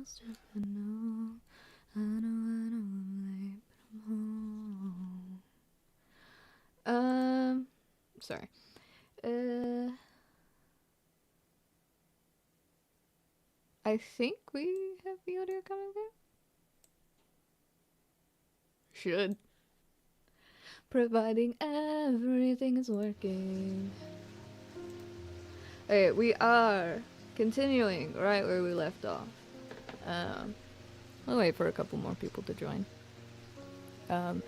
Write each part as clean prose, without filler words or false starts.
lost if I know. I know I'm late, but I'm home. Sorry. I think we have the audio coming through. Should. Providing everything is working. Okay, we are continuing right where we left off. I'll wait for a couple more people to join. And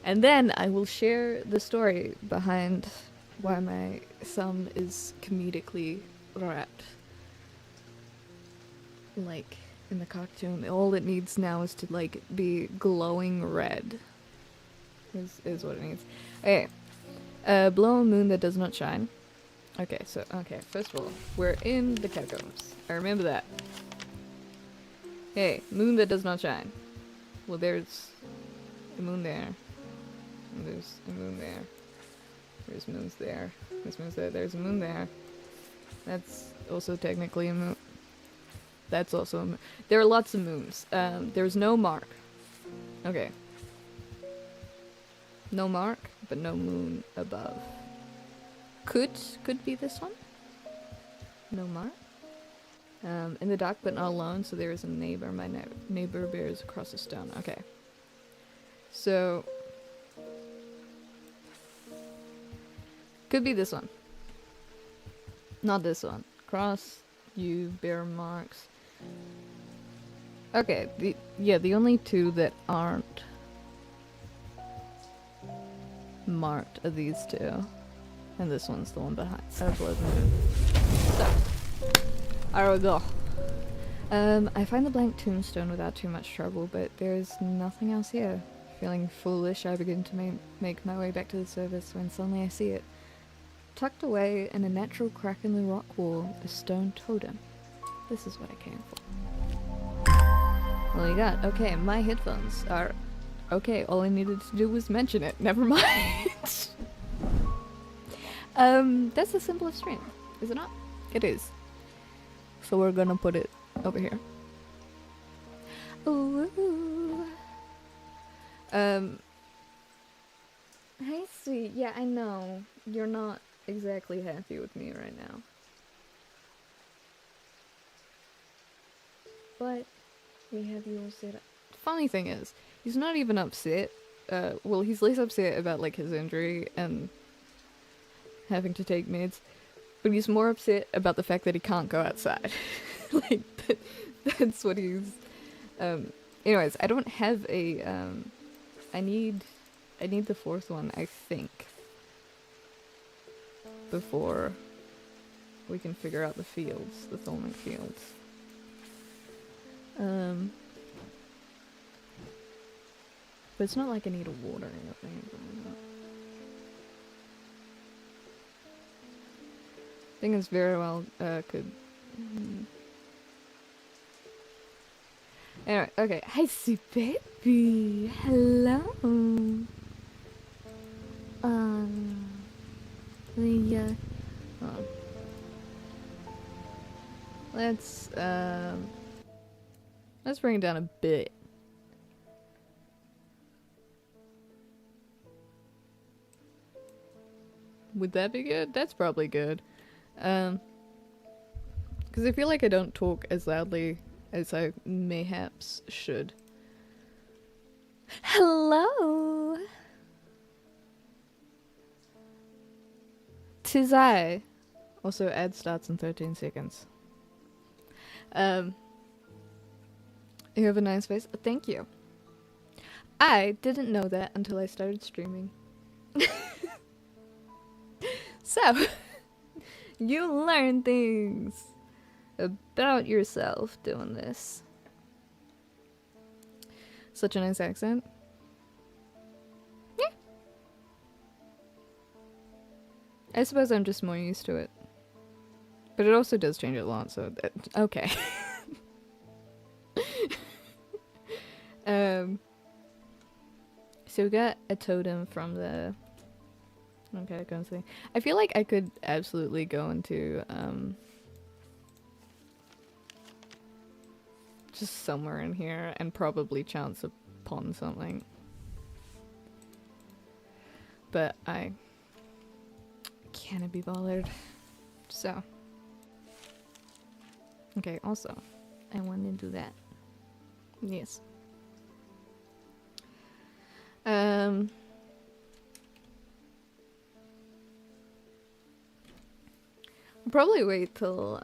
then I will share the story behind why my thumb is comedically wrapped. Like in the cartoon, all it needs now is to like be glowing red. Is what it needs. Okay. Below a moon that does not shine. Okay, first of all, we're in the catacombs. I remember that. Hey, moon that does not shine. Well, there's a moon there. And there's a moon there. There's moons there. There's moons there. There's a moon there. That's also technically a moon. That's also a moon. There are lots of moons. There's no mark. Okay. No mark, but no moon above. Could be this one. No mark. In the dark but not alone, so there is a neighbor. My neighbor bears across a stone. Okay. So could be this one. Not this one. Cross, you, bear marks. Okay, the only two that aren't marked are these two. And this one's the one behind. So, there we go. I find the blank tombstone without too much trouble, but there's nothing else here. Feeling foolish, I begin to make my way back to the surface when suddenly I see it. Tucked away in a natural crack in the rock wall, a stone totem. This is what I came for. Well, you got. Okay, my headphones are... Okay, all I needed to do was mention it. Never mind. That's the simplest stream, is it not? It is. So we're gonna put it over here. Ooh. Hey, sweet. Yeah, I know. You're not exactly happy with me right now. But we have you all set up. Funny thing is, he's not even upset. Well, he's less upset about, like, his injury and having to take meds, but he's more upset about the fact that he can't go outside. Like, that's what he's... anyways, I don't have a, I need the fourth one, I think, before we can figure out the fields, the Thulming fields. But it's not like I need a watering or anything. I think it's very well, could... Anyway, okay. Hi, sweet baby. Hello. Let's bring it down a bit. Would that be good? That's probably good. Because I feel like I don't talk as loudly as I mayhaps should. Hello! 'Tis I. Also, ad starts in 13 seconds. You have a nice face. Thank you. I didn't know that until I started streaming. So, you learn things about yourself doing this. Such a nice accent. Yeah. I suppose I'm just more used to it. But it also does change a lot, so okay. So we got a totem from the... Okay, I can't see. I feel like I could absolutely go into, just somewhere in here and probably chance upon something. But I can't be bothered. So. Okay, also, I want to do that. Yes. I'll probably wait till,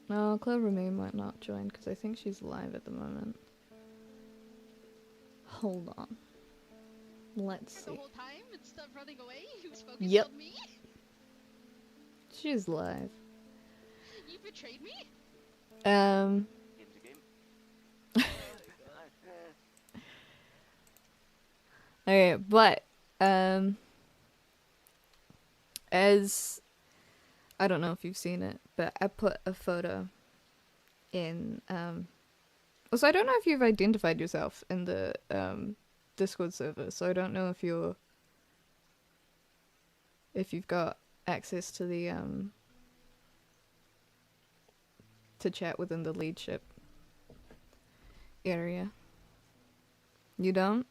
no, Clover May might not join because I think she's live at the moment. Hold on. Let's see. The whole time instead of running away, he was focused Yep. on me. She's live. You betrayed me. Game's a game. Okay, but, as, I don't know if you've seen it, but I put a photo in, also I don't know if you've identified yourself in the, Discord server, so I don't know if you've got access to the, to chat within the leadership area. You don't?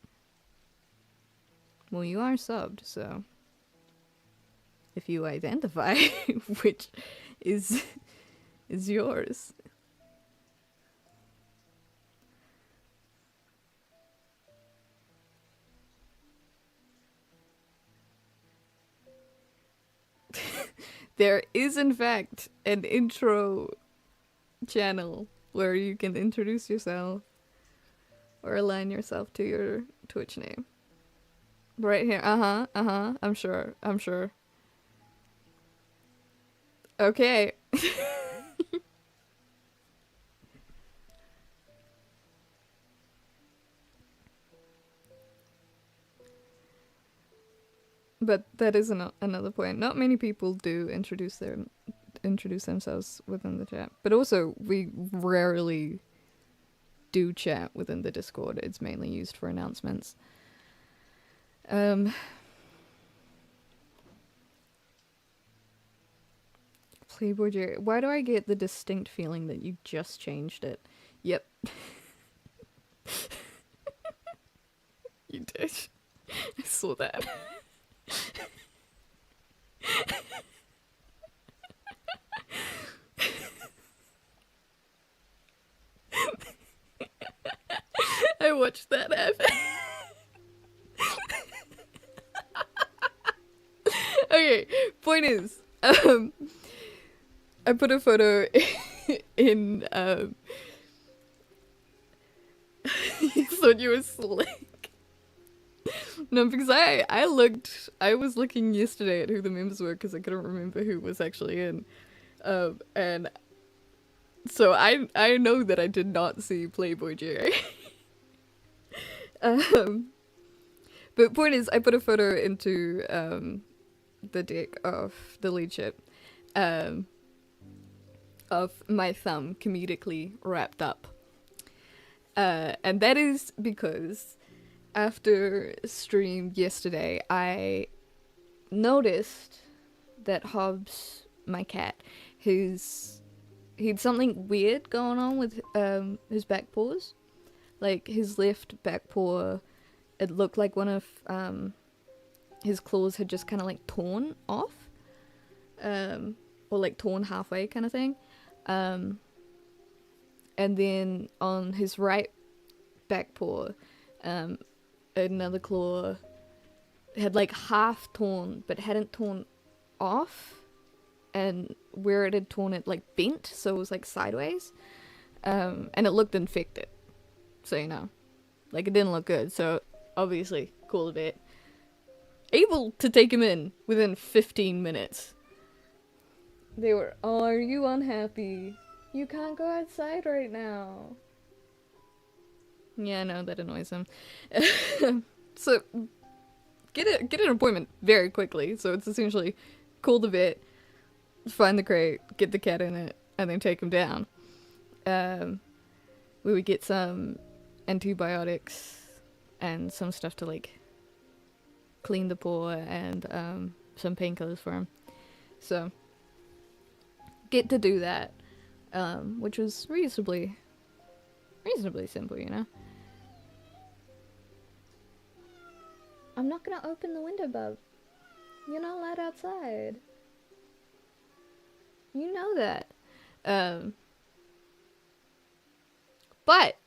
Well, you are subbed, so if you identify which is yours. There is in fact an intro channel where you can introduce yourself or align yourself to your Twitch name. Right here. I'm sure. Okay. But that is another point. Not many people do introduce themselves within the chat. But also, we rarely do chat within the Discord. It's mainly used for announcements. Playboy Jerry. Why do I get the distinct feeling that you just changed it? Yep. You did. I saw that. I watched that happen. Okay, point is, I put a photo in, you thought you were slick. No, because I was looking yesterday at who the members were because I couldn't remember who was actually in. And so I know that I did not see Playboy Jerry. But point is, I put a photo into, the deck of the leadership, of my thumb comedically wrapped up. And that is because after stream yesterday, I noticed that Hobbs, my cat, he had something weird going on with his back paws. Like, his left back paw, it looked like one of his claws had just kind of like torn off. Or like torn halfway kind of thing. And then on his right back paw, another claw had like half torn but hadn't torn off, and where it had torn it like bent, so it was like sideways, and it looked infected, so you know, like it didn't look good. So obviously cool a bit, able to take him in within 15 minutes. They were, oh, are you unhappy? You can't go outside right now. Yeah, I know, that annoys him. So, get an appointment very quickly. So it's essentially call the vet, find the crate, get the cat in it, and then take him down. We would get some antibiotics and some stuff to like clean the paw and some painkillers for him. So, get to do that, which was reasonably reasonably simple, you know? I'm not gonna open the window, bub. You're not allowed outside. You know that. But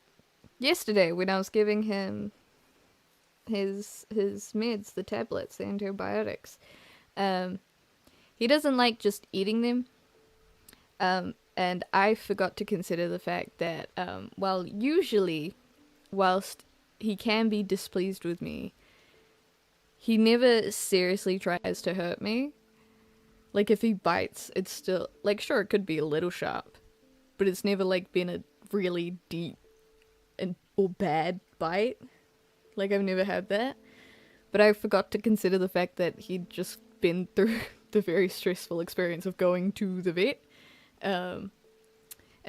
yesterday when I was giving him his meds, the tablets, the antibiotics, he doesn't like just eating them. And I forgot to consider the fact that while usually, whilst he can be displeased with me, he never seriously tries to hurt me. Like, if he bites, it's still, like, sure, it could be a little sharp, but it's never, like, been a really deep or bad bite. Like, I've never had that. But I forgot to consider the fact that he'd just been through the very stressful experience of going to the vet. And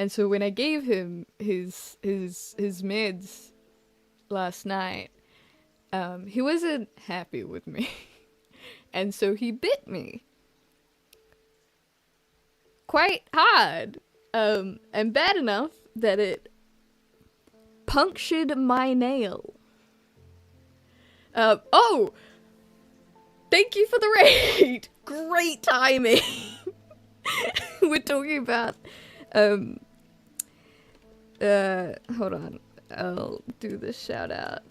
so when I gave him his meds last night, he wasn't happy with me. And so he bit me. Quite hard. And bad enough that it punctured my nail. Oh! Thank you for the raid! Great timing! We're talking about, hold on. I'll do the shout out.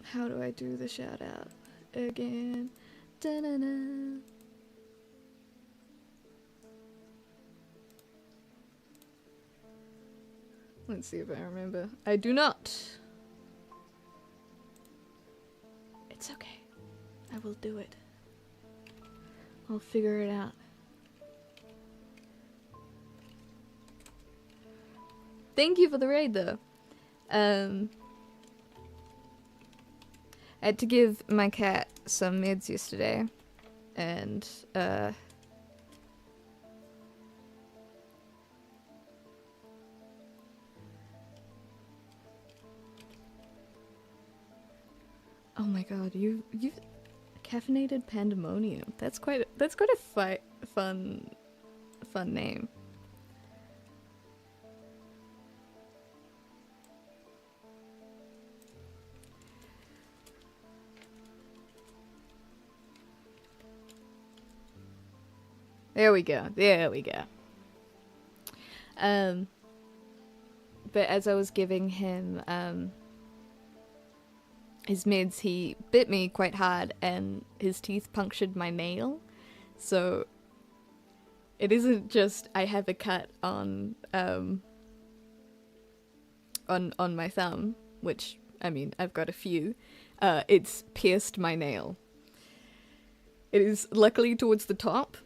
How do I do the shout out again? Da-na-na. Let's see if I remember. I do not. It's okay. I will do it. I'll figure it out. Thank you for the raid, though. I had to give my cat some meds yesterday, and oh my god, you've caffeinated pandemonium. That's quite a fun name. There we go. But as I was giving him his meds, he bit me quite hard and his teeth punctured my nail. So it isn't just I have a cut on my thumb, which, I mean, I've got a few. It's pierced my nail. It is luckily towards the top,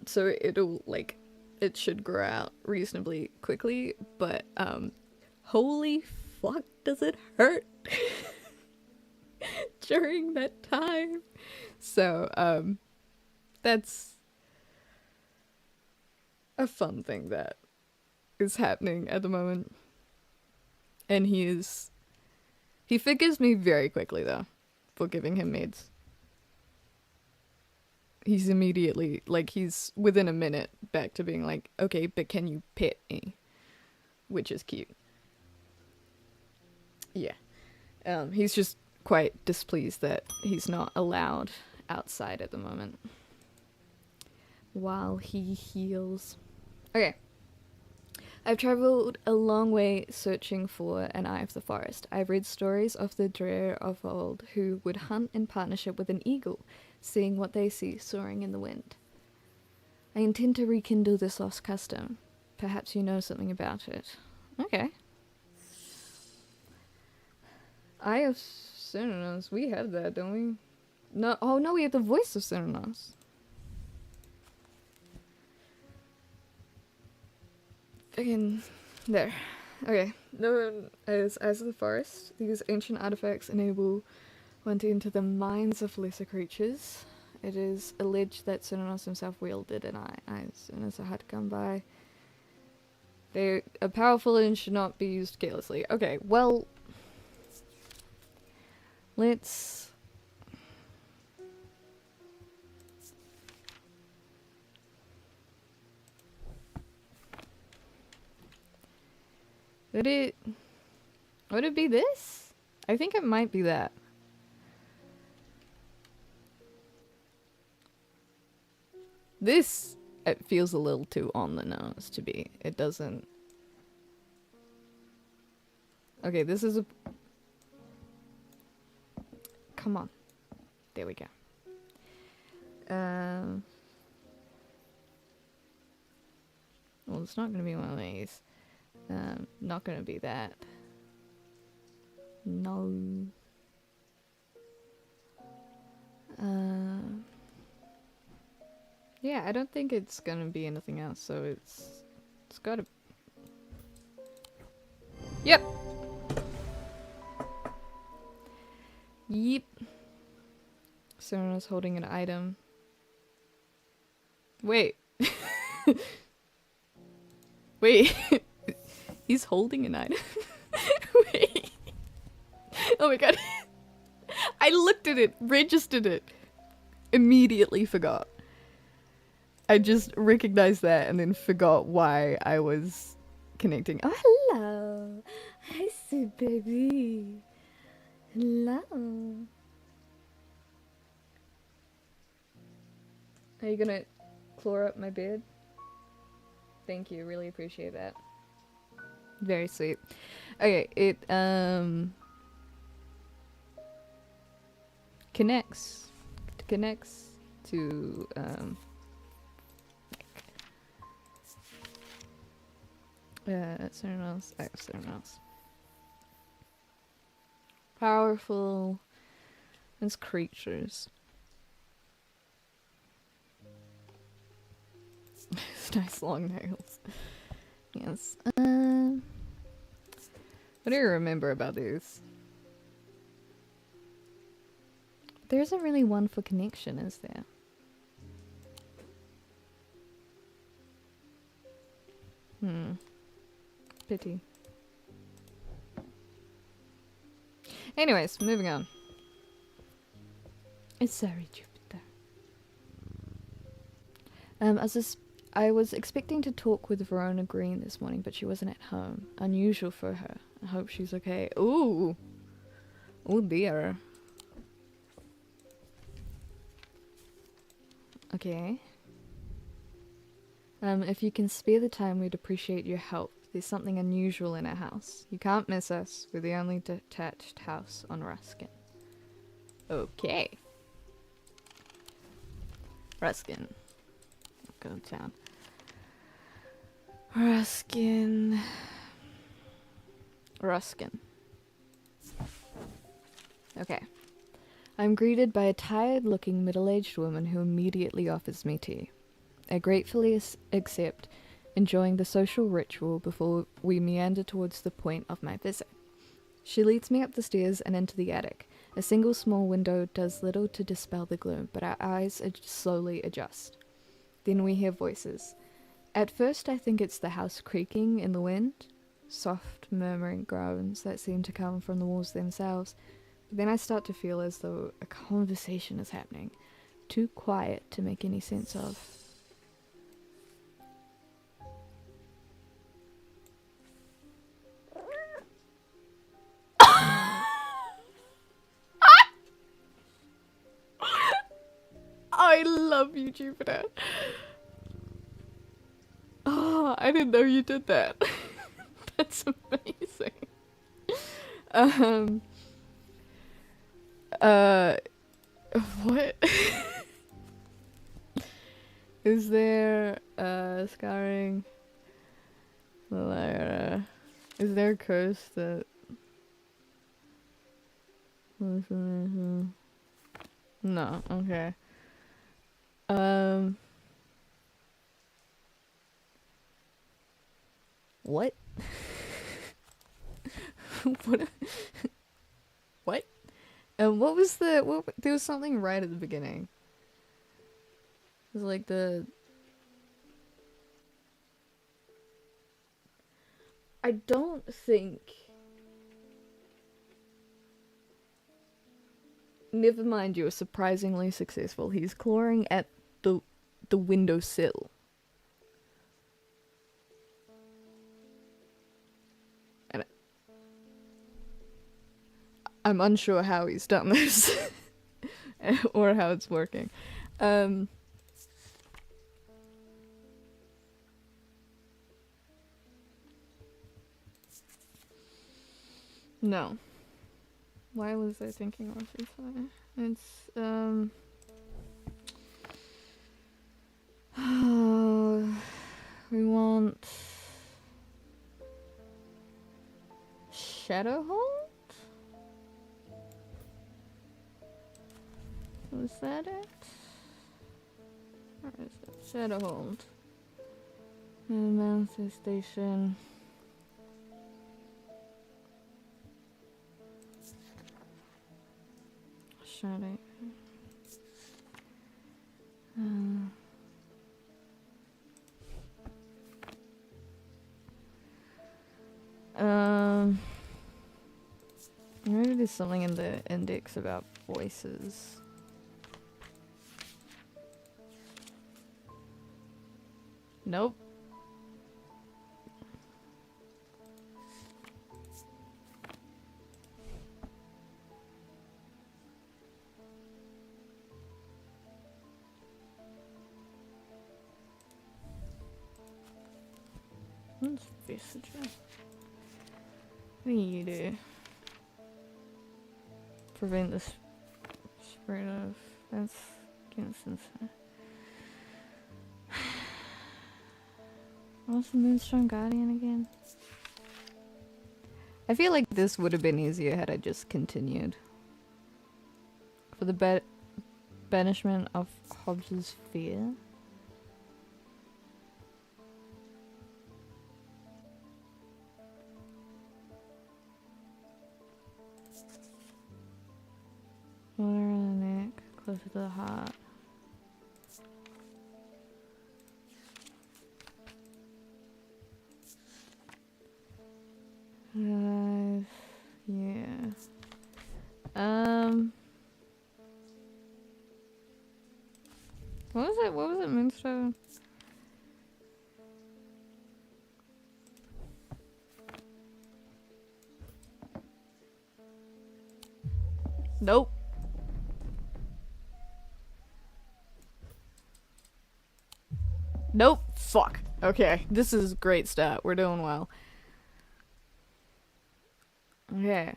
so it should grow out reasonably quickly, but holy fuck does it hurt during that time. So that's a fun thing that is happening at the moment. And he figures me very quickly though for giving him meds. He's immediately, he's within a minute back to being like, okay, but can you pet me? Which is cute. Yeah. He's just quite displeased that he's not allowed outside at the moment while he heals. Okay. I've travelled a long way searching for an Eye of the Forest. I've read stories of the Dreer of old who would hunt in partnership with an eagle, seeing what they see soaring in the wind. I intend to rekindle this lost custom. Perhaps you know something about it. Okay. Eye of Cernunnos. We have that, don't we? No. Oh no, we have the voice of Cernunnos. Fucking there. Okay. Known as Eyes of the Forest, these ancient artifacts enable one to enter the minds of lesser creatures. It is alleged that Cernunnos himself wielded an eye as soon as it had to come by. They are powerful and should not be used carelessly. Okay, well, let's Would it be this? I think it might be that. This, it feels a little too on the nose to be. It doesn't. Okay, this is a. Come on. There we go. Well, it's not gonna be one of these. Not gonna be that. No. Yeah, I don't think it's gonna be anything else, so it's gotta. Yep. Yep. Someone was holding an item. Wait. Wait. He's holding an item? Wait. Oh my god. I looked at it, registered it, immediately forgot. I just recognized that and then forgot why I was connecting. Oh, hello. Hi, sweet baby. Hello. Are you gonna claw up my bed? Thank you, really appreciate that. Very sweet. Okay, it connects to something else. Something else. Powerful as creatures. Nice long nails. Yes. What do you remember about these? There isn't really one for connection, is there? Pity. Anyways, moving on. Sorry, Jupiter. I was expecting to talk with Verona Green this morning, but she wasn't at home. Unusual for her. I hope she's okay. Ooh! Oh dear. Okay. If you can spare the time, we'd appreciate your help. There's something unusual in our house. You can't miss us. We're the only detached house on Ruskin. Okay. Ruskin. Go down. Ruskin. Okay. I'm greeted by a tired-looking middle-aged woman who immediately offers me tea. I gratefully accept, enjoying the social ritual before we meander towards the point of my visit. She leads me up the stairs and into the attic. A single small window does little to dispel the gloom, but our eyes slowly adjust. Then we hear voices. At first I think it's the house creaking in the wind, soft murmuring groans that seem to come from the walls themselves. But then I start to feel as though a conversation is happening, too quiet to make any sense of. I love you, Jupiter. Oh, I didn't know you did that. That's amazing. What? Is there, scarring? Is there a curse that... No, okay. What? What? What? What was there was something right at the beginning. It was like I don't think... Never mind, you were surprisingly successful. He's clawing at the windowsill. I'm unsure how he's done this or how it's working. No. Why was I thinking of it? It's we want Shadowhold? Was that it? Where is it? Shadowhold. Manifestation. Shadow. Maybe there's something in the index about voices. Nope. What's Visage? What do you do? Prevent the spread of... That's against inside. What's the Moonstone Guardian again? I feel like this would have been easier had I just continued. For the banishment of Hobbs's fear. Water on the neck, closer to the heart. Yeah. What was it? What was it, Moonstone? Nope. Nope. Fuck. Okay, this is a great start. We're doing well. Okay.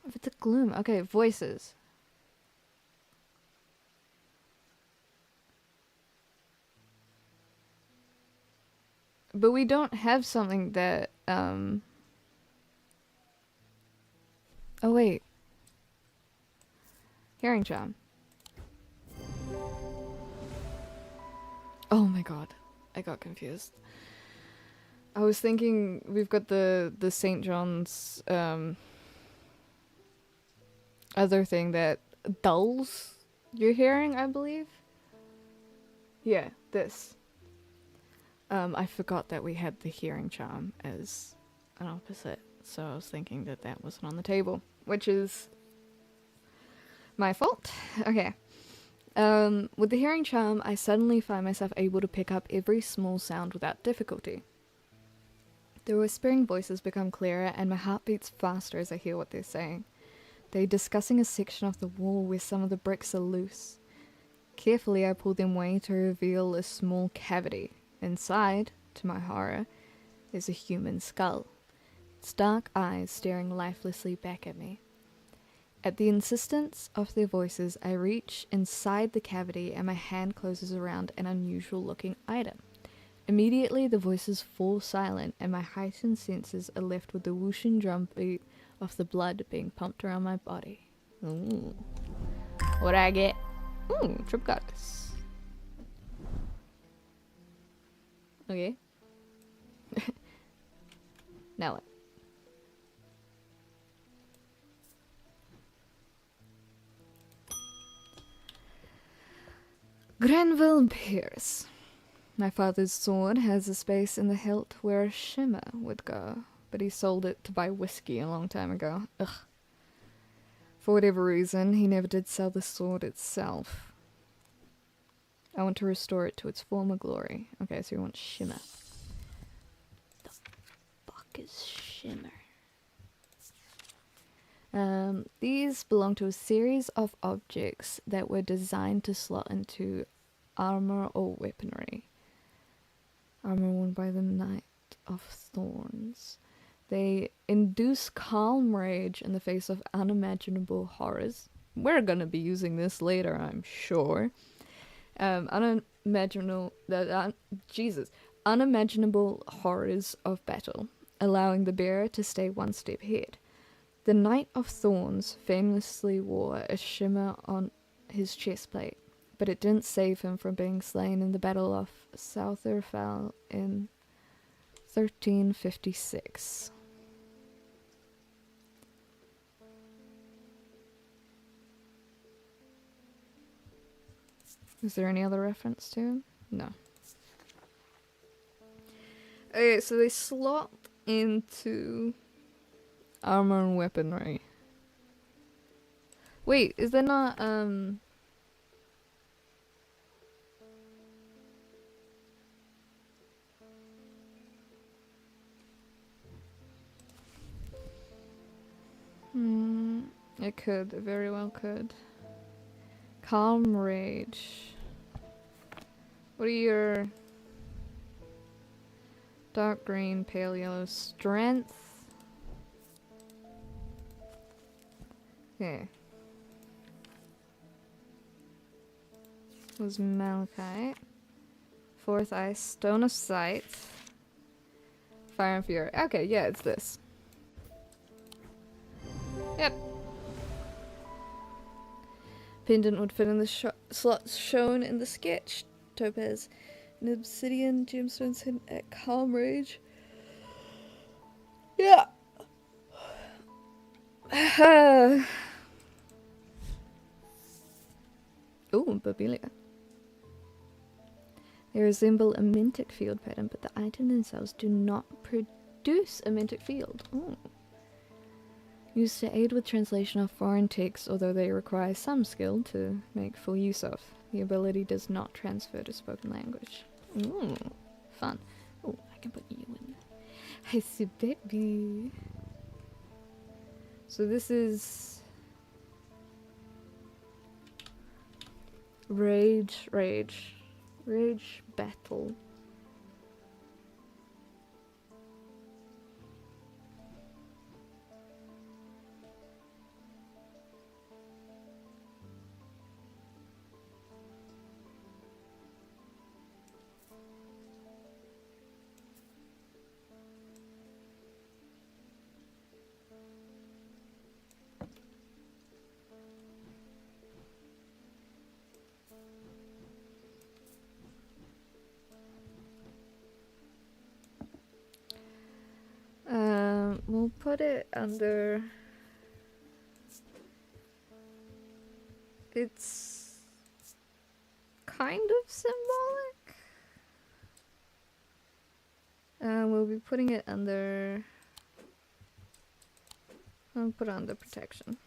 If it's a gloom. Okay, voices. But we don't have something that, Oh, wait. Hearing charm. Oh my god. I got confused. I was thinking we've got the St. John's other thing that dulls your hearing, I believe. Yeah, this. I forgot that we had the hearing charm as an opposite, so I was thinking that that wasn't on the table, which is my fault. Okay. With the hearing charm, I suddenly find myself able to pick up every small sound without difficulty. The whispering voices become clearer and my heart beats faster as I hear what they're saying. They're discussing a section of the wall where some of the bricks are loose. Carefully, I pull them away to reveal a small cavity. Inside, to my horror, is a human skull, its dark eyes staring lifelessly back at me. At the insistence of their voices, I reach inside the cavity and my hand closes around an unusual-looking item. Immediately, the voices fall silent and my heightened senses are left with the whooshing drumbeat of the blood being pumped around my body. Ooh. What'd I get? Ooh, Trip Goddess. Okay. Now what? Granville Pierce. My father's sword has a space in the hilt where a shimmer would go, but he sold it to buy whiskey a long time ago. Ugh. For whatever reason, he never did sell the sword itself. I want to restore it to its former glory. Okay, so we want shimmer. The fuck is shimmer? These belong to a series of objects that were designed to slot into armor or weaponry. Armor worn by the Knight of Thorns. They induce calm rage in the face of unimaginable horrors. We're gonna be using this later, I'm sure. Unimaginable horrors of battle, allowing the bearer to stay one step ahead. The Knight of Thorns famously wore a shimmer on his chestplate, but it didn't save him from being slain in the Battle of Southerfell in 1356. Is there any other reference to him? No. Okay, so they slot into armor and weaponry. Wait, is there not, it could, it very well could. Calm rage. What are your... Dark green, pale yellow, strength? Okay. Was Malachite. Fourth eye, stone of sight. Fire and fury. Okay, yeah, it's this. Yep. Pendant would fit in the slots shown in the sketch. Topaz and obsidian gemstones hidden at calm rage. Yeah. Ooh, Babelia. They resemble a Mentic field pattern, but the items themselves do not produce a Mentic field. Ooh. Used to aid with translation of foreign texts, although they require some skill to make full use of. The ability does not transfer to spoken language. Ooh, fun. Ooh, I can put you in. I see, baby. So this is... Rage battle. We'll put it under... It's kind of symbolic. We'll be putting it under... I'll put it under protection.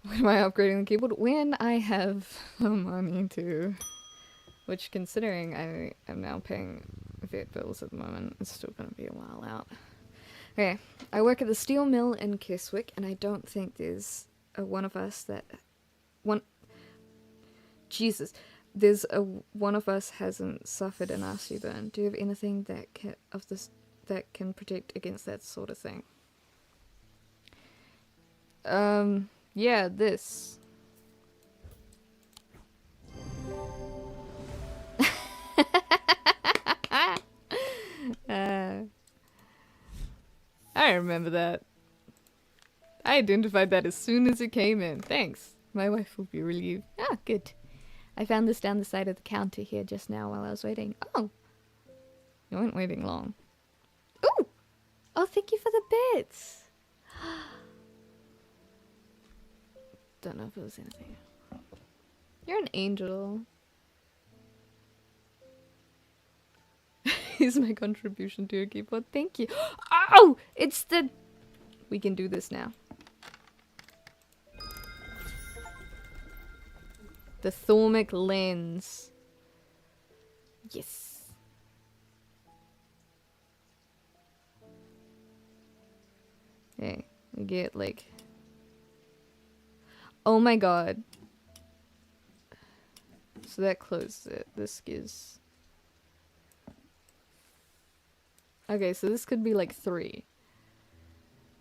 When am I upgrading the keyboard? When I have money to... Which, considering I am now paying vet bills at the moment, it's still going to be a while out. Okay, I work at the steel mill in Keswick, and I don't think there's a one of us that... Jesus. There's a one of us hasn't suffered an nasty burn. Do you have anything that can protect against that sort of thing? Yeah, this. I remember that. I identified that as soon as it came in. Thanks. My wife will be relieved. Ah, good. I found this down the side of the counter here just now while I was waiting. Oh. You weren't waiting long. Ooh! Oh, thank you for the bits. Don't know if it was anything. You're an angel. Here's my contribution to your keyboard. Thank you. Oh! It's the... We can do this now. The Thormic lens. Yes. Okay, we get like... Oh my god. So that closes it. This gives... Okay, so this could be like 3.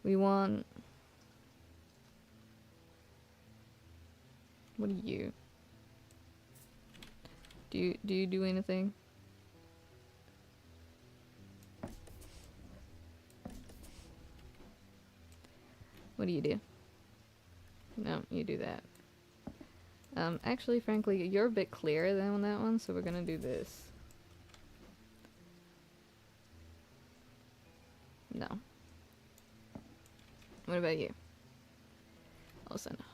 We want... What are you? Do you do anything? What do you do? No, you do that. Actually, frankly, you're a bit clearer than on that one, so we're gonna do this. No. What about you? Also no.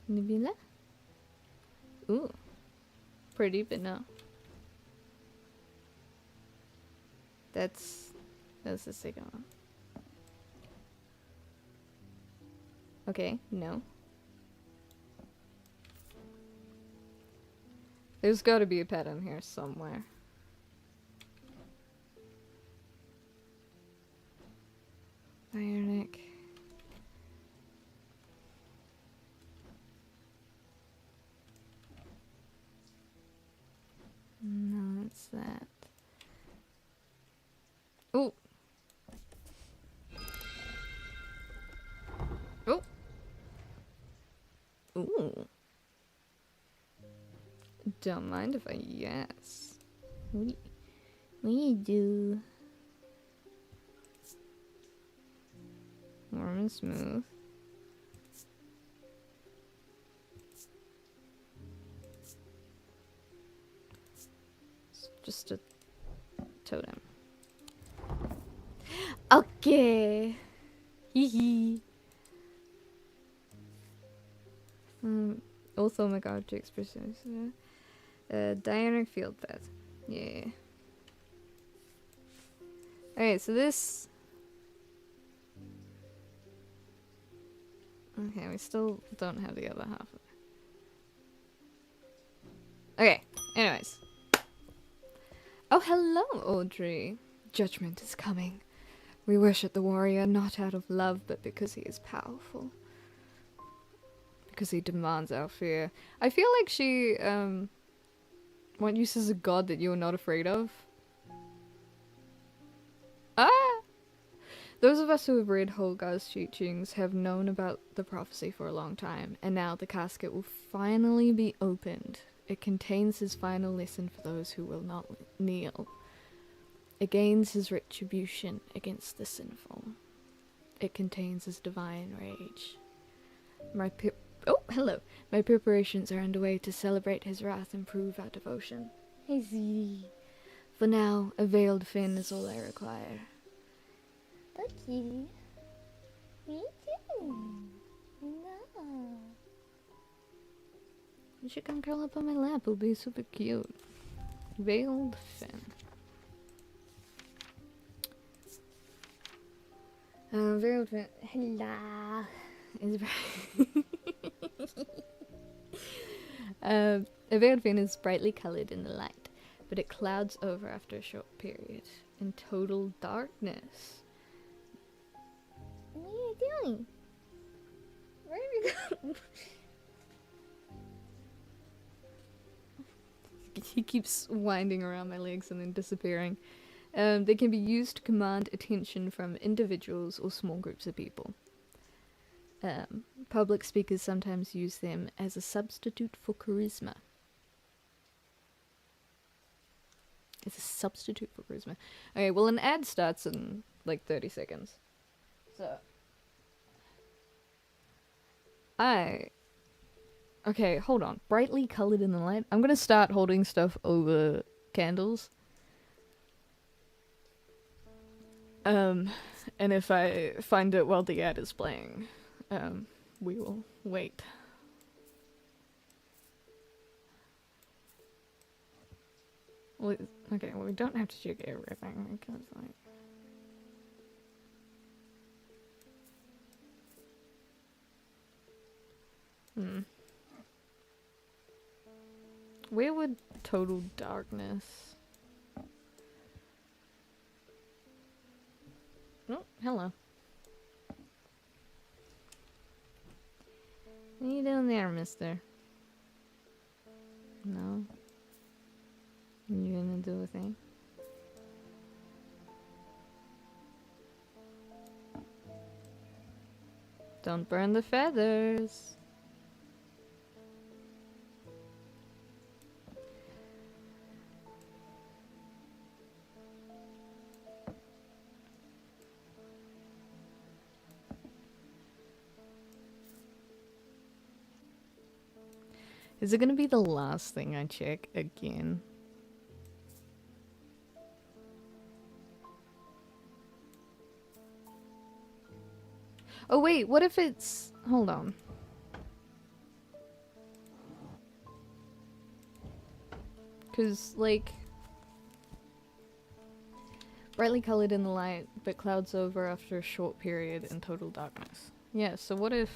Nebula? Ooh. Pretty, but no. That's the second one. Okay, no. There's gotta be a pattern here somewhere. Bionic. No, it's that. Oh! Oh! Ooh. Don't mind if I yes. What do you do? Warm and smooth. It's just a totem. Okay. Hee hee. Orthomic objects persist. Diurnal field path. Yeah. Okay, so this. Okay, we still don't have the other half of it. Okay, anyways. Oh, hello, Audrey. Judgment is coming. We worship the warrior not out of love, but because he is powerful. Because he demands our fear. I feel like she, what uses a god that you are not afraid of? Ah! Those of us who have read Holgar's teachings have known about the prophecy for a long time, and now the casket will finally be opened. It contains his final lesson for those who will not kneel. It gains his retribution against the sinful. It contains his divine rage. Oh, hello. My preparations are underway to celebrate his wrath and prove our devotion. Hey, Z. For now, a veiled fin is all I require. Okay. What are you doing? No. You should come curl up on my lap. It'll be super cute. Veiled fin. Veiled fin. Hello. A veiled fin is brightly colored in the light, but it clouds over after a short period in total darkness. What are you doing? Where are you going? He keeps winding around my legs and then disappearing. They can be used to command attention from individuals or small groups of people. Public speakers sometimes use them as a substitute for charisma. It's a substitute for charisma. Okay, well, an ad starts in like 30 seconds. So. Okay, hold on. Brightly colored in the light. I'm gonna start holding stuff over candles. And if I find it while the ad is playing, we will wait. Well, okay, well, we don't have to check everything because, like... Where would total darkness... Oh, Hello. What are you doing there, mister? No? You gonna do a thing? Don't burn the feathers. Is it gonna be the last thing I check again? Oh wait, what if it's... Hold on. Cause, like... Brightly colored in the light, but clouds over after a short period in total darkness. Yeah, so what if...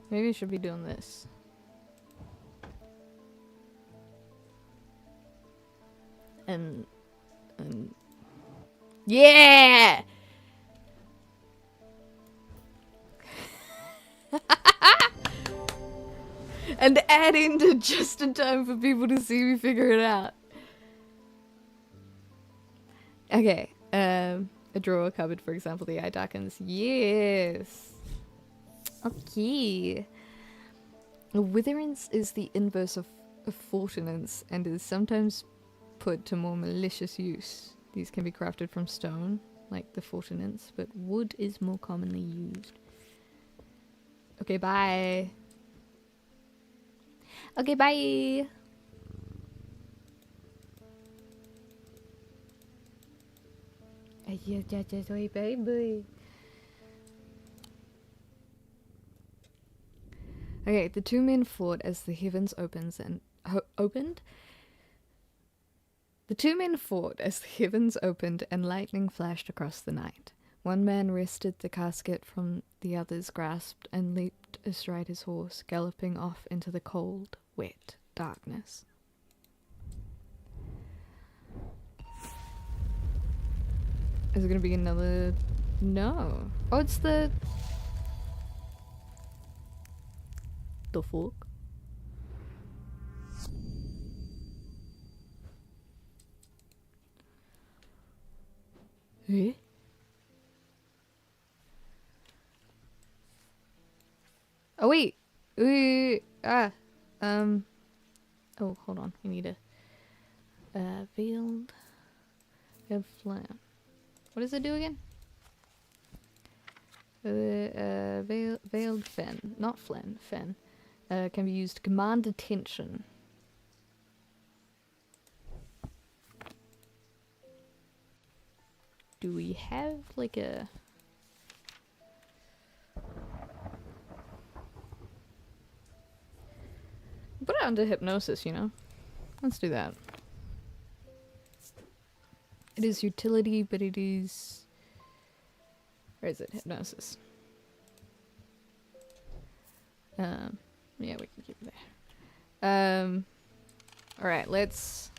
Maybe I should be doing this. And... Yeah! And add in to just in time for people to see me figure it out. Okay, a drawer cupboard, for example, the eye darkens. Yes! Okay. Witherance is the inverse of fortunance and is sometimes put to more malicious use. These can be crafted from stone, like the fortunance, but wood is more commonly used. Okay, bye. Okay, bye. Baby. Okay, the two men fought as the heavens opened. The two men fought as the heavens opened and lightning flashed across the night. One man wrested the casket from the other's grasp and leaped astride his horse, galloping off into the cold, wet darkness. Is it gonna be another... No. Oh, it's the... The fuck? Eh? Oh wait! Oh, hold on. We need a veiled flame. What does it do again? Veiled fen, not phlegm. Fen. Can be used to command attention. Do we have like a... Put it under hypnosis, you know? Let's do that. It is utility, but it is... Where is it? Hypnosis. Yeah, we can keep it there. Alright, let's...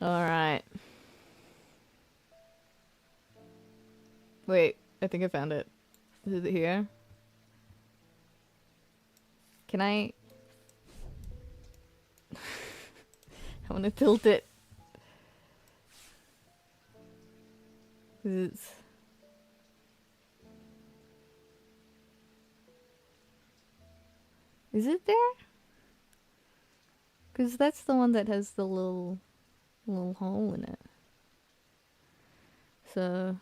Alright. Wait, I think I found it. Is it here? Can I... I want to tilt it. Is it there? Because that's the one that has the little hole in it. So...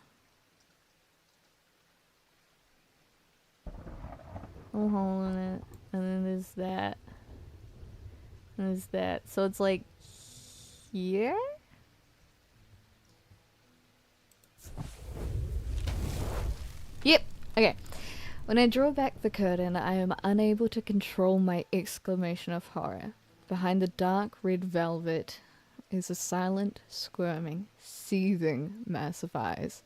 little hole in it. And then there's that. And there's that. So it's like... here? Yep. Okay. When I draw back the curtain, I am unable to control my exclamation of horror. Behind the dark red velvet is a silent, squirming, seething mass of eyes,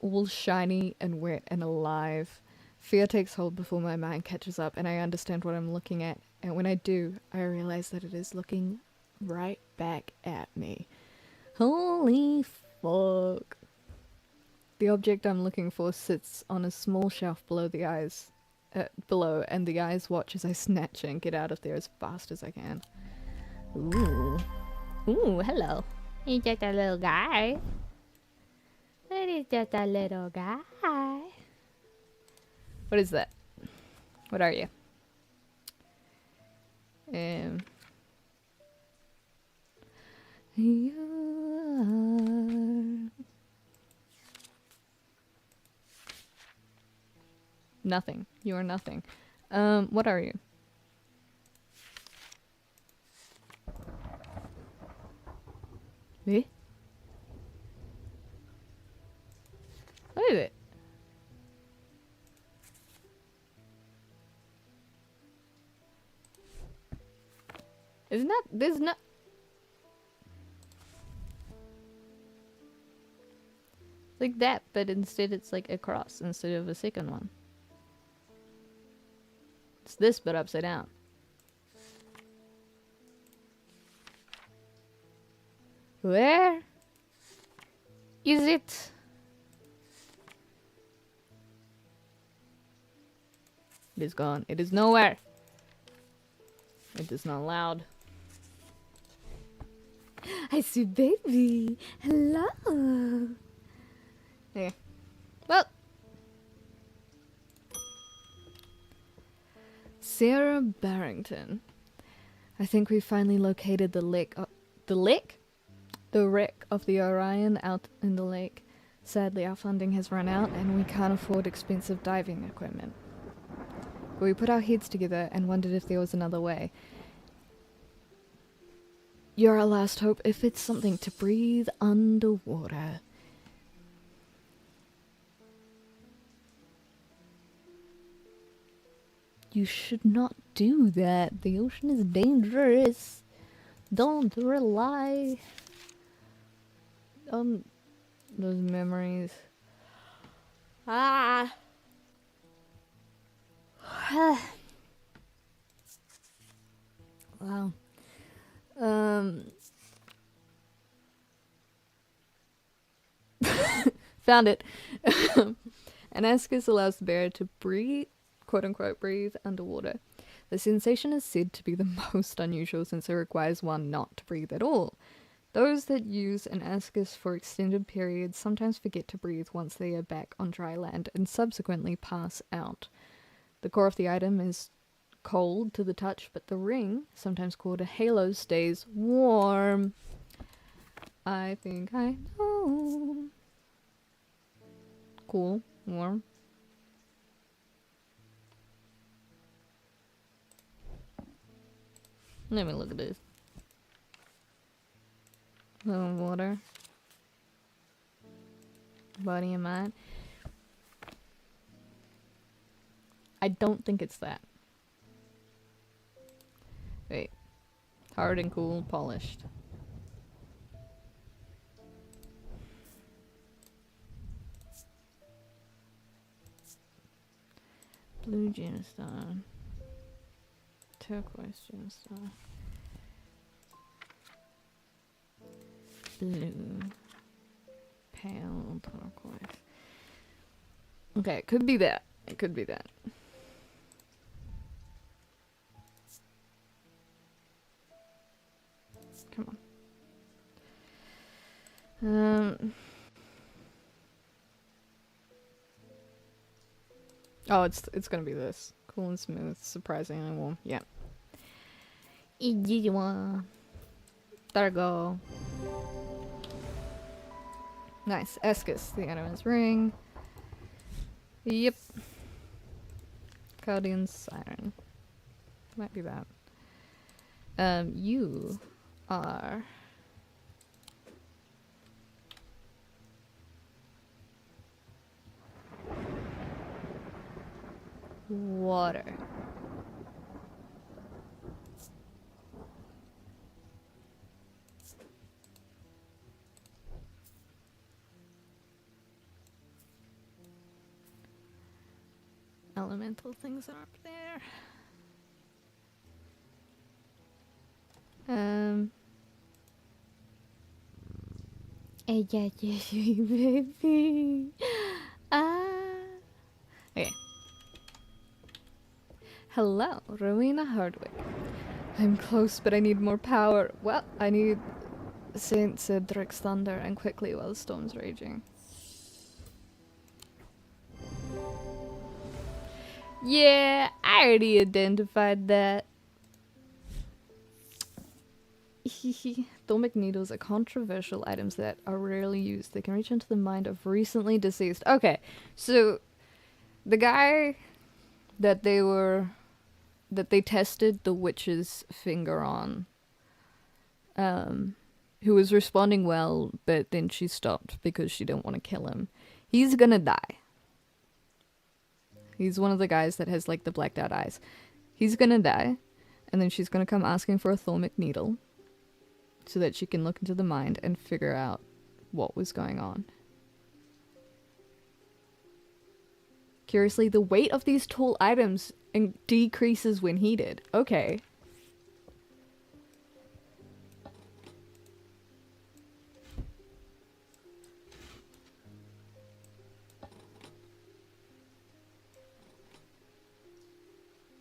all shiny and wet and alive. Fear takes hold before my mind catches up and I understand what I'm looking at and when I do, I realize that it is looking right back at me. Holy fuck. The object I'm looking for sits on a small shelf below the eyes, below, and the eyes watch as I snatch it and get out of there as fast as I can. Ooh. Ooh, hello. He's just a little guy. It is just a little guy. What is that? What are you? You are... Nothing. You are nothing. What are you? Eh? What is it? Isn't that... There's not... Like that, but instead it's like a cross instead of a second one. It's this, but upside down. Where is it? It is gone. It is nowhere. It is not loud. I see baby. Hello. There. Well. Sarah Barrington. I think we finally located the lick. The lick? The wreck of the Orion out in the lake. Sadly, our funding has run out and we can't afford expensive diving equipment. But we put our heads together and wondered if there was another way. You're our last hope if it's something to breathe underwater. You should not do that. The ocean is dangerous. Don't rely on those memories. Ah. Wow. Found it. An ascus allows the bearer to breathe, quote unquote, breathe underwater. The sensation is said to be the most unusual since it requires one not to breathe at all. Those that use an ascus for extended periods sometimes forget to breathe once they are back on dry land and subsequently pass out. The core of the item is cold to the touch, but the ring, sometimes called a halo, stays warm. I think I know. Cool. Warm. Let me look at this. Little water. Body and mind. I don't think it's that. Wait. Hard and cool, polished. Blue gemstone. Turquoise gemstone. Blue. Pale turquoise. Okay, it could be that. It could be that. Come on. Oh, it's gonna be this. Cool and smooth, surprisingly warm. Yeah. There we go. Nice. Escus, the Animus ring. Yep. Guardian Siren. Might be that. You are... water. Elemental things are up there. Um. Hey, yeah, baby. Ah. Okay. Hello, Rowena Hardwick. I'm close, but I need more power. Well, I need Saint Cedric's thunder and quickly while the storm's raging. Yeah, I already identified that. Thormic needles are controversial items that are rarely used. They can reach into the mind of recently deceased. Okay, so the guy that they tested the witch's finger on, who was responding well, but then she stopped because she didn't want to kill him. He's gonna die. He's one of the guys that has like the blacked out eyes. He's gonna die, and then she's gonna come asking for a Thormic needle so that she can look into the mind and figure out what was going on. Curiously, the weight of these tall items decreases when heated. Okay.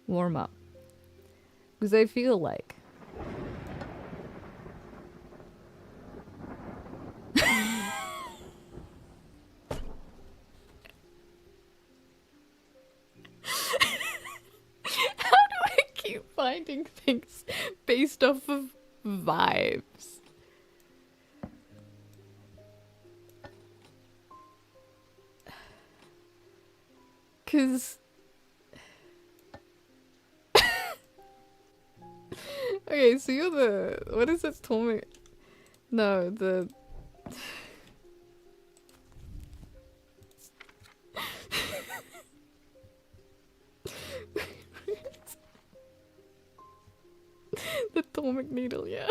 Warm up. Because I feel like keep finding things based off of vibes. Cause okay, so you're the what is it told me? No, the the Thormic needle, yeah.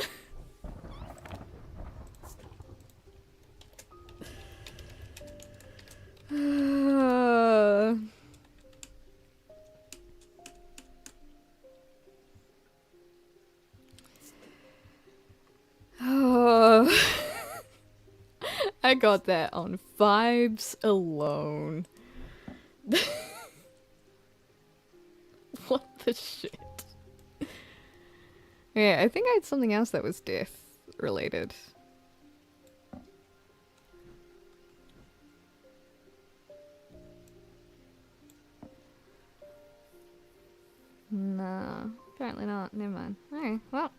I got that on vibes alone. What the shit? Yeah, I think I had something else that was death related. No, apparently not. Never mind. Alright, well.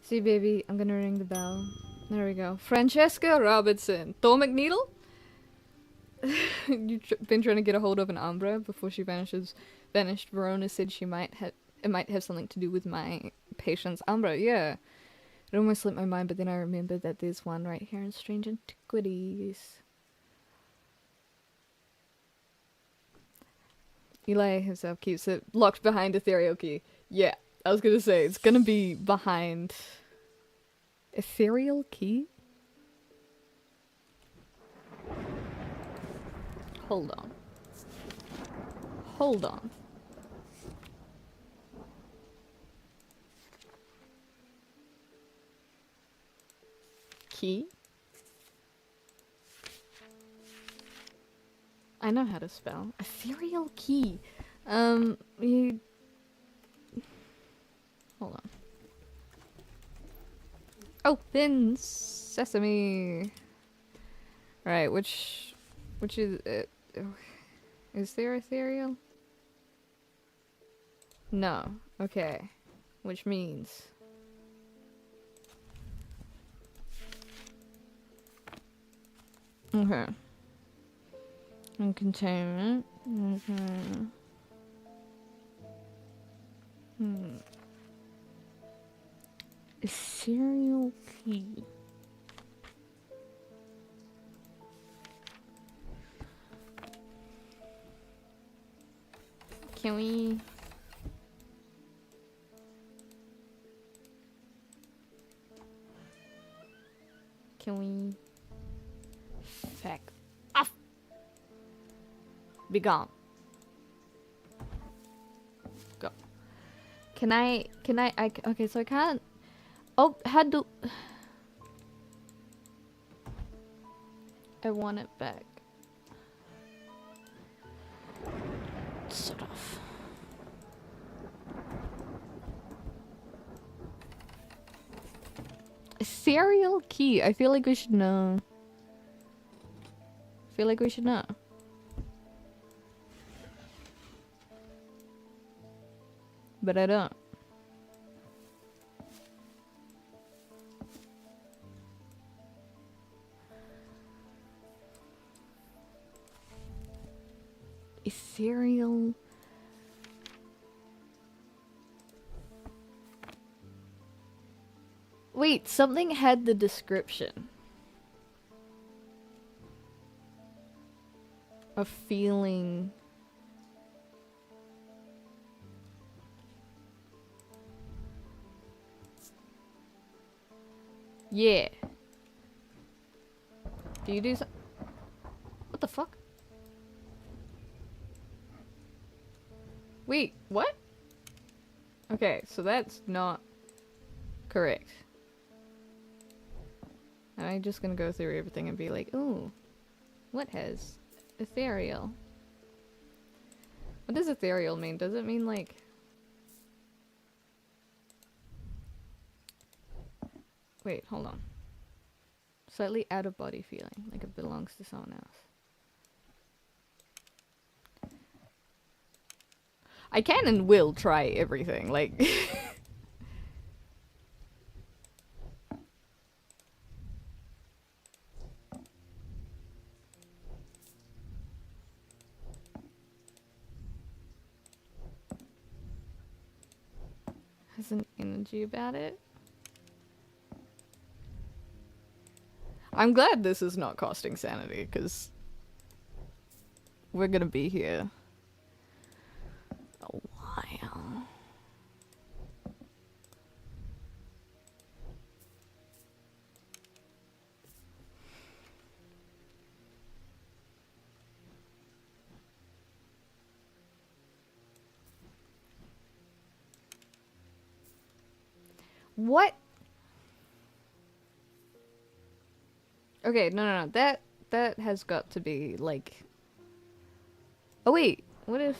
See, baby, I'm gonna ring the bell. There we go. Francesca Robertson. Thormic needle? You've been trying to get a hold of an Umbra before she vanished. Verona said it might have something to do with my patient's Umbra. Yeah. It almost slipped my mind, but then I remembered that there's one right here in Strange Antiquities. Eli himself keeps it locked behind Ethereal Key. Yeah, I was gonna say, it's gonna be behind Ethereal Key? Hold on. Hold on. Key? I know how to spell. Ethereal Key. You... Hold on. Open sesame. Right, which is it? Is there ethereal? No. Okay. Which means okay. And containment. Okay. Ethereal key. Can we... Feck off! Be gone. Okay, so I can't. Oh, how do I want it back? Sort of. A serial key. I feel like we should know. Feel like we should know. But I don't. A serial. Wait, something had the description. A feeling. Yeah. Do you do some? What the fuck? Wait, what? Okay, so that's not correct. Am I just gonna go through everything and be like, ooh, what has ethereal? What does ethereal mean? Does it mean like... Wait, hold on. Slightly out of body feeling, like it belongs to someone else. I can and will try everything, like... Has an energy about it. I'm glad this is not costing sanity, because we're gonna be here a while. What? Okay, no. That has got to be like. Oh wait, what if?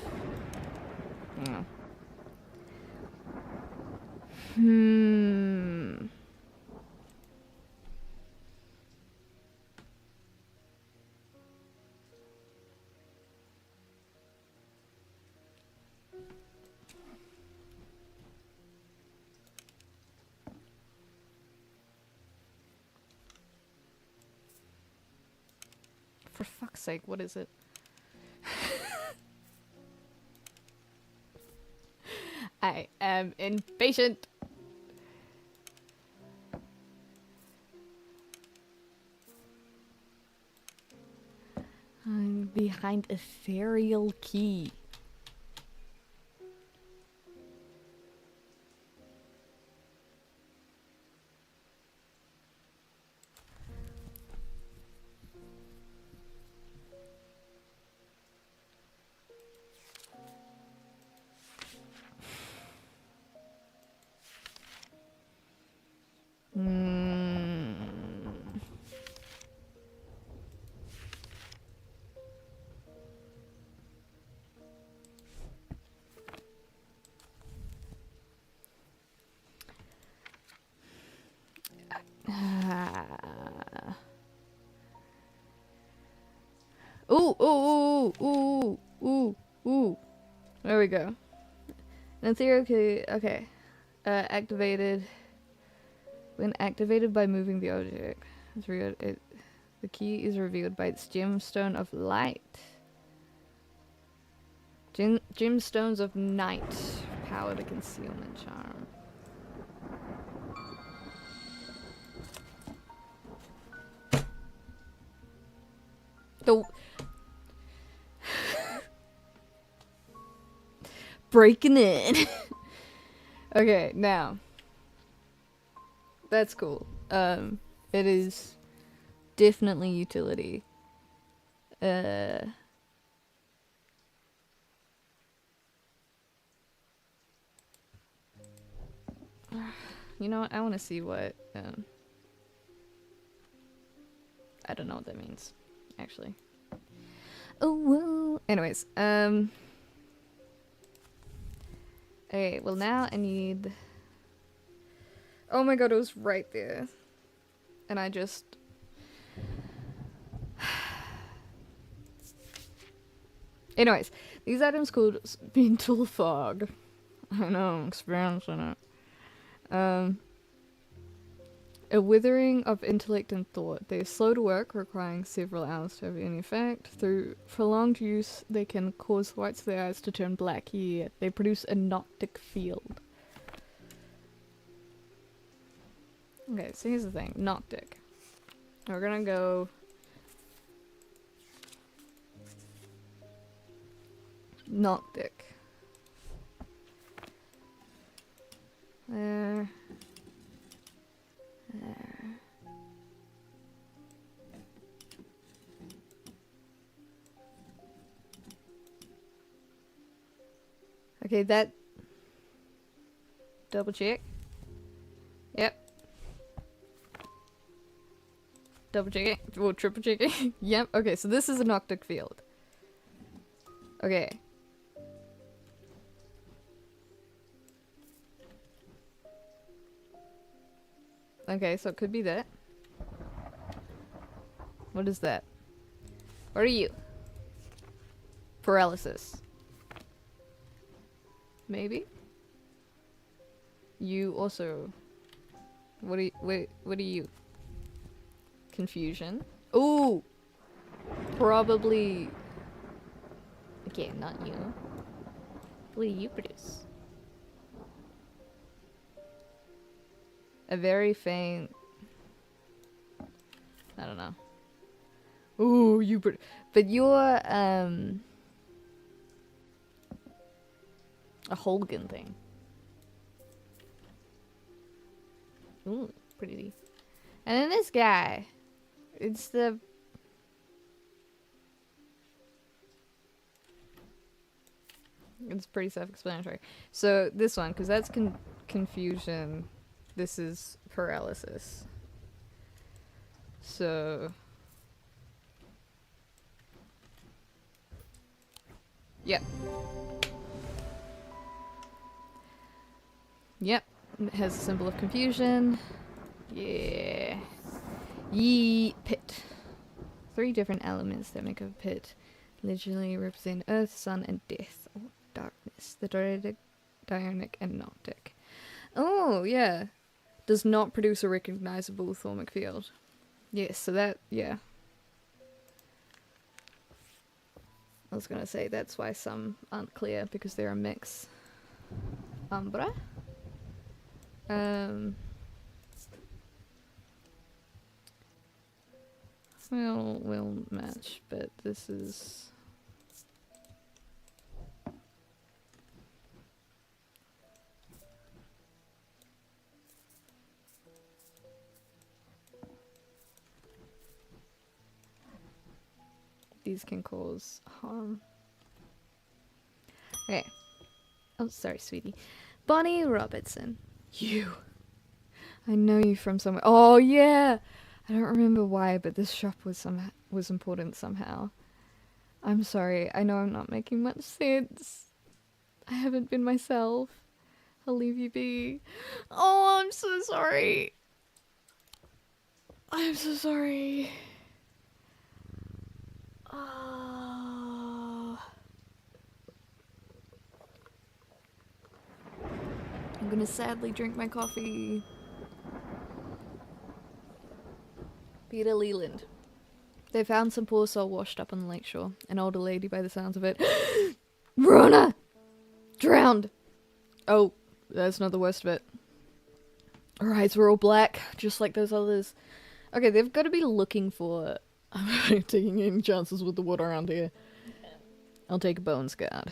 No. Hmm. For fuck's sake, what is it? I am impatient. I'm behind a serial key. Hmm. Ooh. There we go. An ethereal key. Okay. Activated. When activated by moving the object, the key is revealed by its gemstone of light. Gemstones of night power the concealment charm. The breaking in. Okay, now that's cool. It is definitely utility. You know what? I want to see what. I don't know what that means, actually. Oh, whoa. Anyways, okay, well now I need... Oh my god, it was right there. And I just... Anyways, these items called mental fog. I don't know, I'm experiencing it. A withering of intellect and thought. They are slow to work, requiring several hours to have any effect. Through prolonged use, they can cause the whites of their eyes to turn black. Yeah, they produce a noctic field. Okay, so here's the thing. Noctic. We're gonna go... Noctic. There. There. Okay, that... Double check. Yep. Double checking. Well, triple checking. Yep. Okay, so this is a noctic field. Okay. Okay, so it could be that. What is that? What are you? Paralysis. Maybe? You also... What are you... Wait, what are you? Confusion. Ooh! Probably... Okay, not you. What do you produce? A very faint... I don't know. Ooh, you but you're, a Holgan thing. Ooh, pretty. And then this guy. It's the... It's pretty self-explanatory. So, this one, because that's confusion. This is paralysis. So... Yep. Yep. It has a symbol of confusion. Yeah. Yee pit. 3 different elements that make up a pit. Literally represent earth, sun, and death. Or darkness. The dionic and noctic. Oh, yeah. Does not produce a recognizable thaumic field. Yes, so that, yeah. I was gonna say that's why some aren't clear, because they're a mix. Umbra? We'll match, but this is... These can cause harm. Okay. Oh, sorry, sweetie. Bonnie Robertson. You. I know you from somewhere. Oh, yeah! I don't remember why, but this shop was important somehow. I'm sorry. I know I'm not making much sense. I haven't been myself. I'll leave you be. Oh, I'm so sorry. I'm so sorry. I'm gonna sadly drink my coffee. Peter Leland. They found some poor soul washed up on the lakeshore. An older lady by the sounds of it. Rona! Drowned! Oh, that's not the worst of it. Her eyes were all black, just like those others. Okay, they've got to be looking for... I'm not taking any chances with the water around here. I'll take a Bones Guard.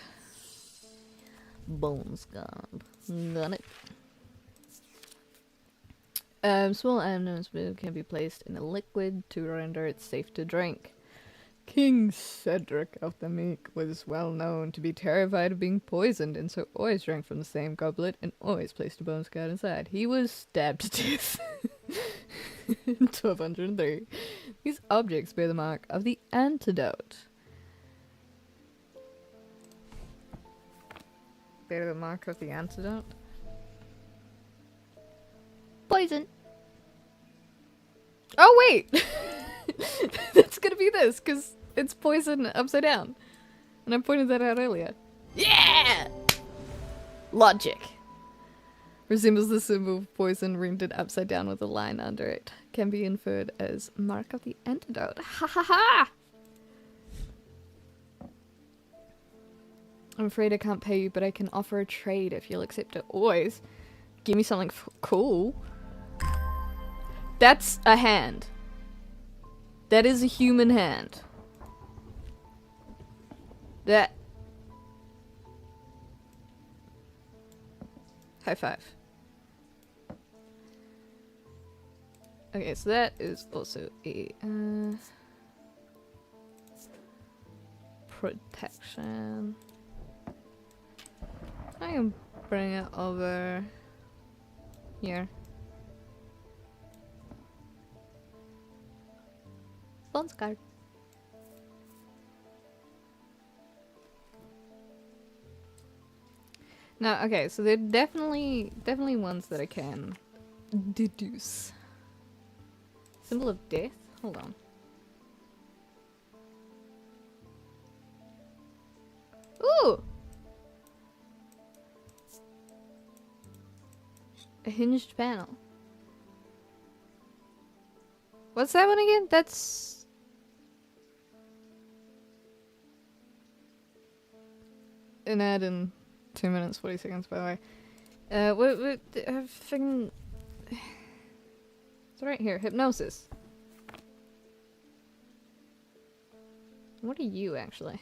Bones Guard. Got it. Small items can be placed in a liquid to render it safe to drink. King Cedric of the Meek was well known to be terrified of being poisoned, and so always drank from the same goblet and always placed a bone scout inside. He was stabbed to death in 1203. These objects bear the mark of the antidote. Bear the mark of the antidote? Poison. Oh, wait! That's gonna be this, because it's poison upside down. And I pointed that out earlier. Yeah! Logic. Resembles the symbol of poison rendered upside down with a line under it. Can be inferred as mark of the antidote. Ha ha ha! I'm afraid I can't pay you, but I can offer a trade if you'll accept it. Always. Give me something cool. That's a hand. That is a human hand. That. High five. Okay, so that is also a protection. I can bring it over here. Bones card. No, okay, so they're definitely ones that I can deduce. Symbol of death? Hold on. Ooh! A hinged panel. What's that one again? That's... an ad in 2 minutes, 40 seconds, by the way. What, fucking... It's right here. Hypnosis. What are you, actually?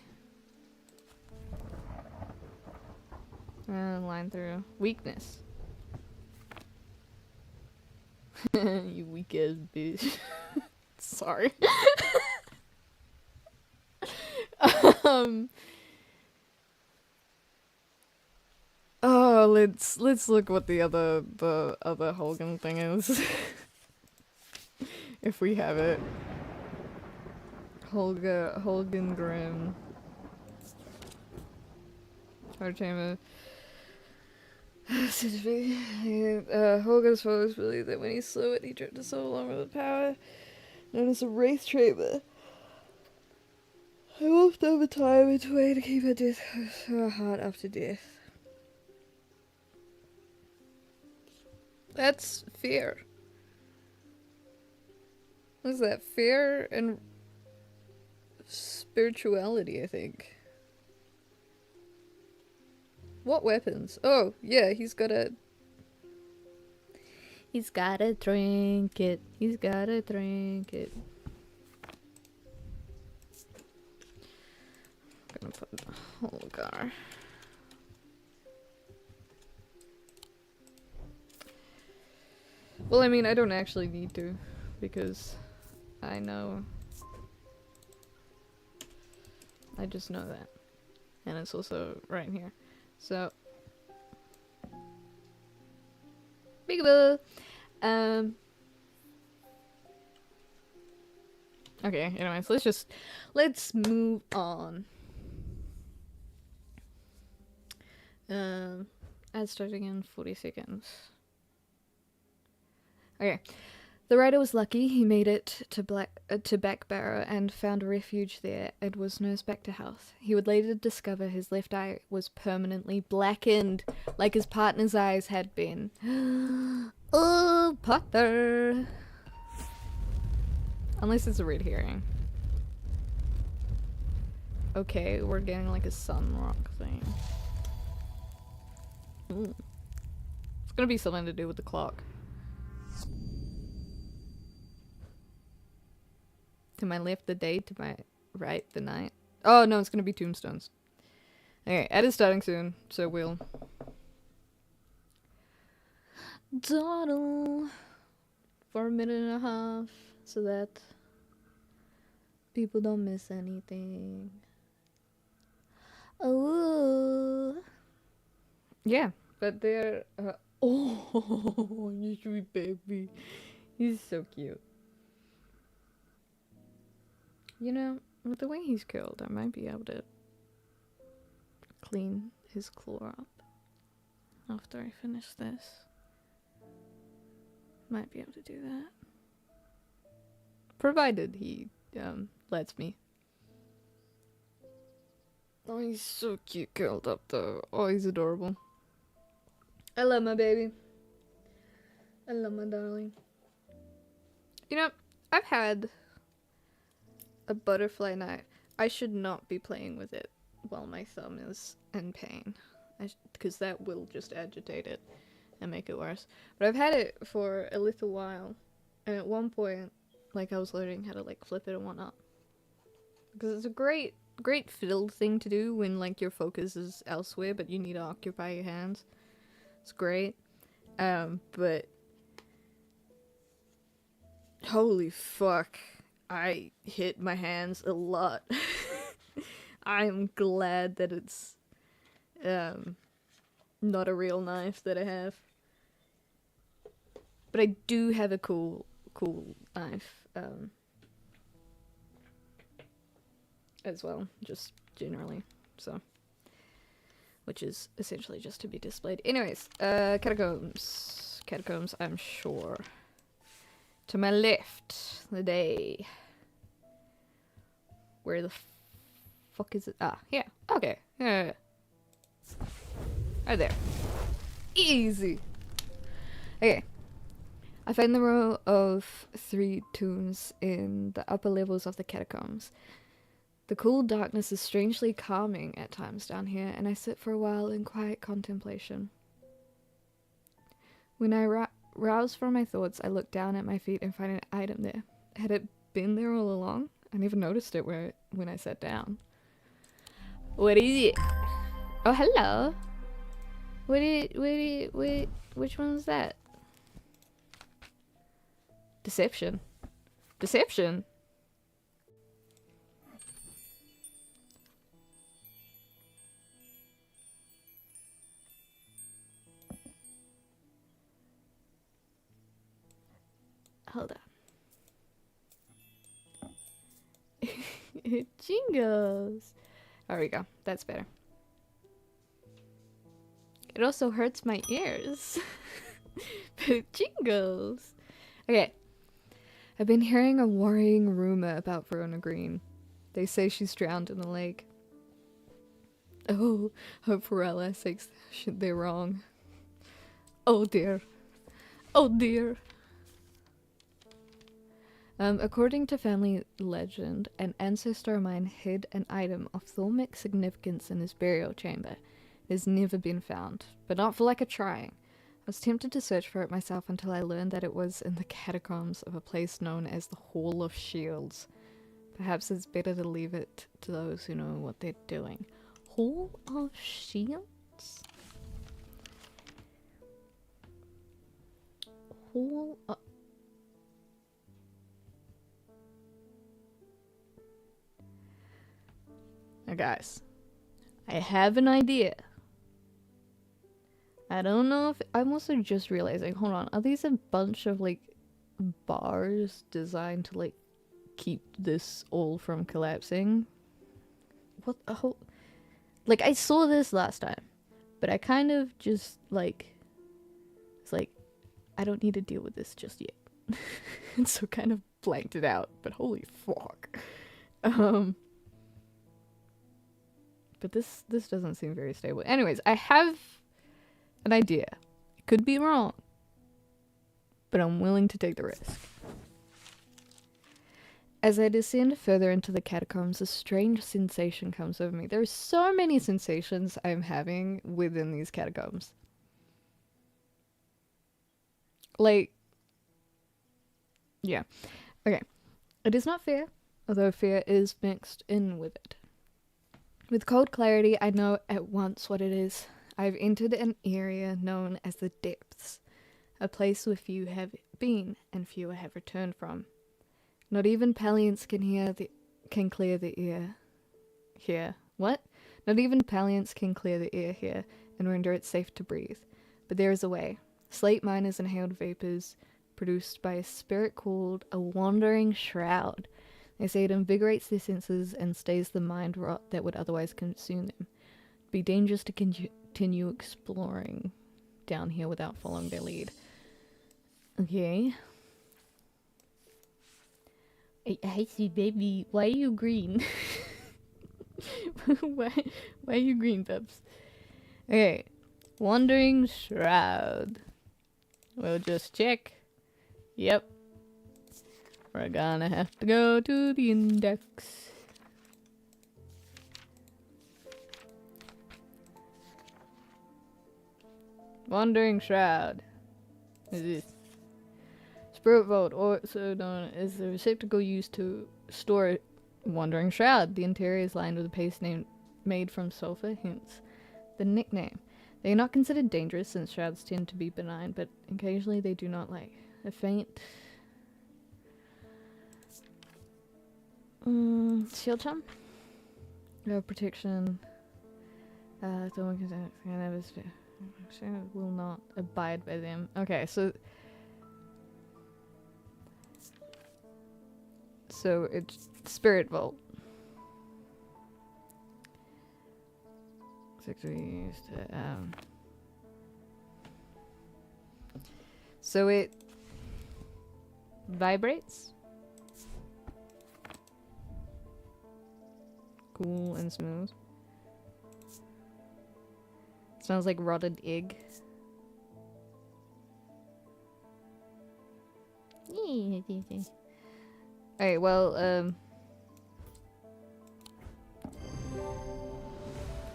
Line through. Weakness. You weak ass bitch. Sorry. Oh, let's look what the other Holgan thing is. If we have it. Holgan Grim. Hard chamber. Holgan's followers believe that when he slew it, he dripped a soul along with the power known as a Wraith Chamber. I walked over time and a way to keep her death her heart after death. That's fear. What is that? Fear and spirituality, I think. What weapons? Oh, yeah, he's got a trinket. He's got a trinket. I'm gonna put Holgar. Well, I mean, I don't actually need to, because I know. I just know that. And it's also right here. So. Peekaboo! Okay, anyways, let's move on. Ad starting in 40 seconds. Okay. The rider was lucky. He made it to Backbarrow and found a refuge there and was nursed back to health. He would later discover his left eye was permanently blackened, like his partner's eyes had been. Oh, Potter! Unless it's a red herring. Okay, we're getting like a sun rock thing. Ooh. It's gonna be something to do with the clock. To my left, the day. To my right, the night. Oh, no, it's gonna be tombstones. Okay, ad is starting soon, so we'll... dawdle for a minute and a half, so that People don't miss anything. Oh. Yeah, but they're. Oh, you sweet baby. He's so cute. You know, with the way he's curled, I might be able to clean his claw up after I finish this. Might be able to do that. Provided he lets me. Oh, he's so cute curled up though. Oh, he's adorable. I love my baby. I love my darling. You know, I've had a butterfly knife. I should not be playing with it while my thumb is in pain. Because that will just agitate it and make it worse. But I've had it for a little while. And at one point, like, I was learning how to, like, flip it and whatnot. Because it's a great fiddle thing to do when, like, your focus is elsewhere, but you need to occupy your hands. It's great. But holy fuck, I hit my hands a lot. I'm glad that it's not a real knife that I have. But I do have a cool knife as well, just generally, so, which is essentially just to be displayed. Anyways, catacombs, I'm sure. To my left, the day. Where the fuck is it? Ah, yeah, okay, yeah. Right there. Easy. Okay. I find the row of 3 tombs in the upper levels of the catacombs. The cool darkness is strangely calming at times down here, and I sit for a while in quiet contemplation. When I rouse from my thoughts, I look down at my feet and find an item there. Had it been there all along? I never noticed it when I sat down. What is it? Oh, hello. Which one's that? Deception. Deception? Hold on. It jingles. There we go. That's better. It also hurts my ears. But it jingles. Okay. I've been hearing a worrying rumor about Verona Green. They say she's drowned in the lake. Oh, hope for Ella's sakes they're wrong. Oh dear. Oh dear. According to family legend, an ancestor of mine hid an item of thalmic significance in his burial chamber. It has never been found, but not for lack of trying. I was tempted to search for it myself until I learned that it was in the catacombs of a place known as the Hall of Shields. Perhaps it's better to leave it to those who know what they're doing. Hall of Shields? Hall of... Now guys, I have an idea. I don't know if... I'm also just realizing, hold on, are these a bunch of, like, bars designed to, like, keep this all from collapsing? What the whole... Like, I saw this last time, but I kind of just, like... It's like, I don't need to deal with this just yet. And so kind of blanked it out, but holy fuck. But this doesn't seem very stable. Anyways, I have an idea. It could be wrong, but I'm willing to take the risk. As I descend further into the catacombs, a strange sensation comes over me. There are so many sensations I'm having within these catacombs. Like, yeah. Okay. It is not fear, although fear is mixed in with it. With cold clarity, I know at once what it is. I've entered an area known as the Depths, a place where few have been and fewer have returned from. Not even Palians can can clear the air here. What? Not even Palliance can clear the air here and render it safe to breathe. But there is a way. Slate miners inhaled vapors produced by a spirit called a wandering shroud. They say it invigorates their senses and stays the mind rot that would otherwise consume them. It'd be dangerous to continue exploring down here without following their lead. Okay. I see, baby. Why are you green? why are you green, Peps? Okay. Wandering Shroud. We'll just check. Yep. We're gonna have to go to the index. Wandering Shroud. What is this? Spirit Vault, also known as the receptacle used to store Wandering Shroud. The interior is lined with a paste made from sulfur, hence the nickname. They are not considered dangerous since shrouds tend to be benign, but occasionally they do not like a faint shield charm. Protection. Someone will not abide by them. Okay, so it's Spirit Vault. So it vibrates. Cool and smooth. Smells like rotted egg. Alright, well,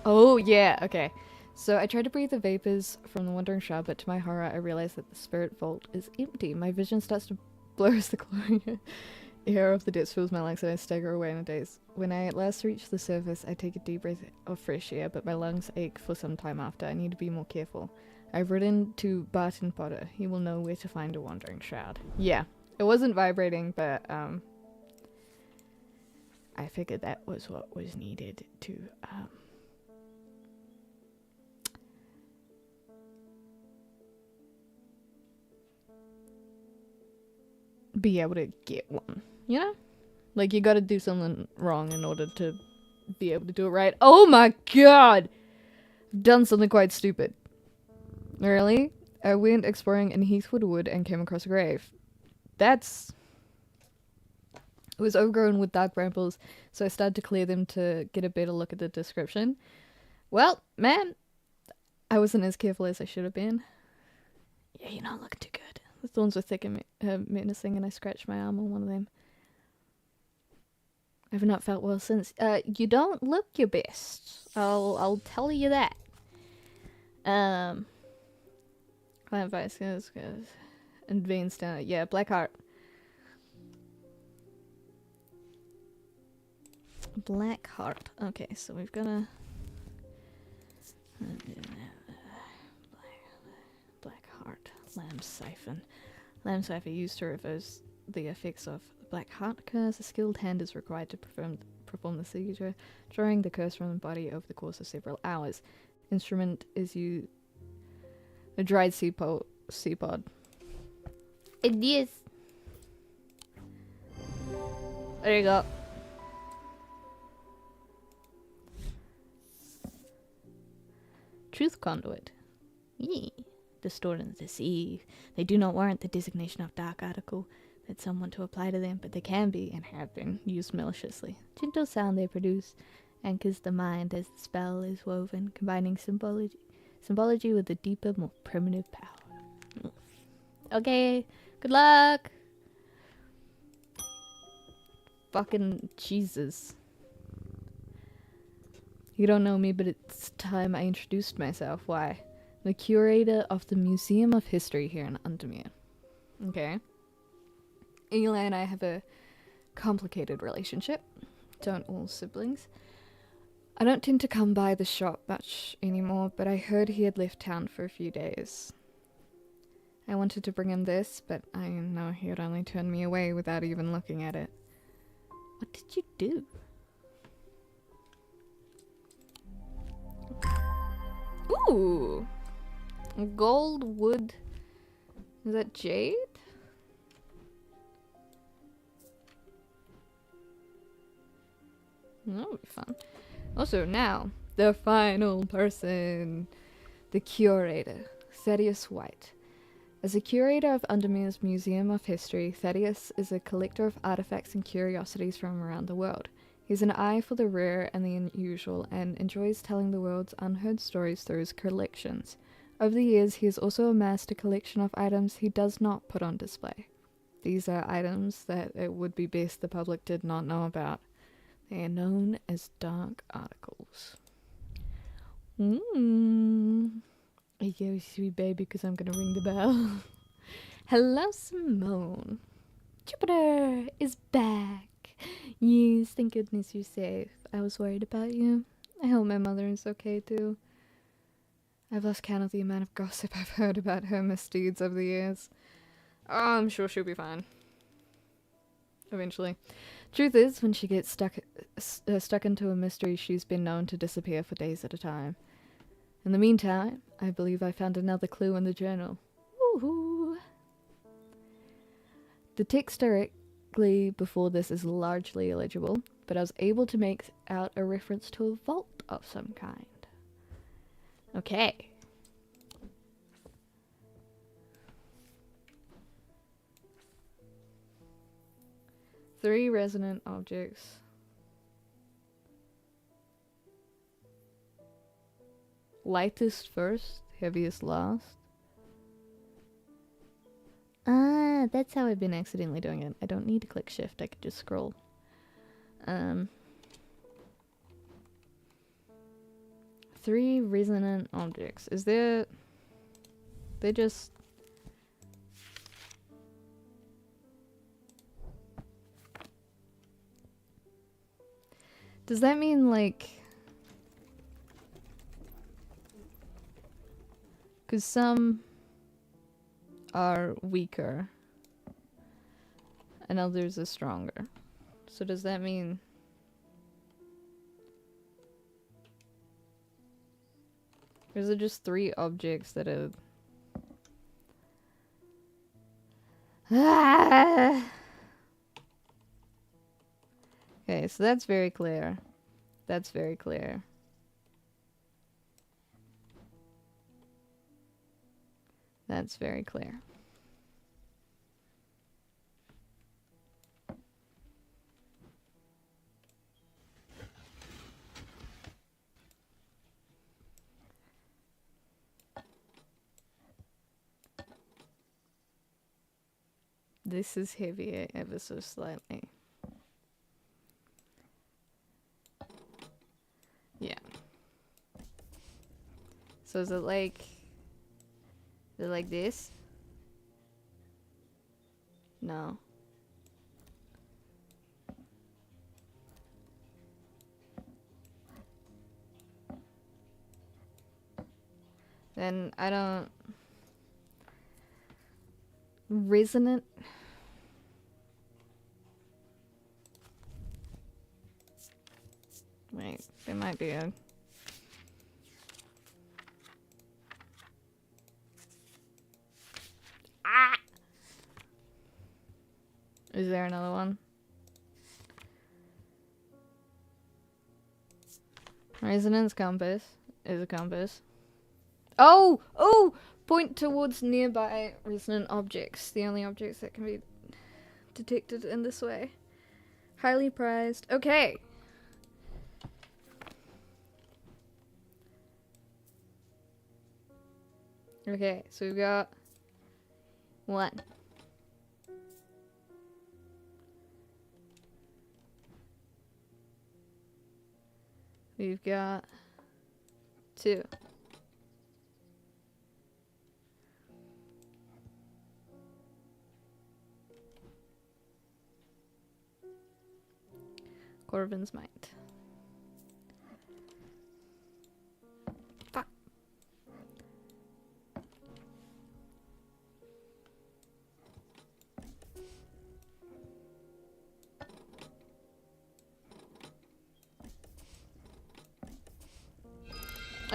oh, yeah, okay. So I tried to breathe the vapors from the Wandering Shroud, but to my horror, I realized that the Spirit Vault is empty. My vision starts to blur as the glowing air of the depths fills my lungs and I stagger away in a daze. When I at last reach the surface, I take a deep breath of fresh air, but my lungs ache for some time after. I need to be more careful. I've written to Barton Potter. He will know where to find a Wandering Shroud. Yeah, it wasn't vibrating, but I figured that was what was needed to be able to get one, you know? Like, you gotta do something wrong in order to be able to do it right. Oh my god! I've done something quite stupid. Really? I went exploring in Heathwood Wood and came across a grave. It was overgrown with dark brambles, so I started to clear them to get a better look at the description. Well, man, I wasn't as careful as I should have been. Yeah, you're not looking too good. The thorns were thick and menacing, and I scratched my arm on one of them. I've not felt well since. You don't look your best. I'll tell you that. Client advice goes advanced. Yeah, Blackheart. Blackheart. Okay, so we've got a Blackheart. Lamb Siphon. Lamb Siphon used to reverse the effects of the Black Heart curse. A skilled hand is required to perform the seizure, drawing the curse from the body over the course of several hours. Instrument is a dried sea pod. It is. There you go. Truth conduit. Yeah. Distort and deceive. They do not warrant the designation of dark article that someone to apply to them, but they can be and have been used maliciously. Gentle sound they produce anchors the mind as the spell is woven, combining symbology with a deeper, more primitive power. Okay, good luck. Fucking Jesus. You don't know me, but it's time I introduced myself. Why? The curator of the Museum of History here in Undermere. Okay. Eli and I have a complicated relationship. Don't all siblings? I don't tend to come by the shop much anymore, but I heard he had left town for a few days. I wanted to bring him this, but I know he would only turn me away without even looking at it. What did you do? Ooh! Gold wood. Is that jade? That would be fun. Also, now, the final person. The curator, Thaddeus White. As a curator of Undermere's Museum of History, Thaddeus is a collector of artifacts and curiosities from around the world. He has an eye for the rare and the unusual and enjoys telling the world's unheard stories through his collections. Over the years, he has also amassed a collection of items he does not put on display. These are items that it would be best the public did not know about. They are known as dark articles. Yo, sweet baby, because I'm gonna ring the bell. Hello, Simone. Jupiter is back. Yes, thank goodness you're safe. I was worried about you. I hope my mother is okay too. I've lost count of the amount of gossip I've heard about her misdeeds over the years. Oh, I'm sure she'll be fine. Eventually. Truth is, when she gets stuck into a mystery, she's been known to disappear for days at a time. In the meantime, I believe I found another clue in the journal. Woohoo! The text directly before this is largely illegible, but I was able to make out a reference to a vault of some kind. Okay. Three resonant objects. Lightest first, heaviest last. Ah, that's how I've been accidentally doing it. I don't need to click shift, I could just scroll. Three resonant objects. Is there... They just... Does that mean, like... Because some are weaker and others are stronger. So does that mean... Or is it just three objects that are... Ah! Okay, so that's very clear. That's very clear. That's very clear. This is heavier ever so slightly. Yeah. So is it like... Is it like this? No. Then I don't... Resonant? Wait, there might be a... Ah! Is there another one? Resonance compass is a compass. Oh! Oh! Point towards nearby resonant objects. The only objects that can be detected in this way. Highly prized. Okay. Okay, so we've got one. We've got two. Corvin's Might. Fuck.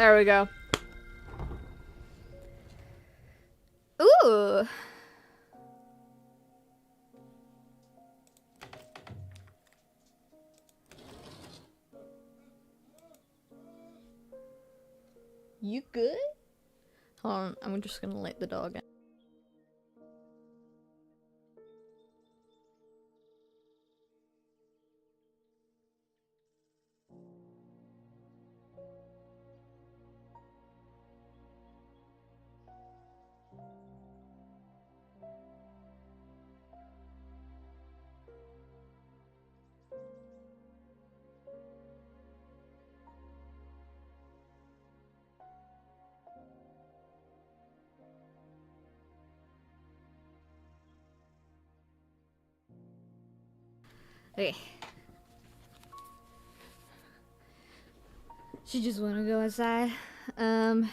There we go. Ooh. You good? Hold on, I'm just gonna let the dog out. Okay. She just wanna go outside. I've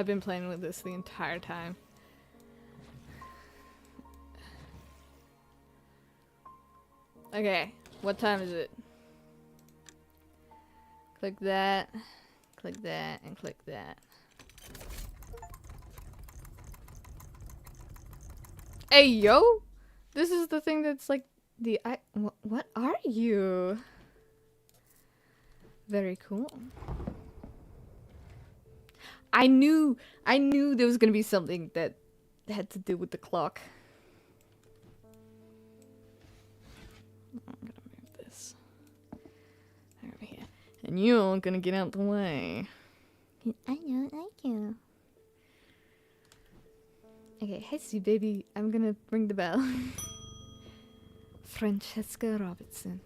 been playing with this the entire time. Okay, what time is it? Click that, and click that. Hey, yo! This is the thing that's like the what are you? Very cool. I knew there was gonna be something that had to do with the clock. I'm gonna move this over here, and you're gonna get out the way. I don't like you. Okay, hey, Sue baby, I'm gonna ring the bell. Francesca Robertson.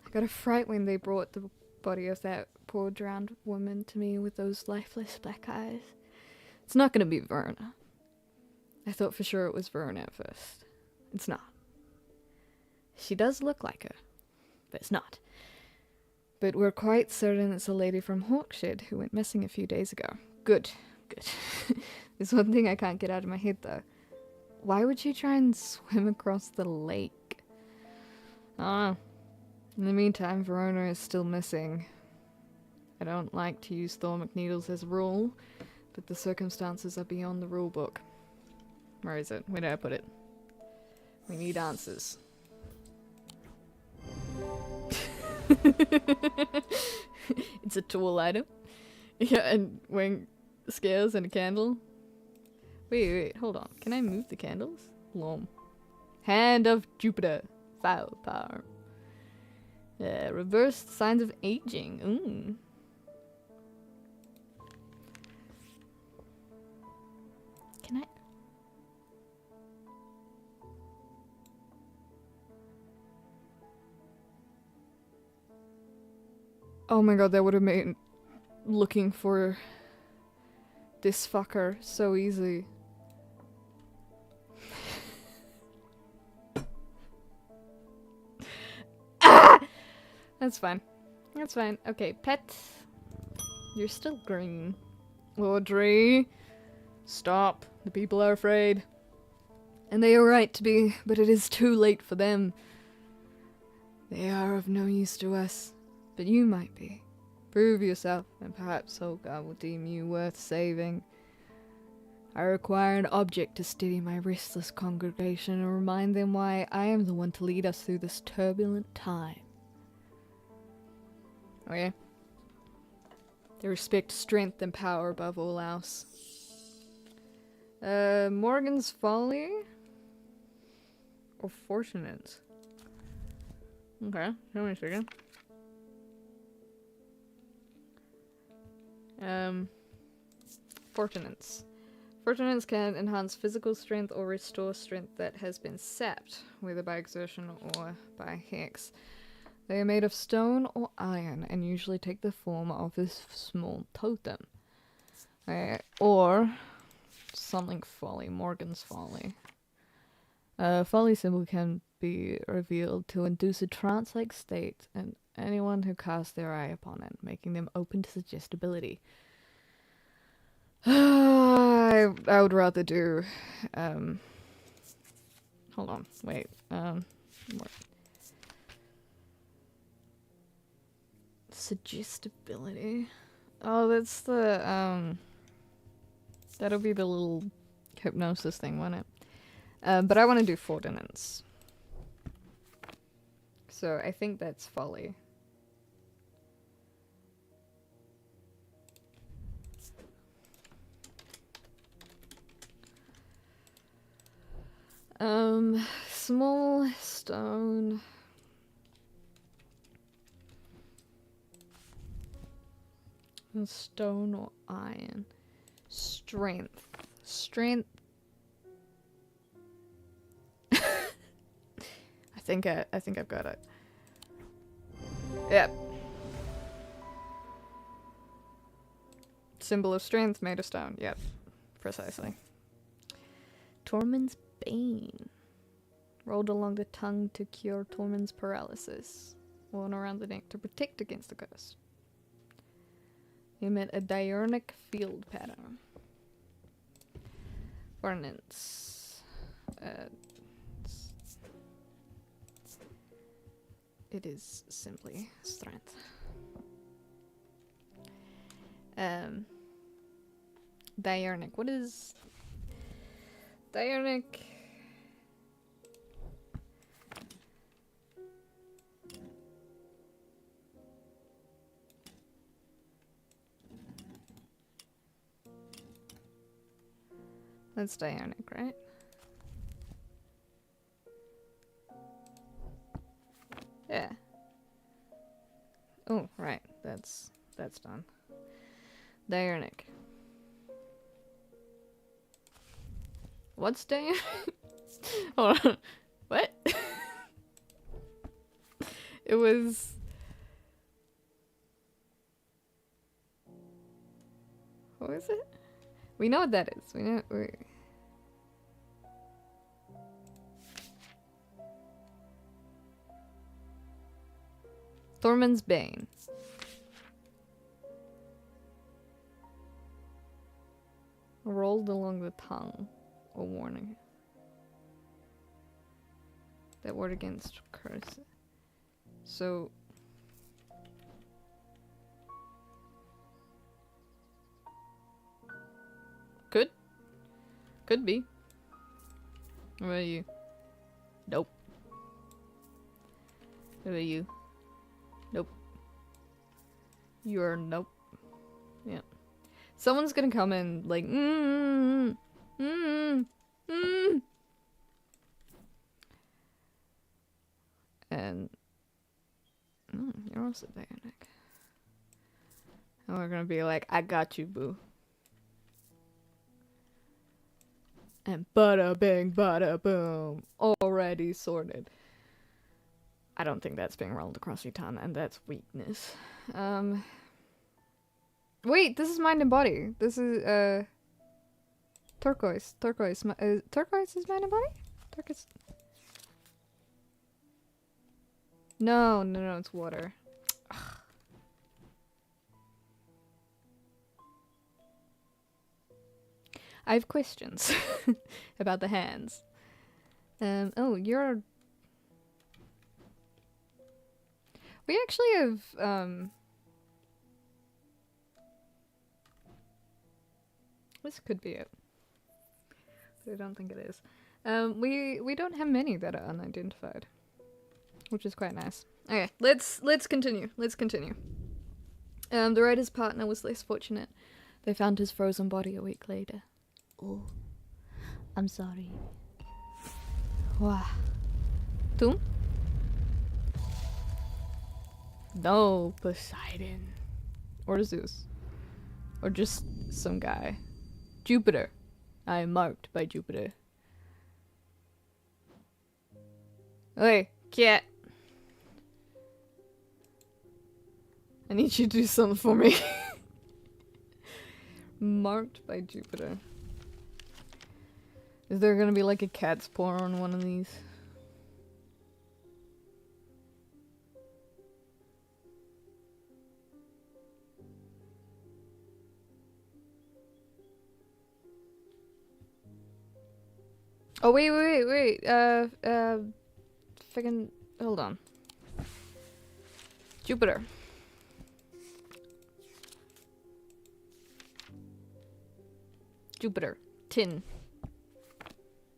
I got a fright when they brought the body of that poor drowned woman to me with those lifeless black eyes. It's not gonna be Verna. I thought for sure it was Verna at first. It's not. She does look like her, but it's not. But we're quite certain it's a lady from Hawkshed who went missing a few days ago. Good, good. There's one thing I can't get out of my head though. Why would she try and swim across the lake? Ah. In the meantime, Verona is still missing. I don't like to use thermic needles as a rule, but the circumstances are beyond the rule book. Where is it? Where did I put it? We need answers. It's a tool item. Yeah, and wearing scales and a candle. Wait, hold on. Can I move the candles? Lom. Hand of Jupiter. Firepower. Reversed signs of aging. Ooh. Can I? Oh my god, that would have made looking for this fucker so easy. Ah! That's fine. That's fine. Okay, pet. You're still green. Audrey. Stop. The people are afraid. And they are right to be, but it is too late for them. They are of no use to us, but you might be. Prove yourself, and perhaps Holgar will deem you worth saving. I require an object to steady my restless congregation and remind them why I am the one to lead us through this turbulent time. Okay. They respect strength and power above all else. Morgan's Folly? Or Fortunate? Okay, give me a second. Fortunates. Fortunates can enhance physical strength or restore strength that has been sapped, whether by exertion or by hex. They are made of stone or iron and usually take the form of a small totem. Or something folly, Morgan's Folly. Folly symbol can be revealed to induce a trance-like state in anyone who casts their eye upon it, making them open to suggestibility. I would rather do, hold on, wait, Suggestibility. Oh, that's the that'll be the little hypnosis thing, won't it? But I want to do Fortinance. So I think that's folly. Small stone. Stone or iron? Strength. Strength. I think I've got it. Yep. Symbol of strength made of stone. Yep. Precisely. Tormund's Bane. Rolled along the tongue to cure Tormund's paralysis. Worn around the neck to protect against the curse. Emit a diurnic field pattern. Ordnance. It is simply strength. Diurnic. What is diurnic? That's diurnic, right? Yeah. Oh, right. That's done. Diurnic. What's diurnic? Hold on. What? It was... What was it? We know what that is. We know... Tormund's Bane. Rolled along the tongue. A warning. That word against curse. So... Could be. What about you? Nope. What about you? Nope. You're nope. Yeah. Someone's gonna come in like and you're also Diurnic. And we're gonna be like, I got you, boo. And bada bing, bada boom. Already sorted. I don't think that's being rolled across your tongue, and that's weakness. Wait, this is mind and body. This is, turquoise. Turquoise. Turquoise is mind and body? Turquoise. No, it's water. Ugh. I have questions about the hands. Oh, you're... We actually have, this could be it. But I don't think it is. We don't have many that are unidentified. Which is quite nice. Okay, let's continue. Let's continue. The writer's partner was less fortunate. They found his frozen body a week later. Oh, I'm sorry. Wow. Tomb? No, Poseidon. Or Zeus. Or just some guy. Jupiter. I am marked by Jupiter. Hey, cat. I need you to do something for me. Marked by Jupiter. Is there gonna be like a cat's paw on one of these? Oh, wait. Friggin', hold on. Jupiter. Jupiter. Tin.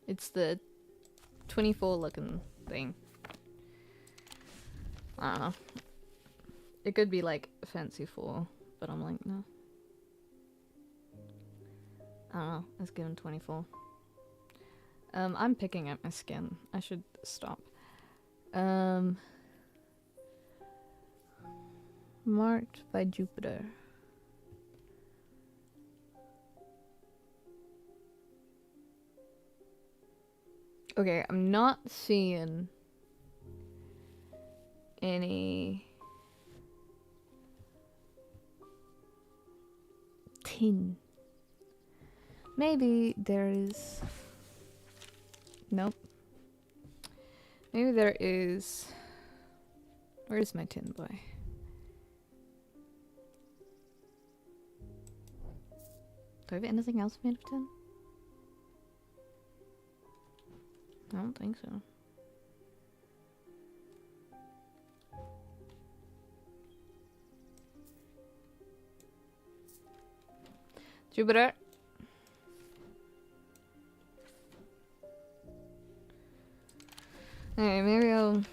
It's the 24 looking thing. I don't know. It could be like fancy 4, but I'm like, no. I don't know. Let's give him 24. I'm picking at my skin. I should stop. Marked by Jupiter. Okay, I'm not seeing any tin. Maybe there is. Nope. Maybe there is. Where's my tin boy? Do I have anything else made of tin? I don't think so. Jupiter. Okay, maybe I'll...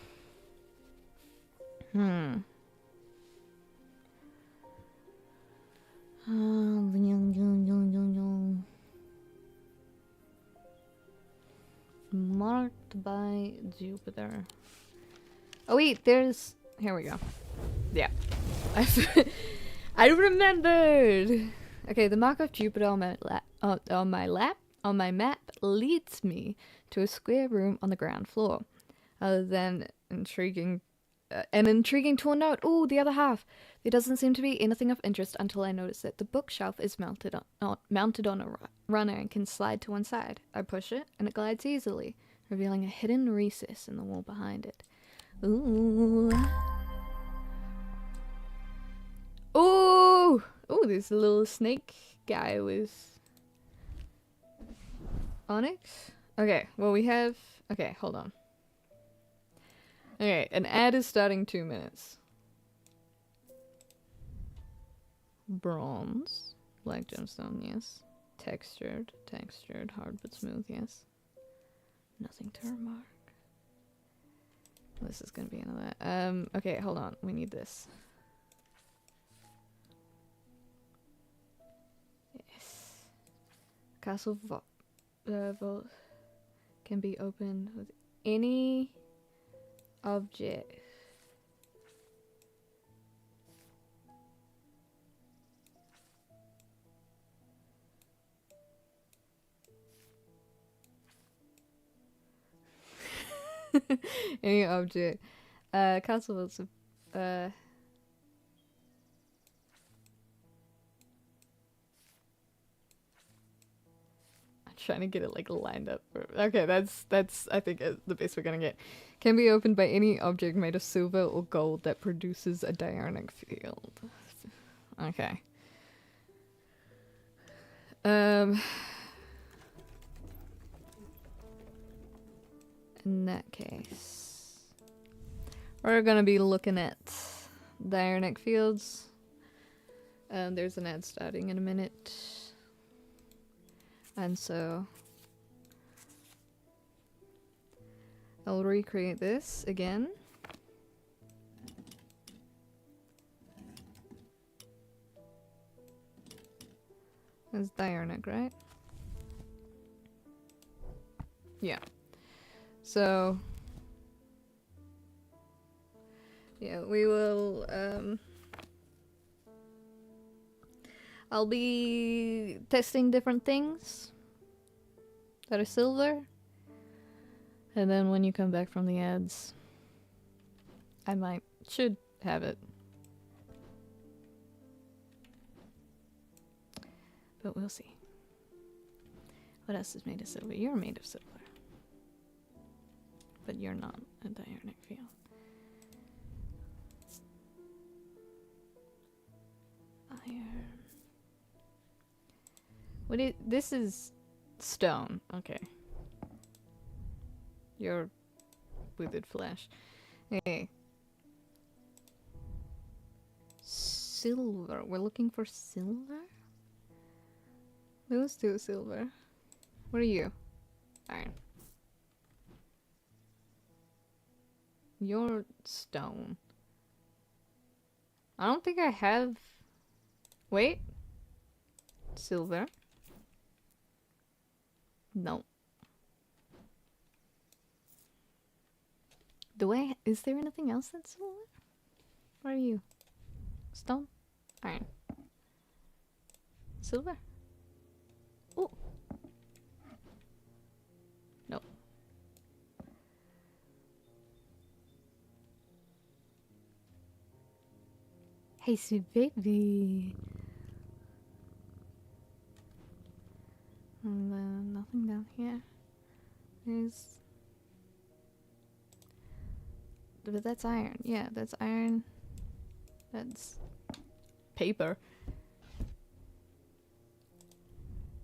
Marked by Jupiter. Oh wait, there's... Here we go. Yeah. I remembered! Okay, the mark of Jupiter on my map leads me to a square room on the ground floor. Other than an intriguing torn note. Ooh, the other half. There doesn't seem to be anything of interest until I notice that the bookshelf is mounted on a runner and can slide to one side. I push it, and it glides easily, revealing a hidden recess in the wall behind it. Ooh. Ooh! Ooh, there's a little snake guy with onyx. Okay, well we have... Okay, hold on. Okay, an ad is starting 2 minutes. Bronze. Black gemstone, yes. Textured, hard but smooth, yes. Nothing to remark. This is gonna be another... okay, hold on. We need this. Yes. Castle vault can be opened with any object. Any object. Castle vaults. Trying to get it like lined up. Okay, that's I think the best we're gonna get. Can be opened by any object made of silver or gold that produces a diurnal field. Okay. In that case, we're gonna be looking at diurnal fields. There's an ad starting in a minute. And so I'll recreate this again. That's diurnal, right? Yeah. So yeah, we will I'll be testing different things that are silver, and then when you come back from the ads, I should have it, but we'll see. What else is made of silver? You're made of silver, but you're not a diurnal field. Iron. This is stone. Okay. You're withered flesh. Okay. Silver. We're looking for silver? Those two silver. What are you? Iron. You're stone. I don't think I have... Wait. Silver. No. Is there anything else that's silver? What are you? Stone? Iron. Silver? Oh. No. Hey, sweet baby. Nothing down here. There's... But that's iron. Yeah, that's iron. That's paper.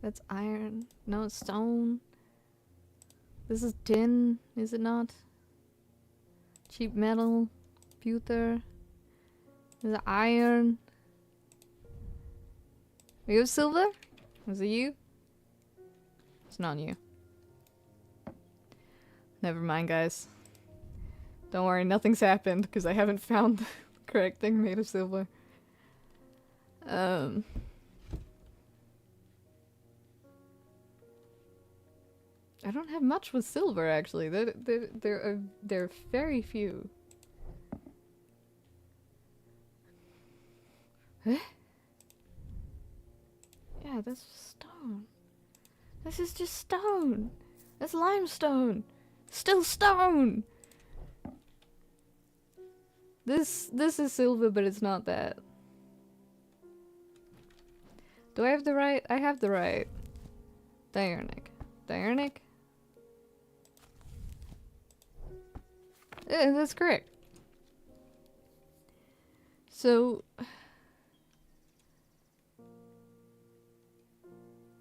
That's iron. No, it's stone. This is tin, is it not? Cheap metal. Pewter. There's iron. Are you silver? Is it you? It's not you. Never mind, guys. Don't worry, nothing's happened because I haven't found the correct thing made of silver. I don't have much with silver actually. There are very few. Huh? Yeah, that's stone. This is just stone. That's limestone. Still stone. This is silver, but it's not that. Do I have the right? I have the right. Diurnic. Diurnic? Yeah, that's correct. So...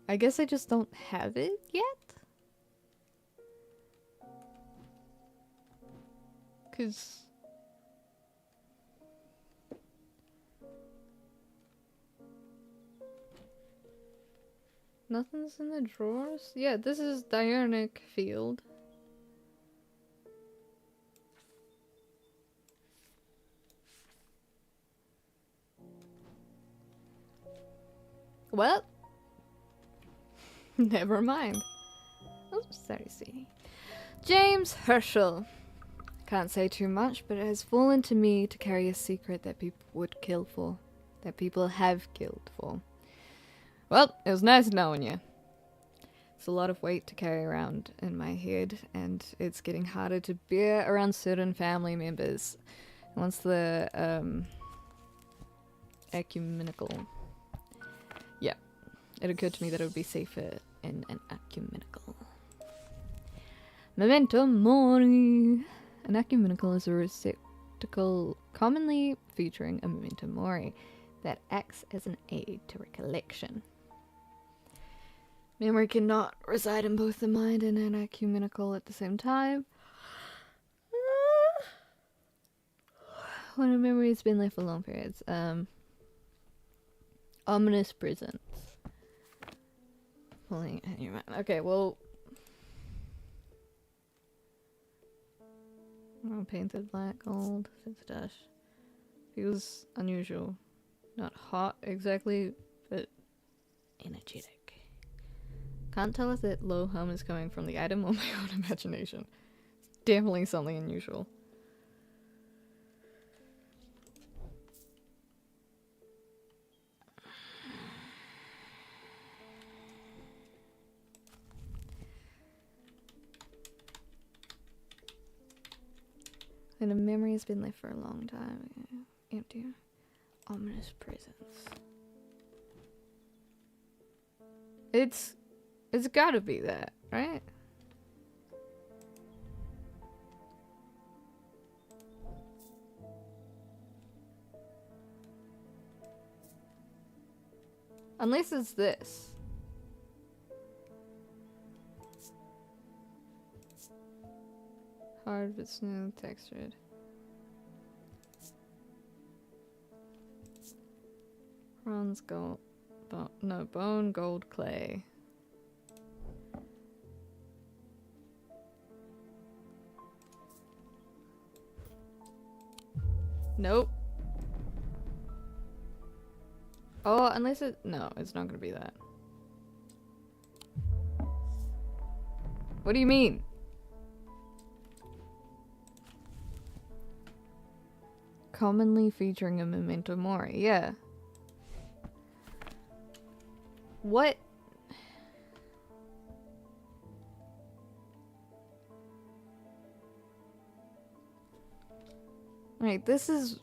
I guess I just don't have it yet? 'Cause... Nothing's in the drawers? Yeah, this is Diurnic Field. Well, never mind. Oops, sorry, sweetie. James Herschel. Can't say too much, but it has fallen to me to carry a secret that people would kill for. That people have killed for. Well, it was nice knowing you. It's a lot of weight to carry around in my head, and it's getting harder to bear around certain family members. Once the, ecumenical... Yeah, it occurred to me that it would be safer in an ecumenical. Memento Mori! An ecumenical is a receptacle commonly featuring a memento mori that acts as an aid to recollection. Memory cannot reside in both the mind and an ecumenical at the same time. When a memory has been left for long periods. Ominous presence. Pulling in your mind. Okay, well... painted black, gold, since dash. Feels unusual. Not hot exactly, but energetic. Can't tell if that low hum is coming from the item or my own imagination. Definitely something unusual. And a memory has been left for a long time. Empty. Ominous presence. It's gotta be that, right? Unless it's this. Hard but smooth textured. Bronze gold. No, bone, gold, clay. Nope. Oh, unless it... No, it's not gonna be that. What do you mean? Commonly featuring a memento mori, yeah. What? Wait, this is...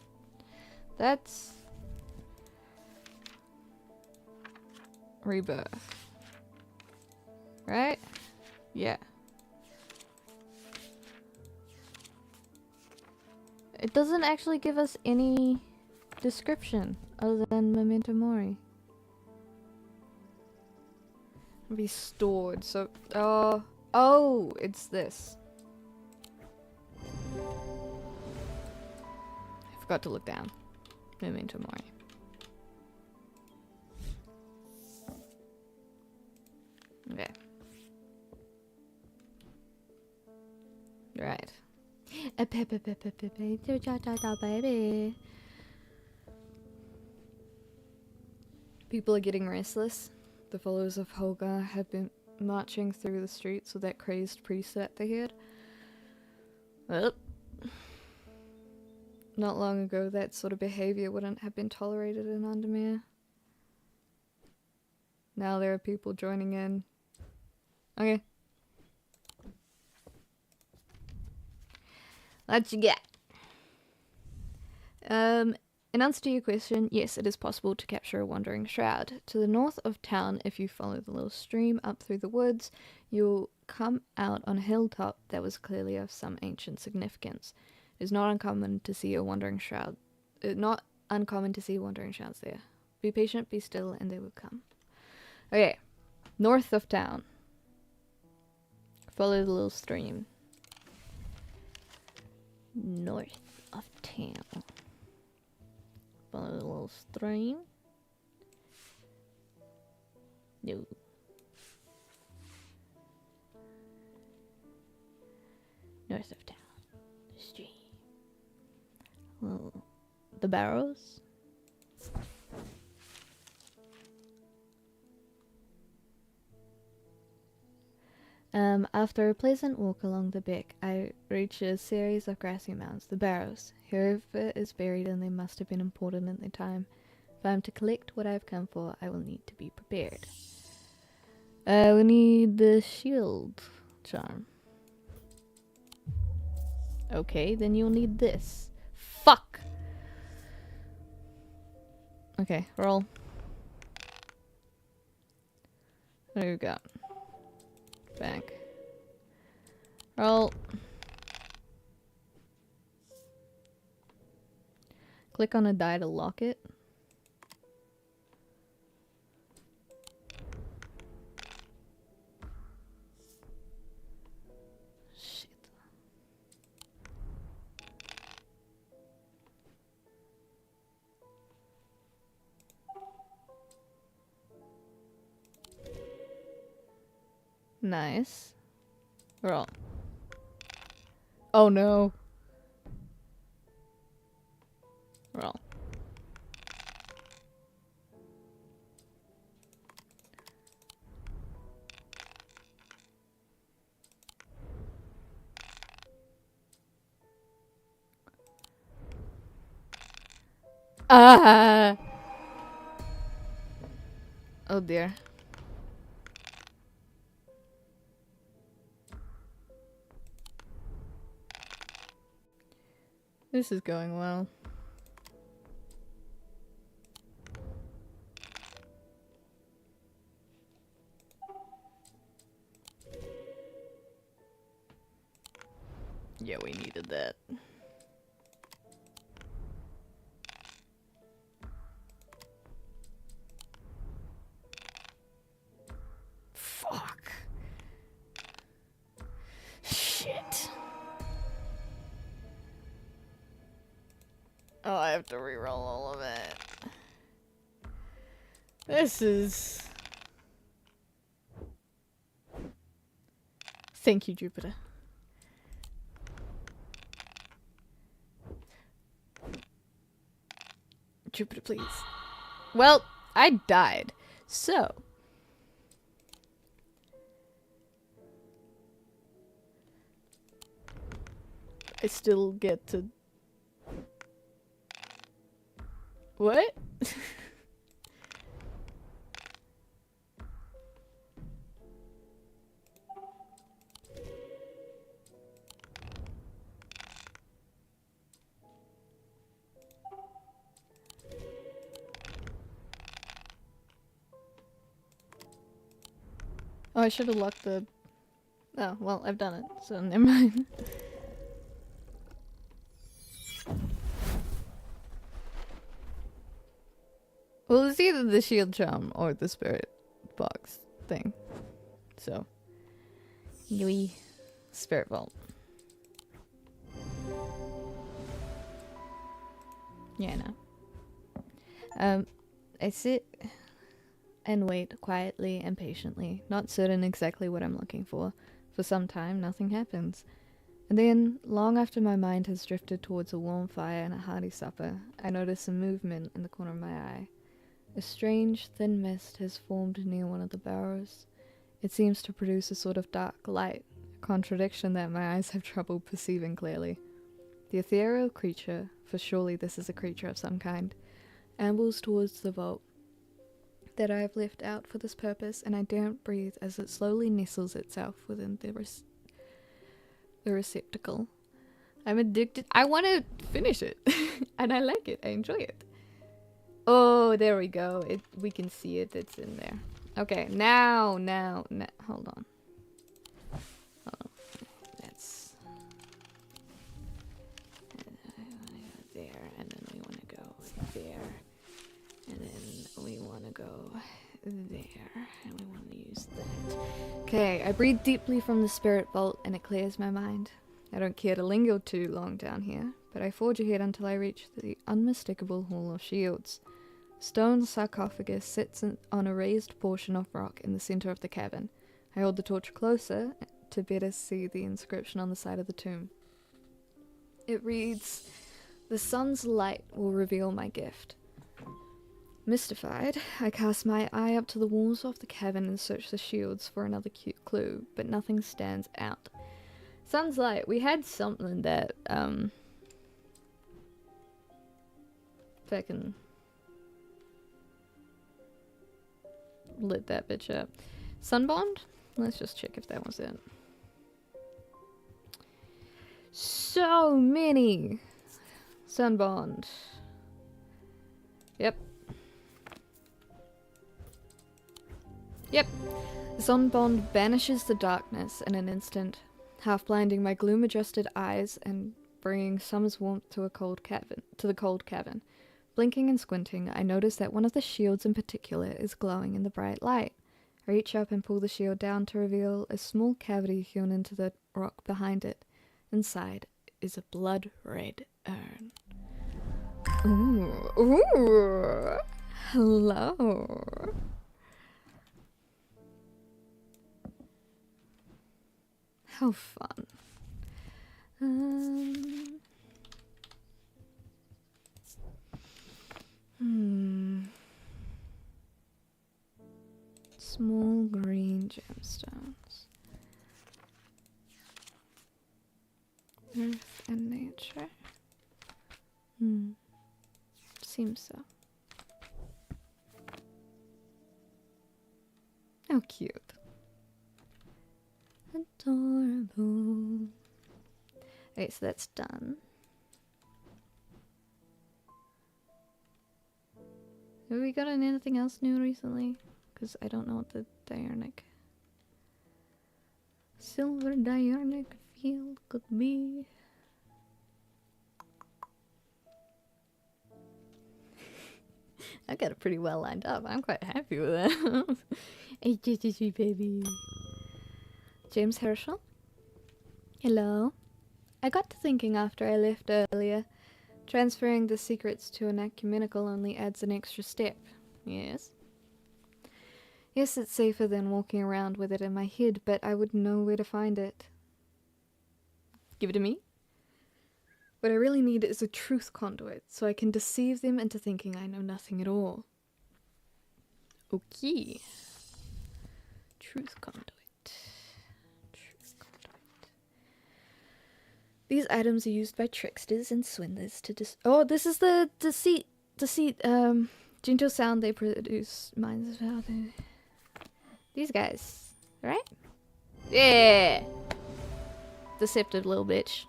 That's... Rebirth. Right? Yeah. It doesn't actually give us any description other than memento mori. Be stored, so... oh, it's this. I forgot to look down. Memento mori. Okay. Right. Baby. People are getting restless. The followers of Holgar have been marching through the streets with that crazed priest at their head. Well, not long ago, that sort of behavior wouldn't have been tolerated in Undermere. Now there are people joining in. Okay. What you get? In answer to your question, yes, it is possible to capture a wandering shroud. To the north of town, if you follow the little stream up through the woods, you'll come out on a hilltop that was clearly of some ancient significance. It is not uncommon to see a wandering shroud. Not uncommon to see wandering shrouds there. Be patient, be still, and they will come. Okay, north of town. Follow the little stream. North of town. Follow the little stream. No. North of town. The stream. Well, the barrows. After a pleasant walk along the beck, I reach a series of grassy mounds, the barrows. Whoever is buried in them must have been important at the time. If I am to collect what I have come for, I will need to be prepared. We need the shield charm. Okay, then you'll need this. Fuck! Okay, roll. What do we got? Back. Roll. Click on a die to lock it. Shit. Nice. Roll. Oh no. Roll. Ah! Oh dear. This is going well. Yeah, we needed that. Fuck. Shit. Oh, I have to reroll all of it. This is... Thank you, Jupiter. Jupiter, please. Well, I died. So... I still get to... What? Oh, I should have locked the... Oh, well, I've done it, so never mind. Well, it's either the shield charm or the spirit box thing. So, Yui, spirit vault. Yeah, no. I sit and wait quietly and patiently, not certain exactly what I'm looking for. For some time, nothing happens. And then, long after my mind has drifted towards a warm fire and a hearty supper, I notice some movement in the corner of my eye. A strange, thin mist has formed near one of the barrows. It seems to produce a sort of dark light, a contradiction that my eyes have trouble perceiving clearly. The ethereal creature, for surely this is a creature of some kind, ambles towards the vault that I have left out for this purpose, and I daren't breathe as it slowly nestles itself within the receptacle. I'm addicted. I want to finish it, and I like it. I enjoy it. Oh, there we go. We can see it. It's in there. Okay, now, hold on. That's there, and then we want to go there, and then we want to go there, and we want to use that. Okay, I breathe deeply from the spirit vault, and it clears my mind. I don't care to linger too long down here, but I forge ahead until I reach the unmistakable Hall of Shields. Stone sarcophagus sits on a raised portion of rock in the center of the cavern. I hold the torch closer to better see the inscription on the side of the tomb. It reads, "The sun's light will reveal my gift." Mystified, I cast my eye up to the walls of the cavern and search the shields for another clue, but nothing stands out. Sun's light, we had something that, fucking lit that bitch up. Sunbond? Let's just check if that was it. So many! Sunbond. Yep. Yep. Sunbond banishes the darkness in an instant, half blinding my gloom-adjusted eyes and bringing some warmth to the cold cavern. Blinking and squinting, I notice that one of the shields in particular is glowing in the bright light. I reach up and pull the shield down to reveal a small cavity hewn into the rock behind it. Inside is a blood-red urn. Ooh. Hello. How fun. Small green gemstones. Earth and nature. Seems so. How cute. Adorable. Okay, so that's done. Have we gotten anything else new recently? Because I don't know what the Diurnic Silver Diurnic field could be. I got it pretty well lined up. I'm quite happy with that. HTTP baby. James Herschel? Hello. I got to thinking after I left earlier. Transferring the secrets to an ecumenical only adds an extra step. Yes? Yes, it's safer than walking around with it in my head, but I would know where to find it. Give it to me. What I really need is a truth conduit, so I can deceive them into thinking I know nothing at all. Okay. Truth conduit. Truth conduit. These items are used by tricksters and swindlers to oh, this is the deceit, gentle sound they produce. Minds of how they... These guys, right? Yeah! Deceptive little bitch.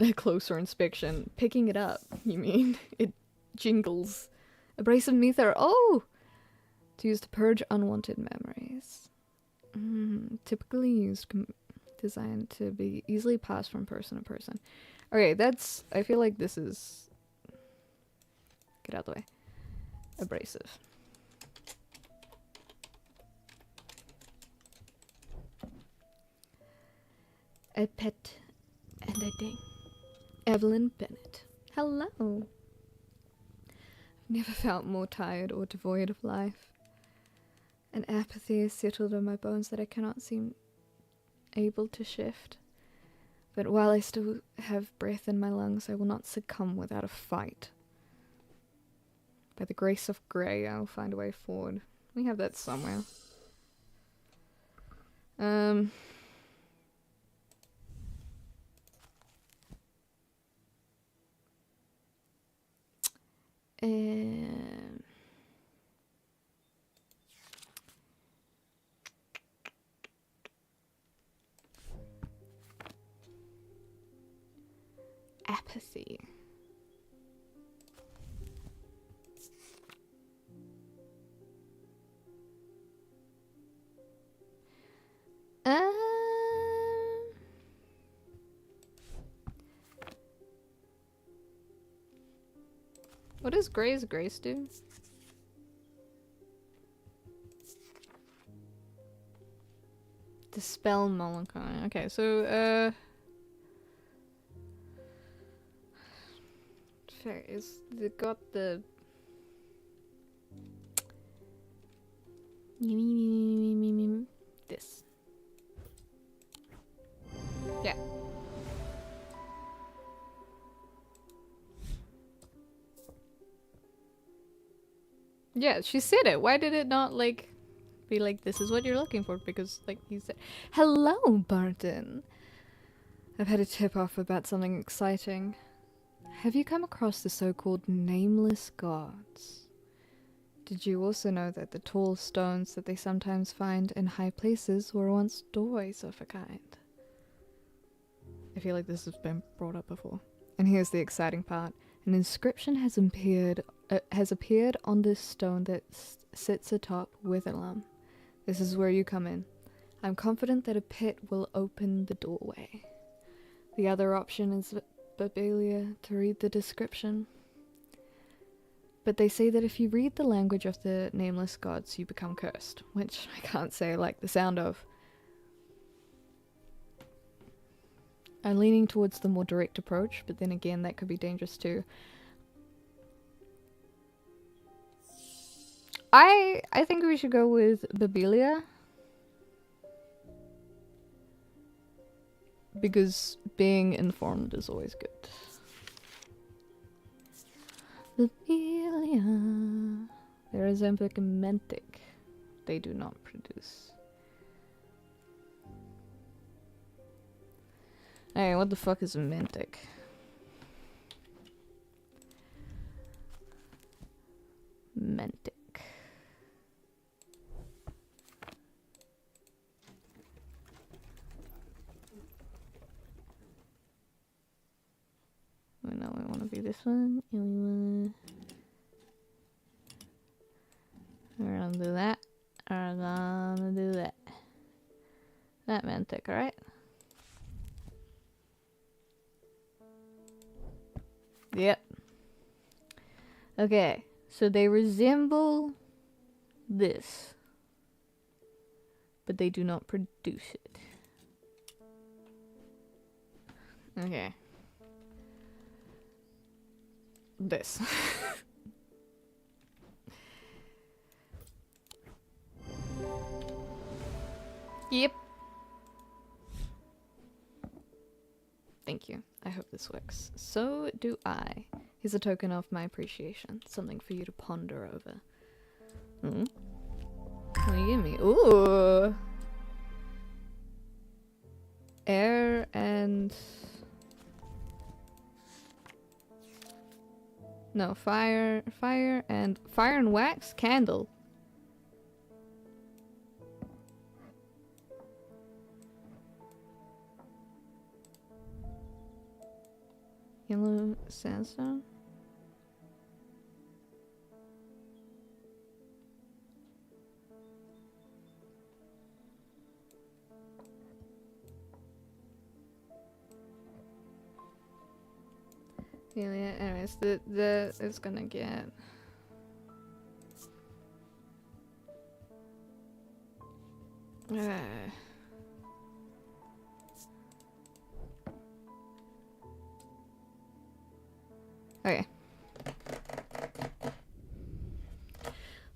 A closer inspection. Picking it up, you mean? It jingles. Abrasive ether. Oh! To use to purge unwanted memories. Typically used, designed to be easily passed from person to person. Okay, that's... I feel like this is... Get out of the way. Abrasive. A pet and a ding. Evelyn Bennett. Hello. I've never felt more tired or devoid of life. An apathy is settled in my bones that I cannot seem able to shift. But while I still have breath in my lungs, I will not succumb without a fight. By the grace of Grey, I will find a way forward. We have that somewhere. Apathy. What does Grey's Grace do? Dispel melancholy. Okay, so, fair is it got the... This. Yeah. Yeah, she said it. Why did it not, like, be like, this is what you're looking for? Because, like, you said... Hello, Barton! I've had a tip-off about something exciting. Have you come across the so-called nameless gods? Did you also know that the tall stones that they sometimes find in high places were once doorways of a kind? I feel like this has been brought up before. And here's the exciting part. An inscription has appeared on this stone that sits atop Witherlam. This is where you come in. I'm confident that a pit will open the doorway. The other option is Babelia to read the description. But they say that if you read the language of the nameless gods, you become cursed, which I can't say I like the sound of. I'm leaning towards the more direct approach, but then again, that could be dangerous too. I think we should go with Babelia. Because being informed is always good. Babelia. There is Empic and Mentic. They do not produce. Hey, what the fuck is a Mentic? Mentic. No, we want to be this one, and we're gonna do that. We're gonna do that. That Mantic, right? Yep. Okay, so they resemble this, but they do not produce it. Okay. This. Yep. Thank you. I hope this works. So do I. Here's a token of my appreciation. Something for you to ponder over. Hmm? What do you give me? Ooh! Air and... No, fire and wax candle. Yellow sandstone. Yeah, anyways, it's gonna get okay.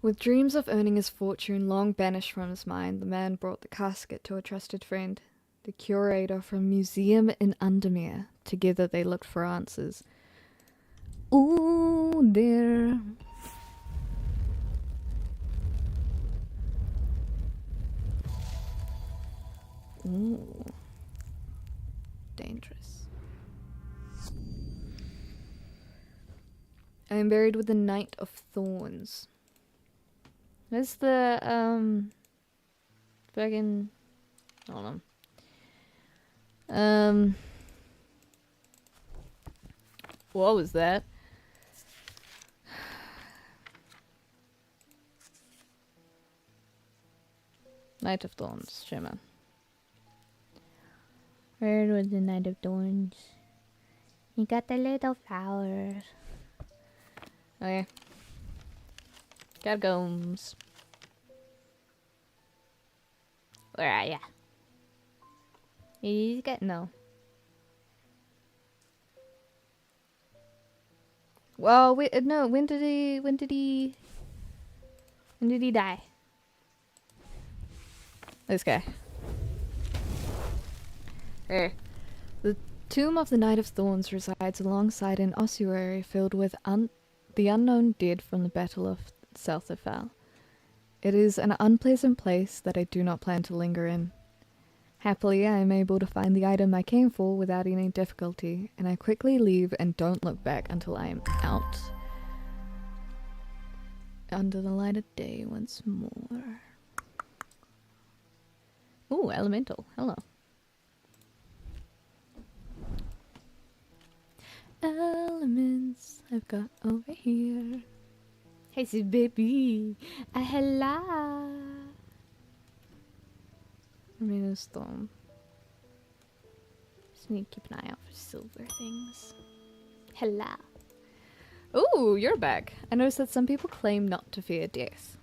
With dreams of earning his fortune long banished from his mind, the man brought the casket to a trusted friend, the curator from a museum in Undermere. Together they looked for answers. Ooh, dear. Ooh. Dangerous. I am buried with the Knight of Thorns. Where's the, fucking... Hold on. What was that? Knight of Thorns, Shimmer. Where was the Knight of Thorns? You got the little flowers. Okay. Catacombs. Where are ya? You get no. Well, wait, no, when did he die? This guy. There. The tomb of the Knight of Thorns resides alongside an ossuary filled with the unknown dead from the Battle of Southafal. It is an unpleasant place that I do not plan to linger in. Happily, I am able to find the item I came for without any difficulty, and I quickly leave and don't look back until I am out under the light of day once more. Ooh, elemental. Hello. Elements I've got over here. Hey, see, baby. Hello. Remaining storm. Just need to keep an eye out for silver things. Hello. Ooh, you're back. I noticed that some people claim not to fear death.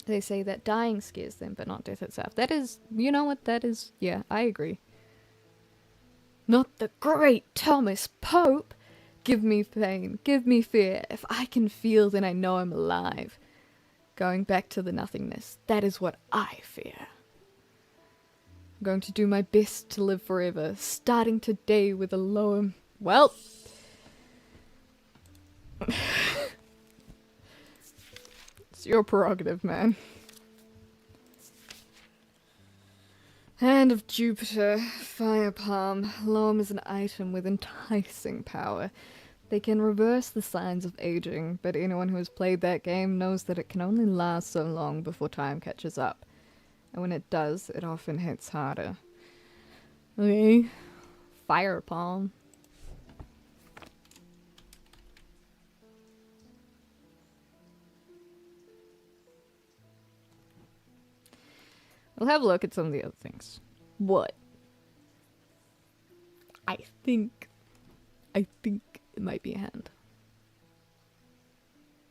They say that dying scares them, but not death itself. That is, you know what that is? Yeah, I agree. Not the great Thomas Pope! Give me pain, give me fear. If I can feel, then I know I'm alive. Going back to the nothingness, that is what I fear. I'm going to do my best to live forever, starting today with a lower... Well... It's your prerogative, man. Hand of Jupiter, Fire Palm. Loam is an item with enticing power. They can reverse the signs of aging, but anyone who has played that game knows that it can only last so long before time catches up. And when it does, it often hits harder. Okay. Fire Palm. We'll have a look at some of the other things. What? I think it might be a hand.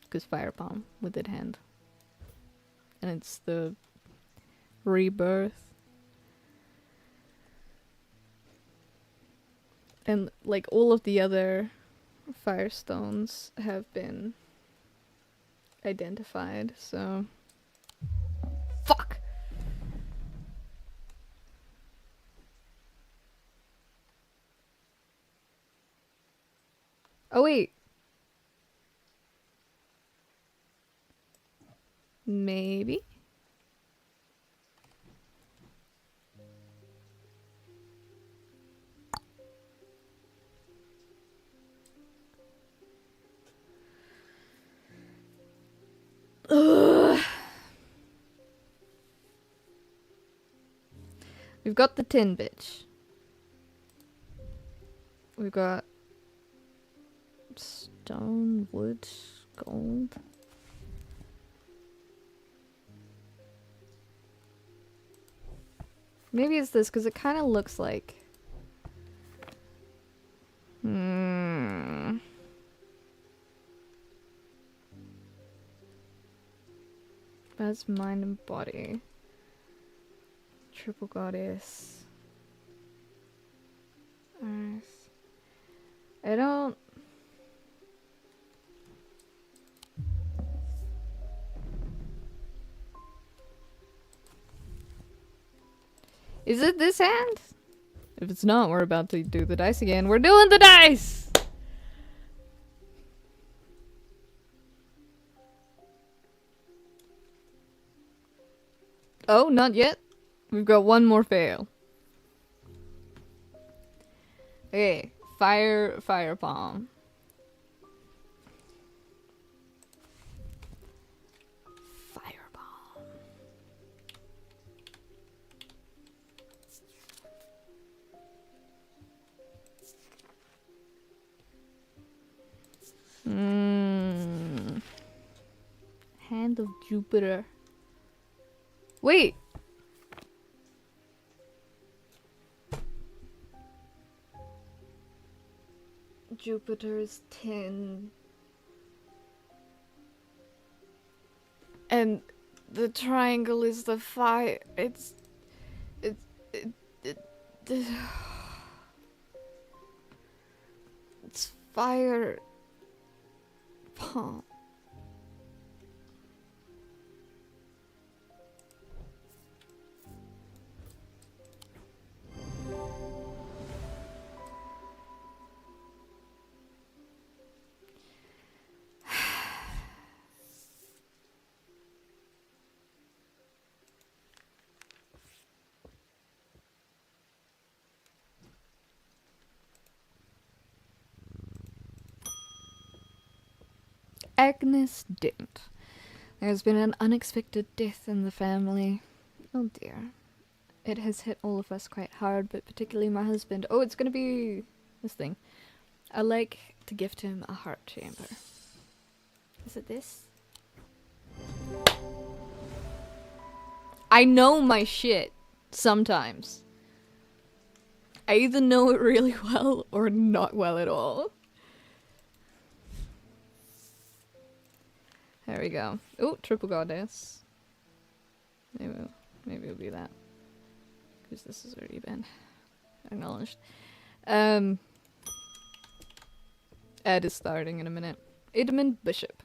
Because Fire Palm with it hand. And it's the rebirth. And like all of the other Firestones have been identified, so Fuck! Oh wait. Maybe? Ugh. We've got the tin bitch. We've got stone, wood, gold. Maybe it's this because it kind of looks like. That's mind and body. Triple goddess. Earth. I don't. Is it this hand? If it's not, we're about to do the dice again. We're doing the dice! Oh, not yet. We've got one more fail. Okay, fire palm. Fire palm. Hand of Jupiter. Wait. Jupiter's tin. And the triangle is the fire. It's fire palm. Agnes Dent. There's been an unexpected death in the family. Oh dear. It has hit all of us quite hard, but particularly my husband. Oh, it's gonna be this thing. I like to gift him a heart chamber. Is it this? I know my shit sometimes. I either know it really well or not well at all. There we go. Oh, triple goddess. Maybe it'll be that. Because this has already been acknowledged. Ed is starting in a minute. Edmund Bishop.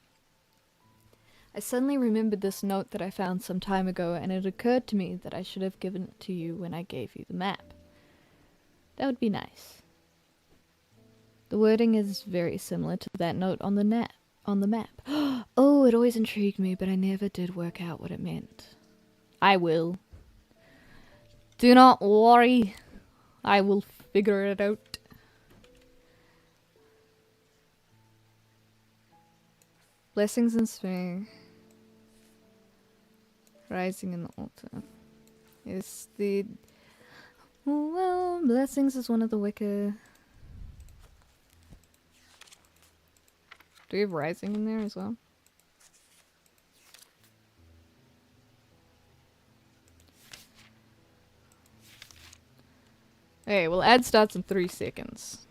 I suddenly remembered this note that I found some time ago, and it occurred to me that I should have given it to you when I gave you the map. That would be nice. The wording is very similar to that note on the map. Oh, it always intrigued me, but I never did work out what it meant. I will. Do not worry. I will figure it out. Blessings and spring. Rising in the altar. Is the... Well, blessings is one of the Wicca. Do we have rising in there as well? Okay, well, ad starts in 3 seconds.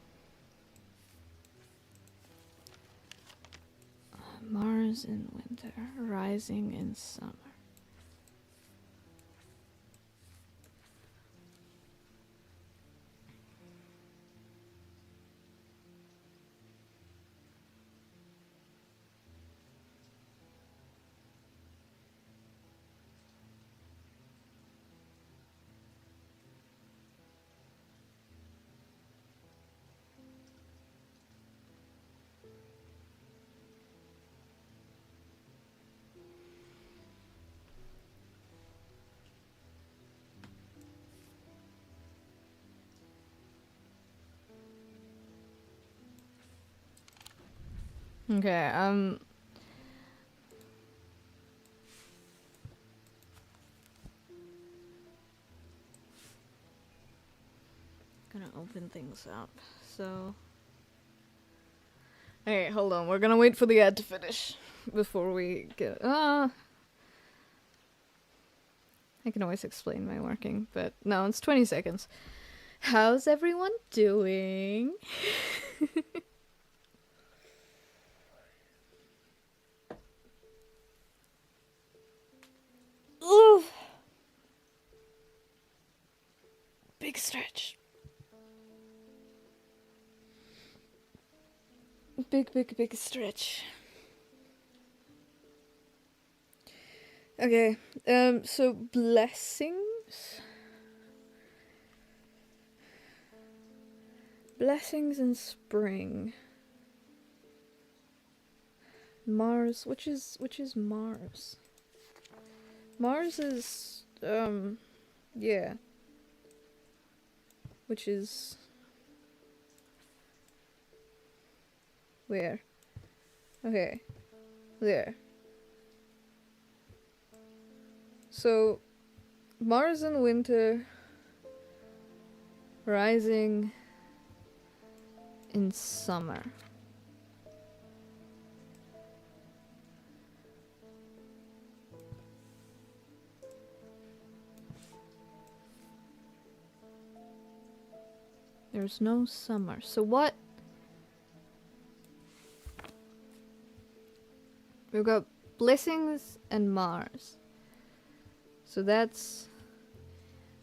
Mars in winter, rising in summer. Okay, gonna open things up. So, okay, hold on. We're gonna wait for the ad to finish before we get. I can always explain my working, but no, it's 20 seconds. How's everyone doing? Ooh. Big stretch. Big stretch. Okay, so blessings? Blessings in spring. Mars, which is Mars? Mars is, yeah. Which is... Where? Okay. There. So, Mars in winter, rising in summer. There's no summer. So what? We've got blessings and Mars. So that's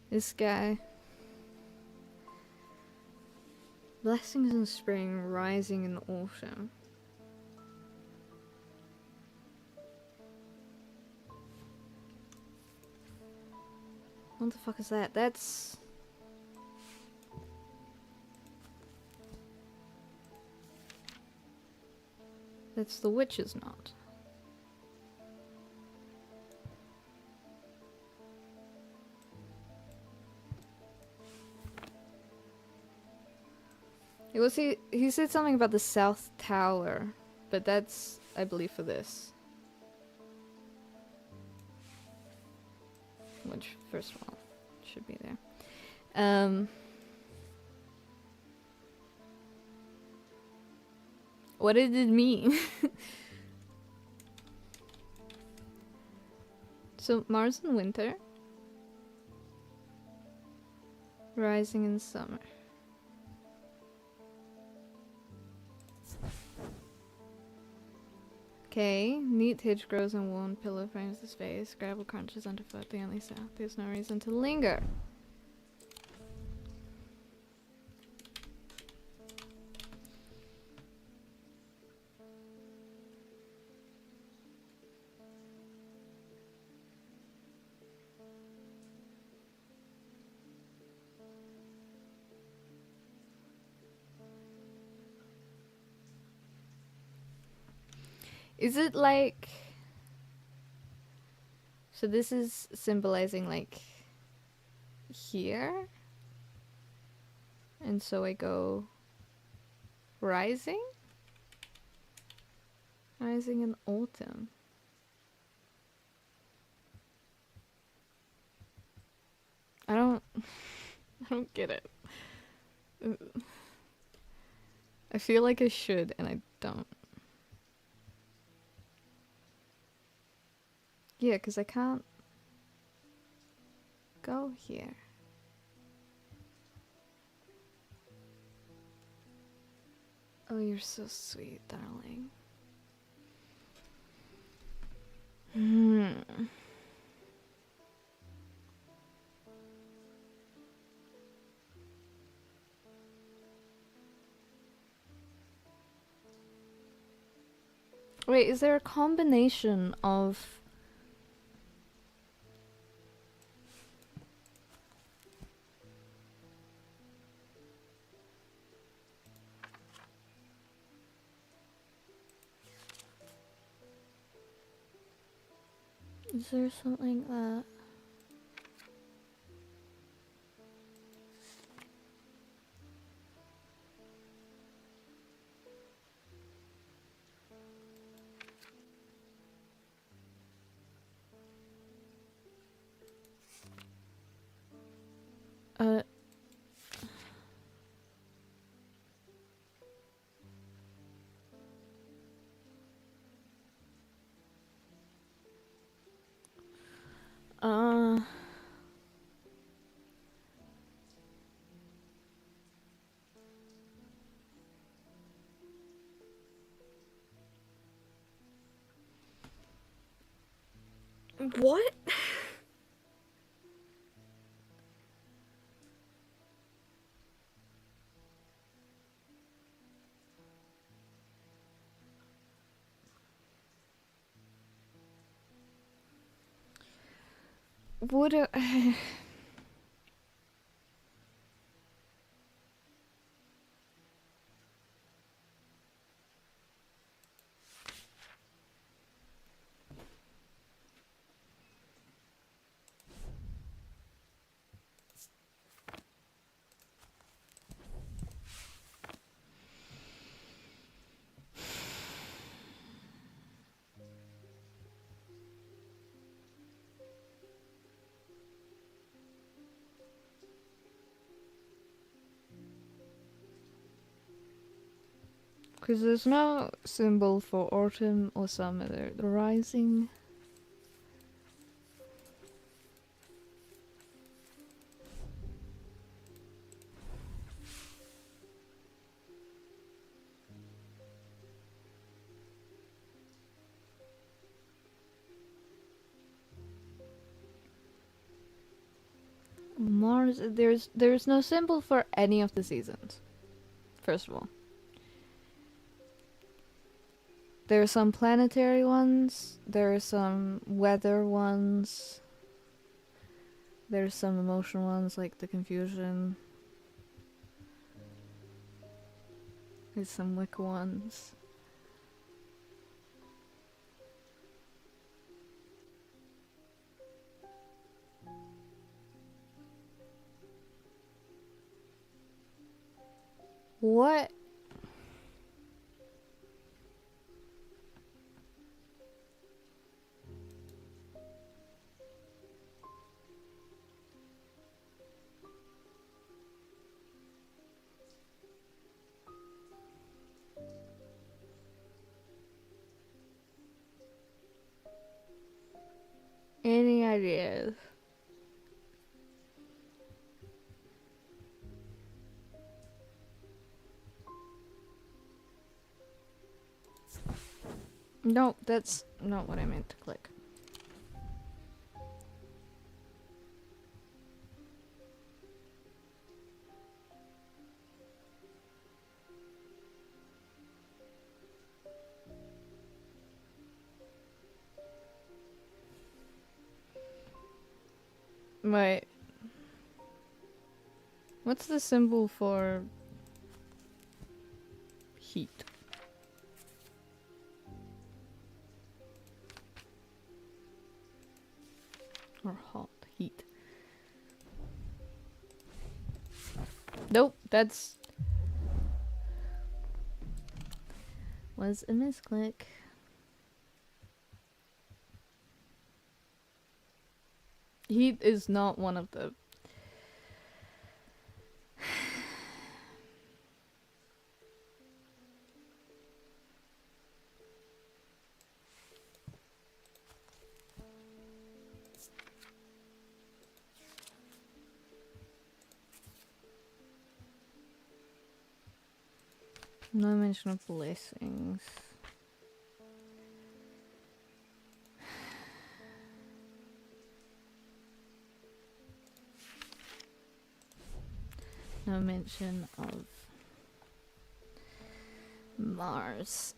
this guy. Blessings in spring, rising in autumn. What the fuck is that? That's... That's the witch's knot. He said something about the South Tower, but that's, I believe, for this. Which, first of all, should be there. What did it mean? So, Mars in winter. Rising in summer. Okay, neat hedge grows and worn pillow frames the space. Gravel crunches underfoot, the only south. There's no reason to linger. Is it like... So this is symbolizing like here? And so I go rising? Rising in autumn. I don't get it. I feel like I should and I don't. Yeah, because I can't go here. Oh, you're so sweet, darling. Wait, is there a combination of... Is there something that... What? Would because there's no symbol for autumn or summer there. The rising. Mars. There's no symbol for any of the seasons. First of all, there are some planetary ones. There are some weather ones. There's some emotion ones like the confusion. There's some Wicca ones. What? Any ideas? No, that's not what I meant to click. Wait. What's the symbol for heat? Or hot heat? Nope, that's was a misclick. Heat is not one of the no mention of blessings. No mention of Mars.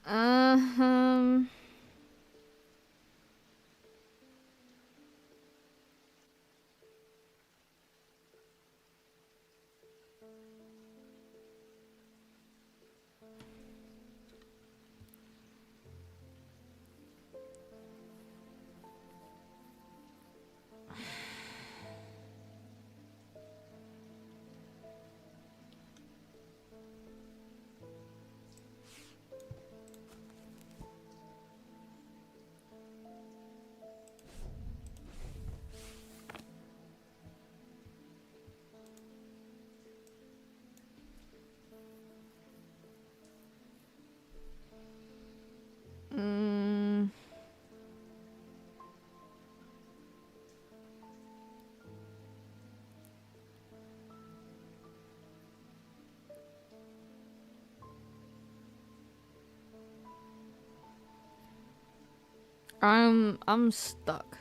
I'm stuck.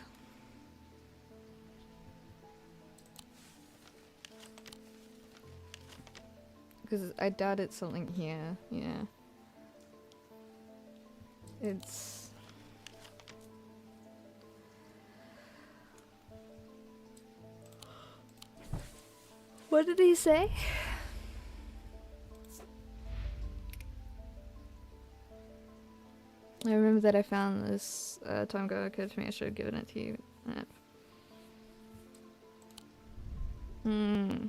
Because I doubt it's something here. Yeah. It's... What did he say? I remember that I found this time ago. It occurred to me I should have given it to you. Hmm.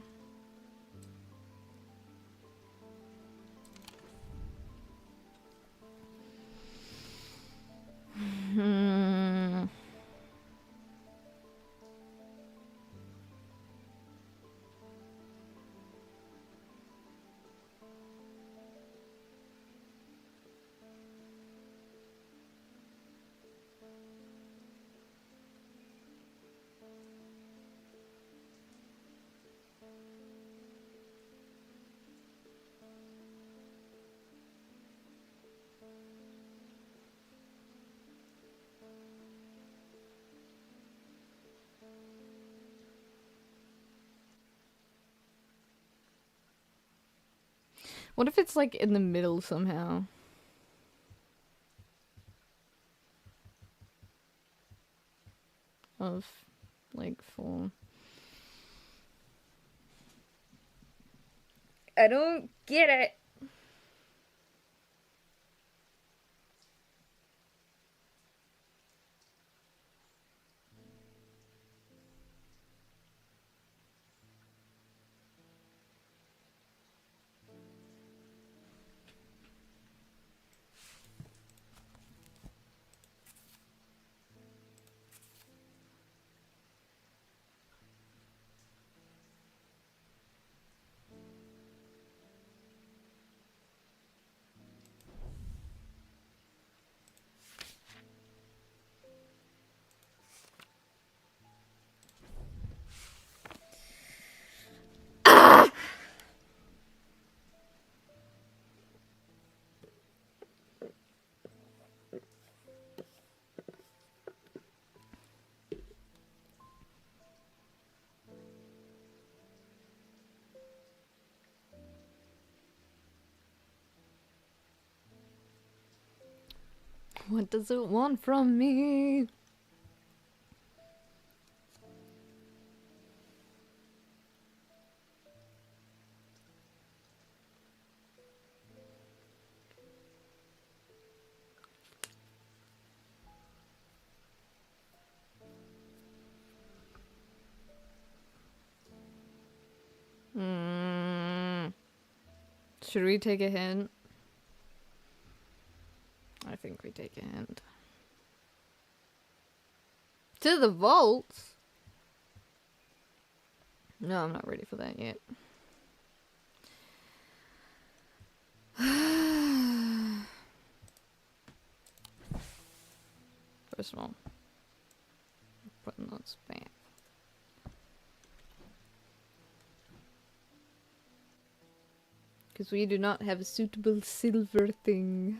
Hmm. What if it's like in the middle somehow? Of like form. I don't get it. What does it want from me? Mm. Should we take a hint? I think we take a hint. To the vaults? No, I'm not ready for that yet. First of all, putting on spam. Because we do not have a suitable silver thing.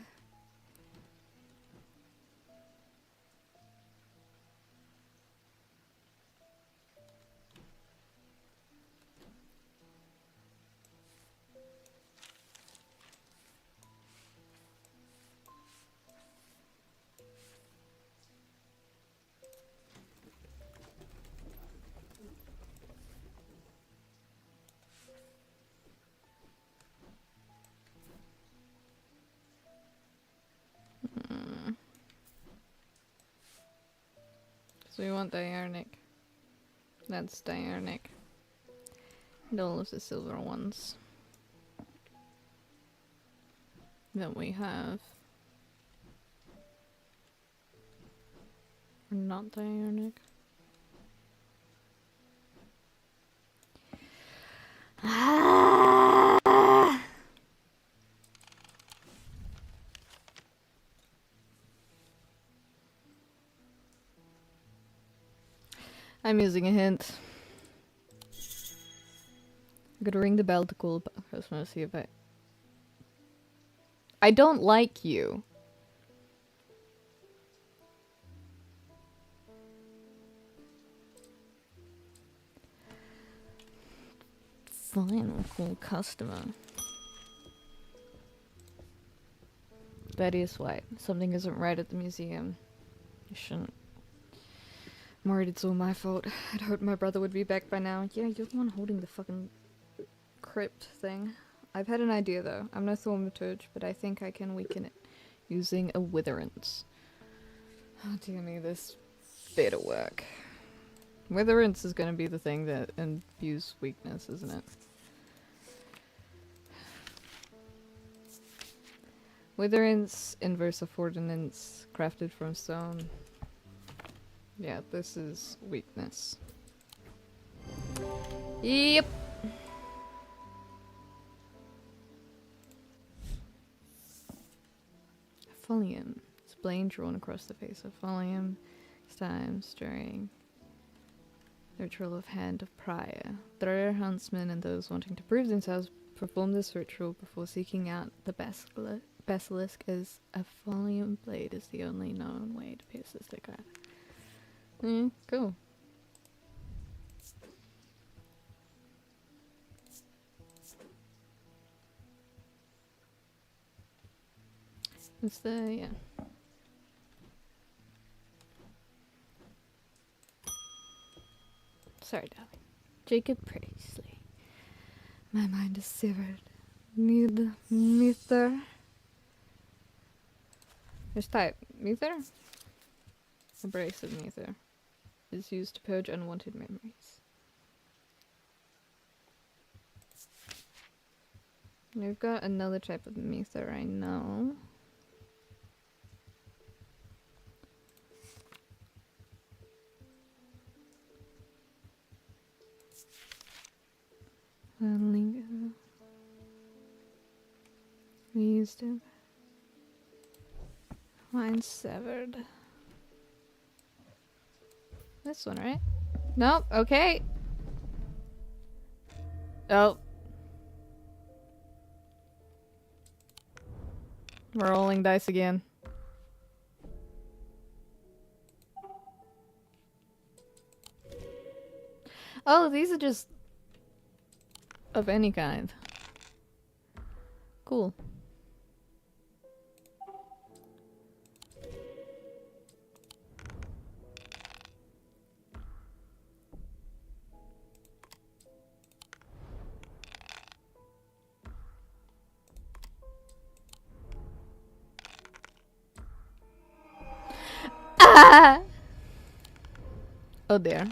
So we want Diarnic. That's Diarnic. And all of the silver ones that we have are not Diarnic. I'm using a hint. I'm gonna ring the bell to call customer, see if I don't like you. Fine, we'll call customer. Thaddeus White. Something isn't right at the museum. You shouldn't. I'm worried it's all my fault. I'd hoped my brother would be back by now. Yeah, you're the one holding the fucking crypt thing. I've had an idea though. I'm no thaumaturge, but I think I can weaken it using a witherance. Oh dear me, this better work. Witherance is going to be the thing that imbues weakness, isn't it? Witherance, inverse of ordnance, crafted from stone. Yeah, this is weakness. Yep. Folium. It's blade drawn across the face of Folium. Times during the ritual of Hand of Prior. The rare huntsmen and those wanting to prove themselves perform this ritual before seeking out the basilisk, as a Folium blade is the only known way to pierce this thick eye. Cool. It's the, yeah. Sorry, darling. Jacob Priestley. My mind is severed. Need Mither. Just type Mither. Abrasive Mither is used to purge unwanted memories. We've got another type of Mither I know. We used it. Mine severed. This one, right? Nope. Okay. Oh. We're rolling dice again. Oh, these are just of any kind. Cool. Ah! Oh dear.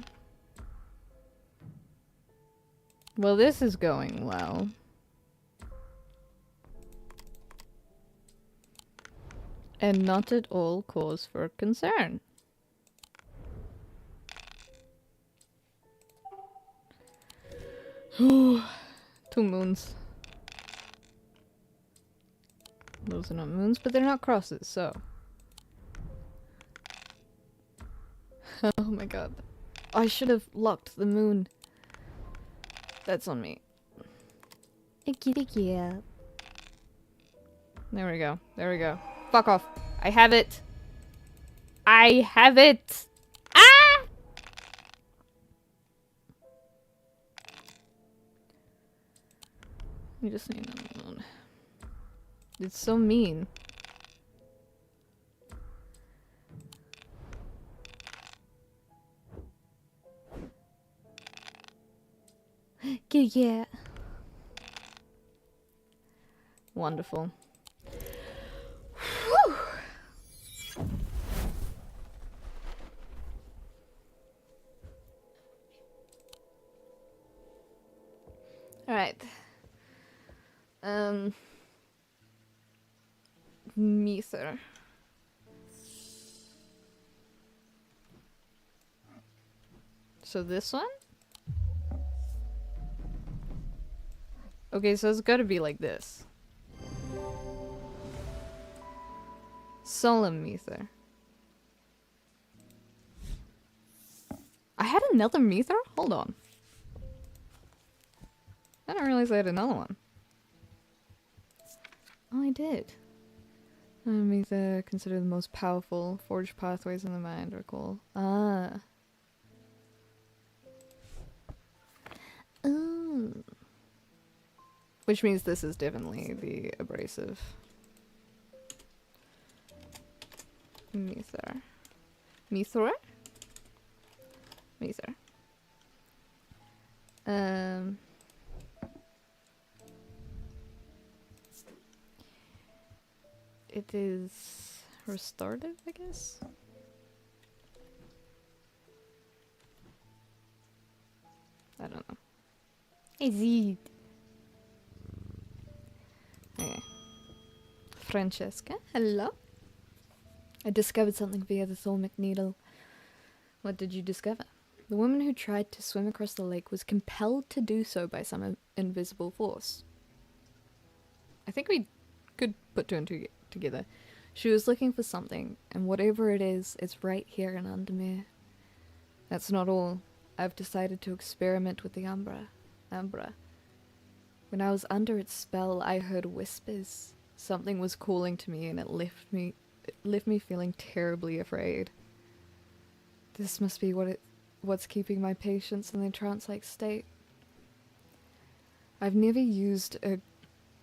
Well, this is going well. And not at all cause for concern. Two moons. Those are not moons, but they're not crosses, so. Oh my god. I should have locked the moon. That's on me. Yeah. There we go. There we go. Fuck off. I have it. I have it. Ah! You just need another moon. It's so mean. Yeah. Wonderful. Alright. Mither. So this one? Okay, so it's gotta be like this. Solemn Mither. I had another Mither? Hold on. I didn't realize I had another one. Oh, I did. Mither considered the most powerful forged pathways in the mind are cool. Ah. Ooh. Which means this is definitely the abrasive Mither. Mither? Mither. It is restorative, I guess? I don't know. Is it? Okay. Francesca, hello. I discovered something via the Thormic Needle. What did you discover? The woman who tried to swim across the lake was compelled to do so by some invisible force. I think we could put two and two together. She was looking for something, and whatever it is, it's right here in Undermere. That's not all. I've decided to experiment with the Ambra. When I was under its spell, I heard whispers. Something was calling to me, and it left me feeling terribly afraid. This must be what's keeping my patients in a trance-like state. I've never used a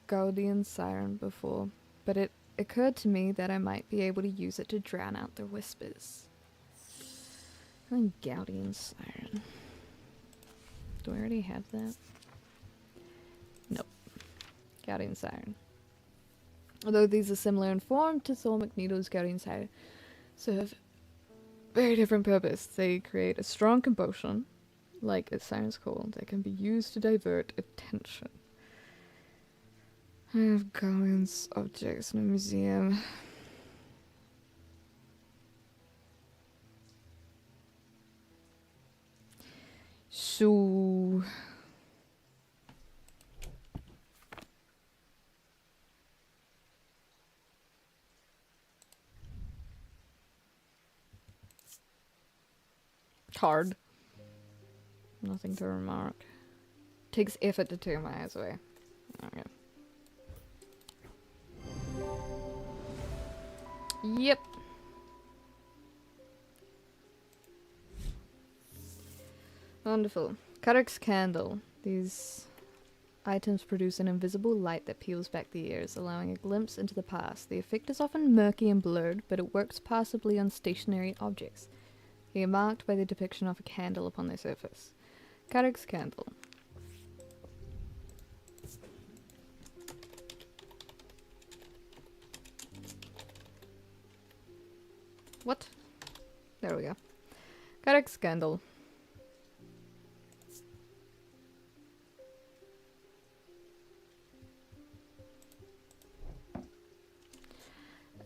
Guardian Siren before, but it occurred to me that I might be able to use it to drown out their whispers. Guardian Siren. Do I already have that? Nope. Guardian Siren. Although these are similar in form to Thormic Needle's Guardian Siren, serve very different purpose. They create a strong compulsion, like its siren's call, that can be used to divert attention. I have Guardian's objects in a museum. So... Card. Nothing to remark. Takes effort to tear my eyes away. Okay. Yep. Wonderful. Karek's candle. These items produce an invisible light that peels back the ears, allowing a glimpse into the past. The effect is often murky and blurred, but it works passably on stationary objects. They are marked by the depiction of a candle upon their surface. Karek's candle. What? There we go. Karek's candle.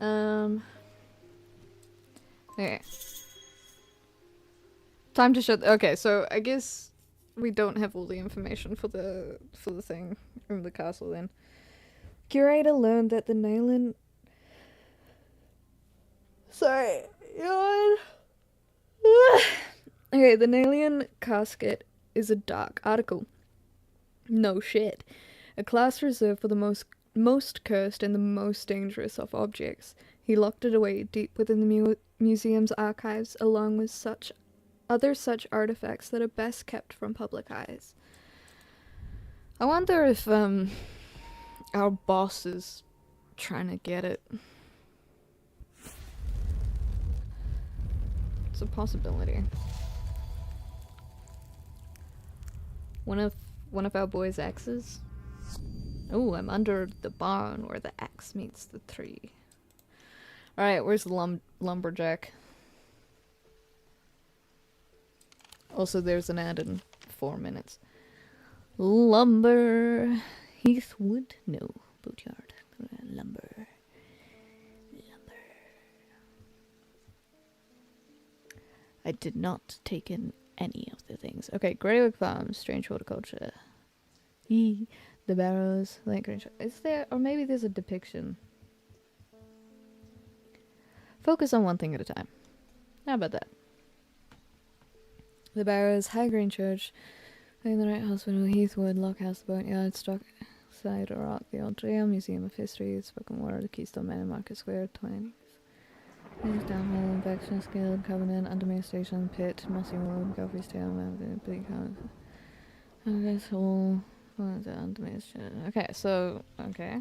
Okay. Time to shut. Okay, so I guess we don't have all the information for the thing in the castle then. Curator learned that the Nayland. Sorry, yawn. Okay, the Nalian casket is a dark article. No shit. A class reserved for the most cursed and the most dangerous of objects. He locked it away deep within the museum's archives, along with such artifacts that are best kept from public eyes. I wonder if our boss is trying to get it. It's a possibility. One of our boys' axes. Oh, I'm under the barn where the axe meets the tree. Alright, where's the lumberjack? Also, there's an ad in 4 minutes. Lumber. Heathwood? No. Bootyard. Lumber. I did not take in any of the things. Okay, Greywick Farms, strange horticulture. The barrows, like is there, or maybe there's a depiction. Focus on one thing at a time. How about that? The barrows, High Green Church, the Right Hospital, Heathwood, Lockhouse, the Boatyard, Stockside Rock, the Old Jail, Museum of History, Spoken Water, the Keystone Manor, Market Square, 20. Downhole, Baxter's Guild, Covenant, Undermere Station, Pit, Mossy Road, Godfrey's Tale, Big House. This whole. What is that? Undermere Station. Okay, so. Okay.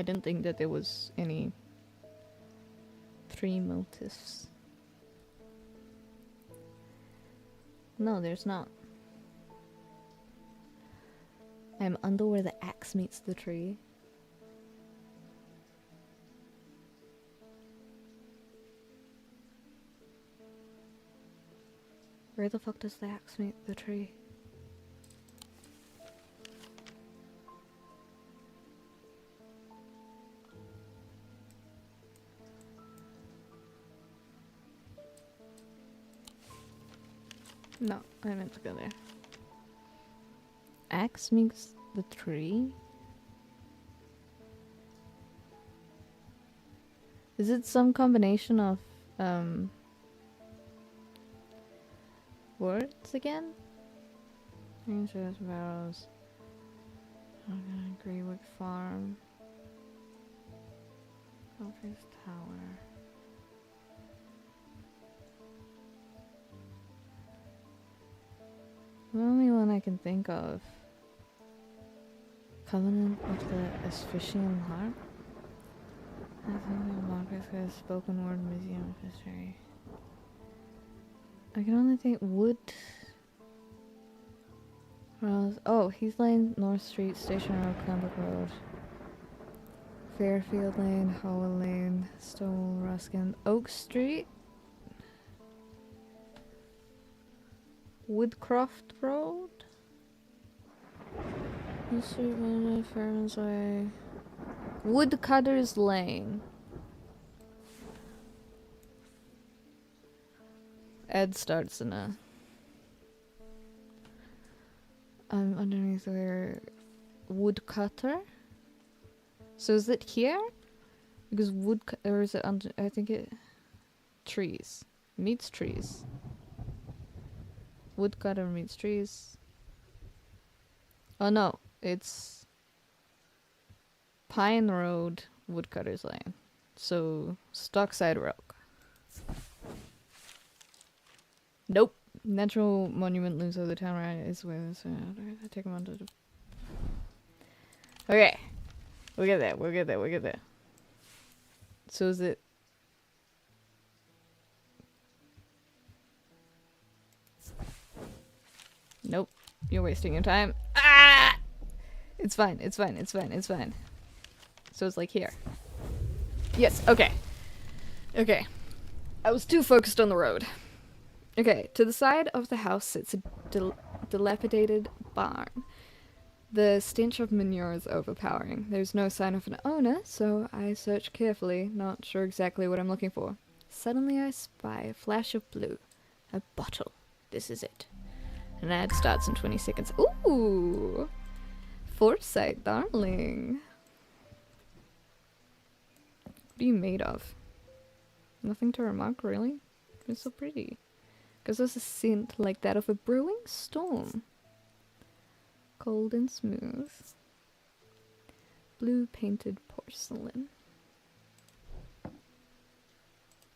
I didn't think that there was any tree motifs. No, there's not. I'm under where the axe meets the tree. Where the fuck does the axe meet the tree? No, I meant to go there. Axe meets the tree? Is it some combination of words again? Rangers, barrows. Okay, Greywood Farm. Belfast Tower. The only one I can think of. Covenant of the Asphyxian Heart? I think Marcus got a spoken word museum of history. I can only think Wood. Oh, Heath Lane, North Street, Station Road, Clanbrook Road. Fairfield Lane, Howell Lane, Stowell, Ruskin, Oak Street. Woodcroft Road? New Street, Fairman's Way. Woodcutter's Lane. Ed starts in a... underneath where... Woodcutter? So is it here? Because or is it under... I think it... Trees. Meets trees. Woodcutter meets trees. Oh no, it's Pine Road, Woodcutter's Lane. So Stockside Rock. Nope. Natural monument looms over the town right is where this I take them onto the... Okay. We'll get there, we'll get there, we'll get there. So is it... Nope. You're wasting your time. Ah! It's fine, it's fine, it's fine, it's fine. So it's like here. Yes, okay. Okay. I was too focused on the road. Okay, to the side of the house sits a dilapidated barn. The stench of manure is overpowering. There's no sign of an owner, so I search carefully, not sure exactly what I'm looking for. Suddenly I spy a flash of blue. A bottle. This is it. An ad starts in 20 seconds. Ooh! Foresight, darling. What are you made of? Nothing to remark, really? You're so pretty. Because there's a scent like that of a brewing storm. Cold and smooth. Blue painted porcelain.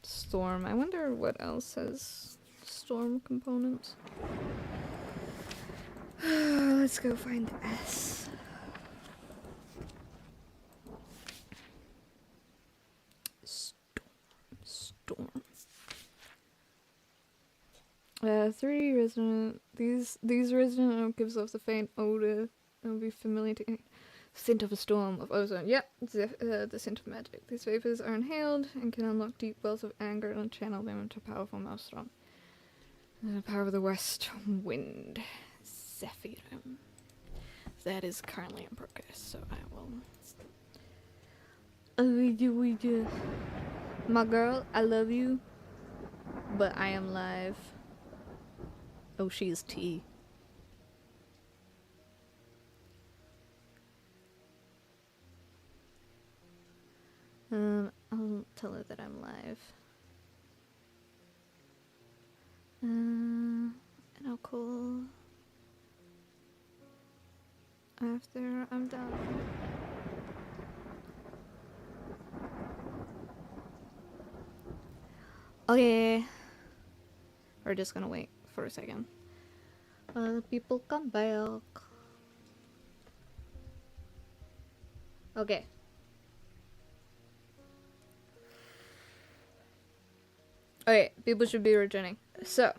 Storm. I wonder what else has storm components. Let's go find the S. Storm. 3 resident. These resident oak gives off the faint odor. It'll be familiar to scent of a storm of ozone. Yep, the scent of magic. These vapors are inhaled and can unlock deep wells of anger and channel them into powerful maelstrom. The power of the west wind. Zephyrum. That is currently in progress, so I will... My girl, I love you, but I am live. Oh, she is T. I'll tell her that I'm live. And I'll call after I'm done. Okay. We're just gonna wait for a second. People come back. Okay. Okay, people should be returning. So,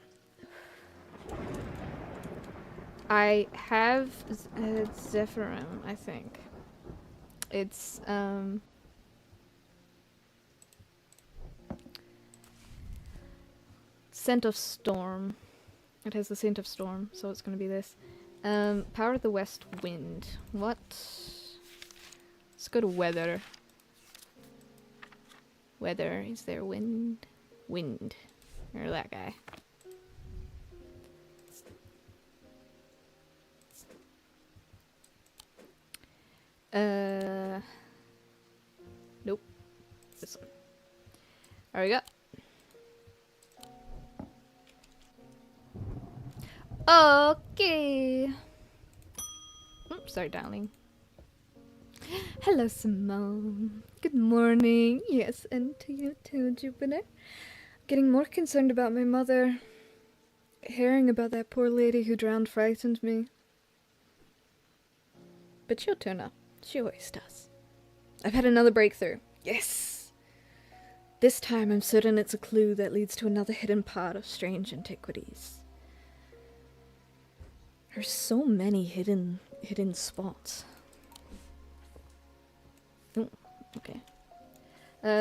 I have Zephyrim, I think. It's, Scent of Storm. It has the Scent of Storm, so it's gonna be this. Power of the West Wind. What? Let's go to Weather. Weather, is there wind? Wind. Or that guy. Nope. This one. There we go. Okay. Oops, sorry, darling. Hello, Simone. Good morning. Yes, and to you too, Jupiter. Getting more concerned about my mother. Hearing about that poor lady who drowned frightened me. But she'll turn up. She always does. I've had another breakthrough. Yes! This time I'm certain it's a clue that leads to another hidden part of strange antiquities. There's so many hidden spots. Oh, okay.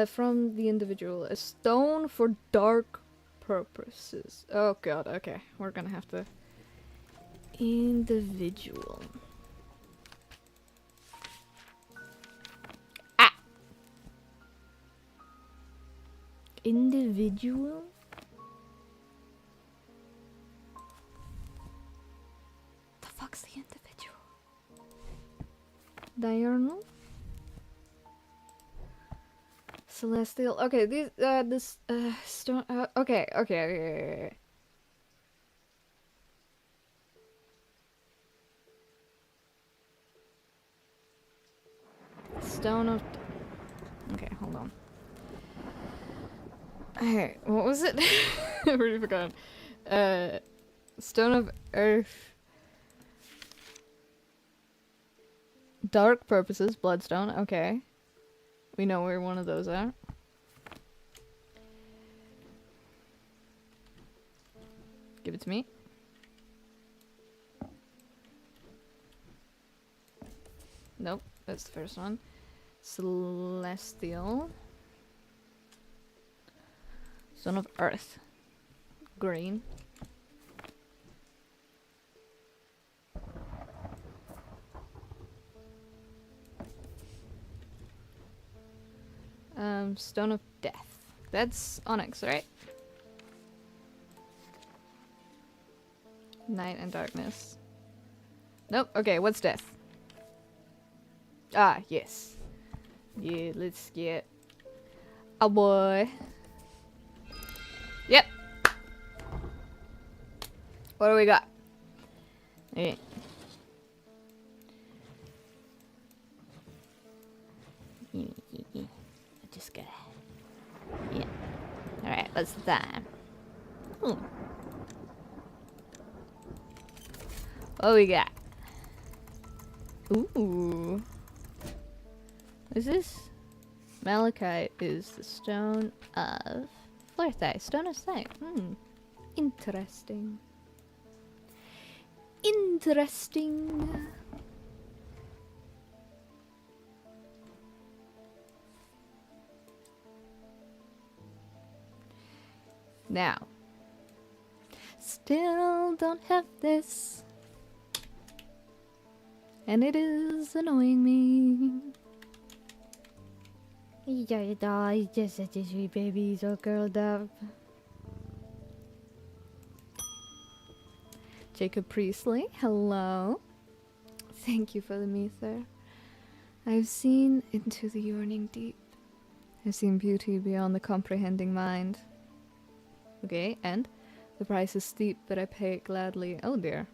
From the individual. A stone for dark purposes. Oh god, okay. We're gonna have to... Individual. Ah! Individual? The fuck's the individual? Diurnal? Celestial. Okay, this stone. Okay. Stone of. Okay, hold on. Hey, what was it? I already forgot. Stone of Earth. Dark purposes, bloodstone. Okay. We know where one of those are. Give it to me. Nope, that's the first one. Celestial. Stone of Earth. Green. Stone of Death. That's Onyx, right? Night and darkness. Nope. Okay, what's death? Ah, yes. Yeah, let's get a boy. Yep. What do we got? Okay. Just gotta. Yeah. Alright, what's the time? Ooh. What we got? Ooh. Is this? Malachite is the stone of Flirthai. Stone of sight. Interesting. Interesting. Now. Still don't have this. And it is annoying me. Yeah, just such a sweet baby, so curled up. Jacob Priestley, hello. Thank you for the ether. I've seen into the yearning deep. I've seen beauty beyond the comprehending mind. Okay, and? The price is steep, but I pay it gladly. Oh dear.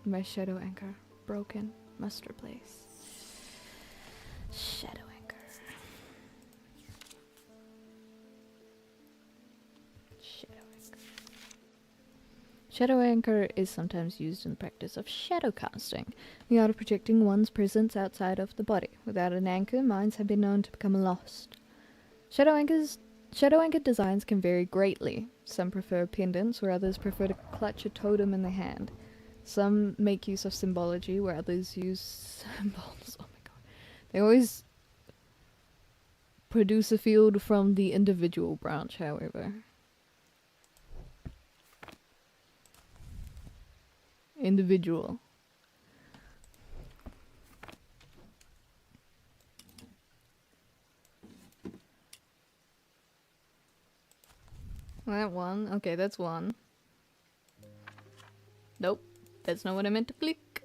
My shadow anchor, broken, must replace. Shadow anchor. Shadow anchor. Shadow anchor is sometimes used in the practice of shadow casting, the art of projecting one's presence outside of the body. Without an anchor, minds have been known to become lost. Shadow anchors Shadow Anchor designs can vary greatly. Some prefer pendants, where others prefer to clutch a totem in the hand. Some make use of symbology, where others use symbols. Oh my god. They always produce a field from the individual branch, however. Individual. That one. Okay, that's one. Nope. That's not what I meant to click.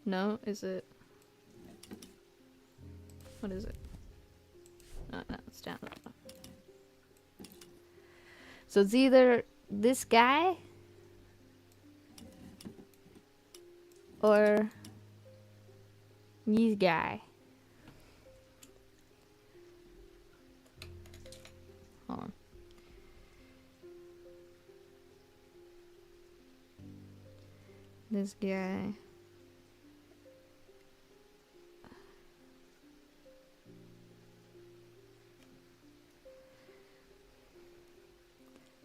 No, is it? What is it? No, it's down. So it's either this guy or this guy. Hold on. This guy.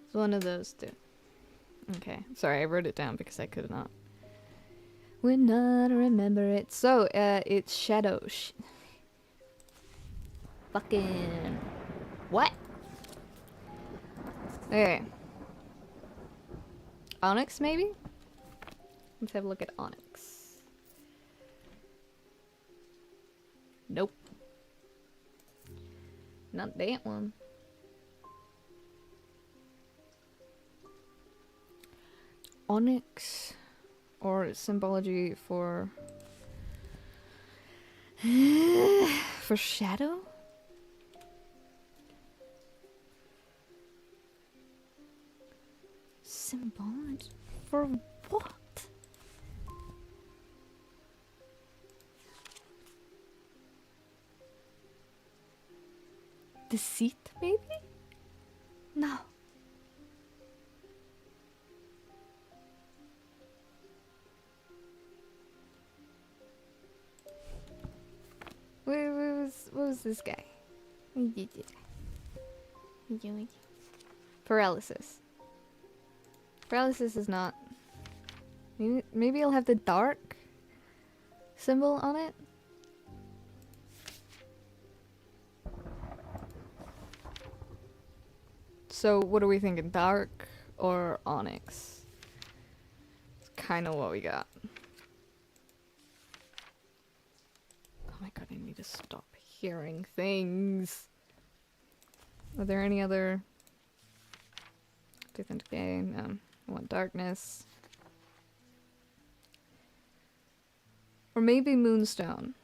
It's one of those two. Okay, sorry, I wrote it down because I could not. Would not remember it. So, it's Shadow. Fucking. What? Okay. Onyx, maybe? Let's have a look at Onyx. Nope. Not that one. Onyx or symbology for for shadow? Symbology for what? Deceit, maybe? No. What was this guy? Paralysis. Paralysis is not. Maybe it'll have the dark symbol on it. So what are we thinking? Dark or Onyx? It's kind of what we got. Oh my god, I need to stop hearing things. Are there any other... Different game? No. I want darkness. Or maybe Moonstone.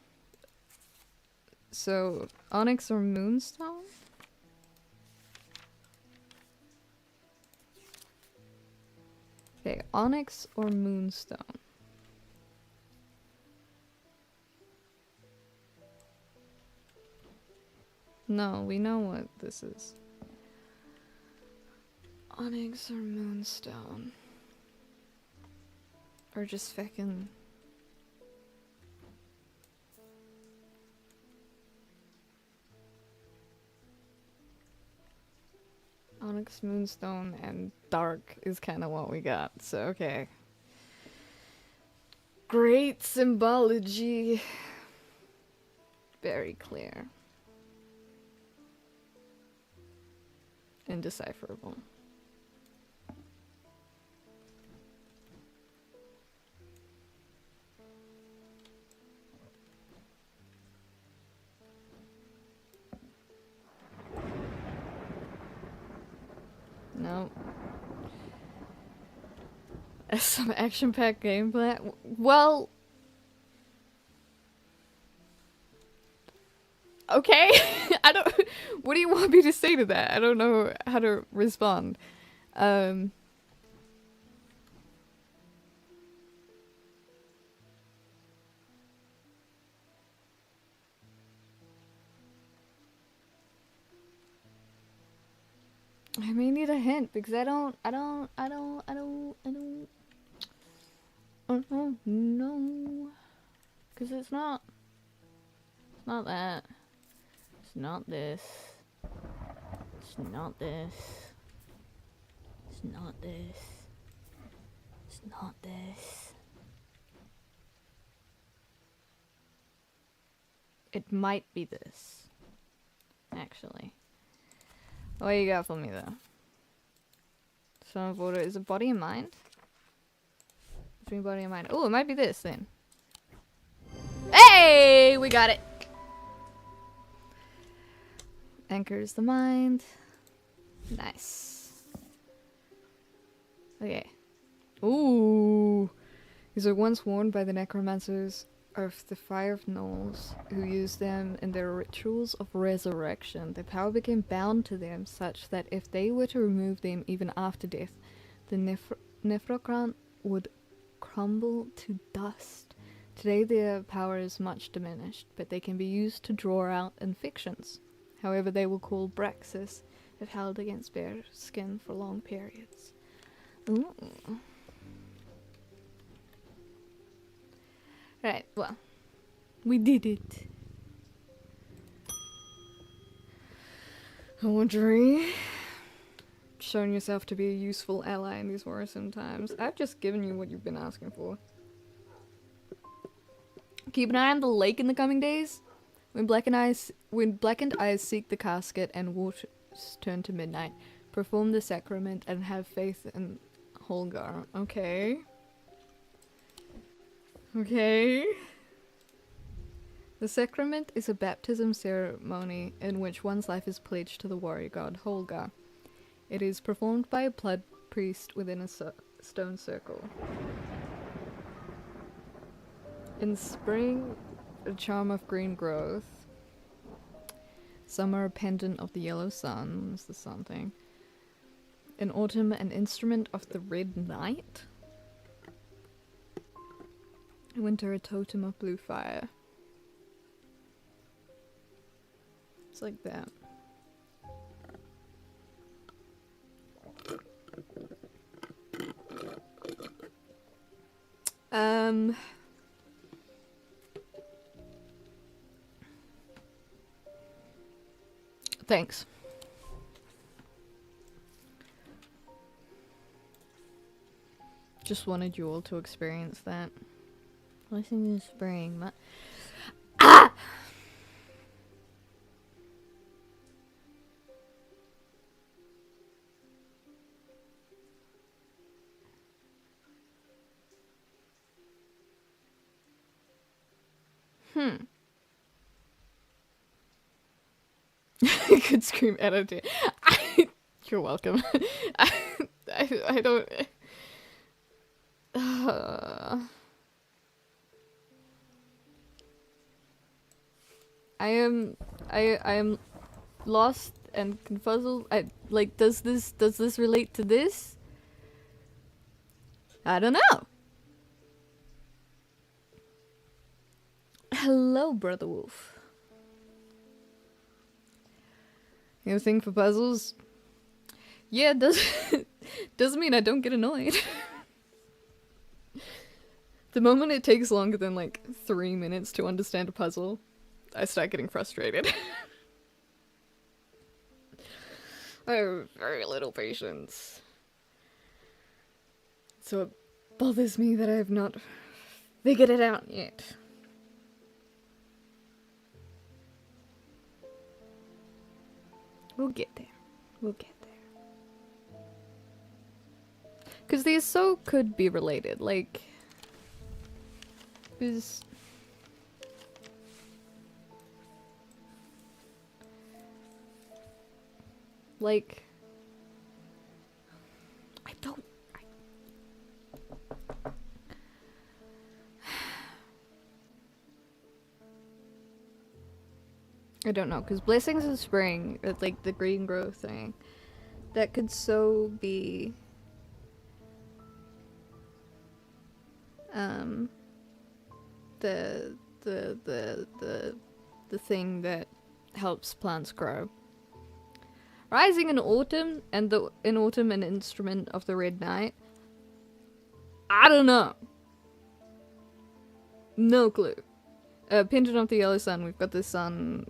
So, Onyx or Moonstone? Okay, Onyx or Moonstone? No, we know what this is. Onyx or Moonstone? Or just feckin'... Onyx, Moonstone, and Dark is kind of what we got, so okay. Great symbology. Very clear. Indecipherable. No. Some action-packed gameplay. Well, okay. I don't. What do you want me to say to that? I don't know how to respond. I may need a hint because I don't. Oh no, no. Because it's not. It's not that. It's not this. It's not this. It's not this. It's not this. It might be this. Actually. What you got for me though? Son of Order. Is it body and mind? Between body and mind. Oh, it might be this then. Hey! We got it! Anchors the mind. Nice. Okay. Ooh. These are once worn by the necromancers of the Fire of Knolls, who used them in their rituals of resurrection. Their power became bound to them such that if they were to remove them even after death, the Nephrocrant would crumble to dust. Today their power is much diminished, but they can be used to draw out infections. However, they will call Braxis if held against bare skin for long periods. Ooh. Right, well, we did it. Audrey, shown yourself to be a useful ally in these worrisome times. I've just given you what you've been asking for. Keep an eye on the lake in the coming days. When blackened eyes seek the casket and waters turn to midnight, perform the sacrament and have faith in Holgar. Okay. Okay. The sacrament is a baptism ceremony in which one's life is pledged to the warrior god Holgar. It is performed by a blood priest within a stone circle. In spring, a charm of green growth. Summer, a pendant of the yellow sun. Is the sun thing? In autumn, an instrument of the red night. Winter, a totem of blue fire. It's like that. Thanks. Just wanted you all to experience that. Listen to spring. Ah! Good scream editing. You're welcome. I don't. I am lost and confuzzled. Does this relate to this? I don't know. Hello, Brother Wolf. You have a thing for puzzles? Yeah, it doesn't mean I don't get annoyed. The moment it takes longer than like 3 minutes to understand a puzzle, I start getting frustrated. I have very little patience. So it bothers me that I have not figured it out yet. We'll get there. We'll get there. Because these so could be related, like... Because... Like... I don't... I don't know, because Blessings of Spring, like the green growth thing, that could so be, the thing that helps plants grow. Rising in autumn, and in autumn an instrument of the red night. I don't know. No clue. Painted on the yellow sun, we've got this sun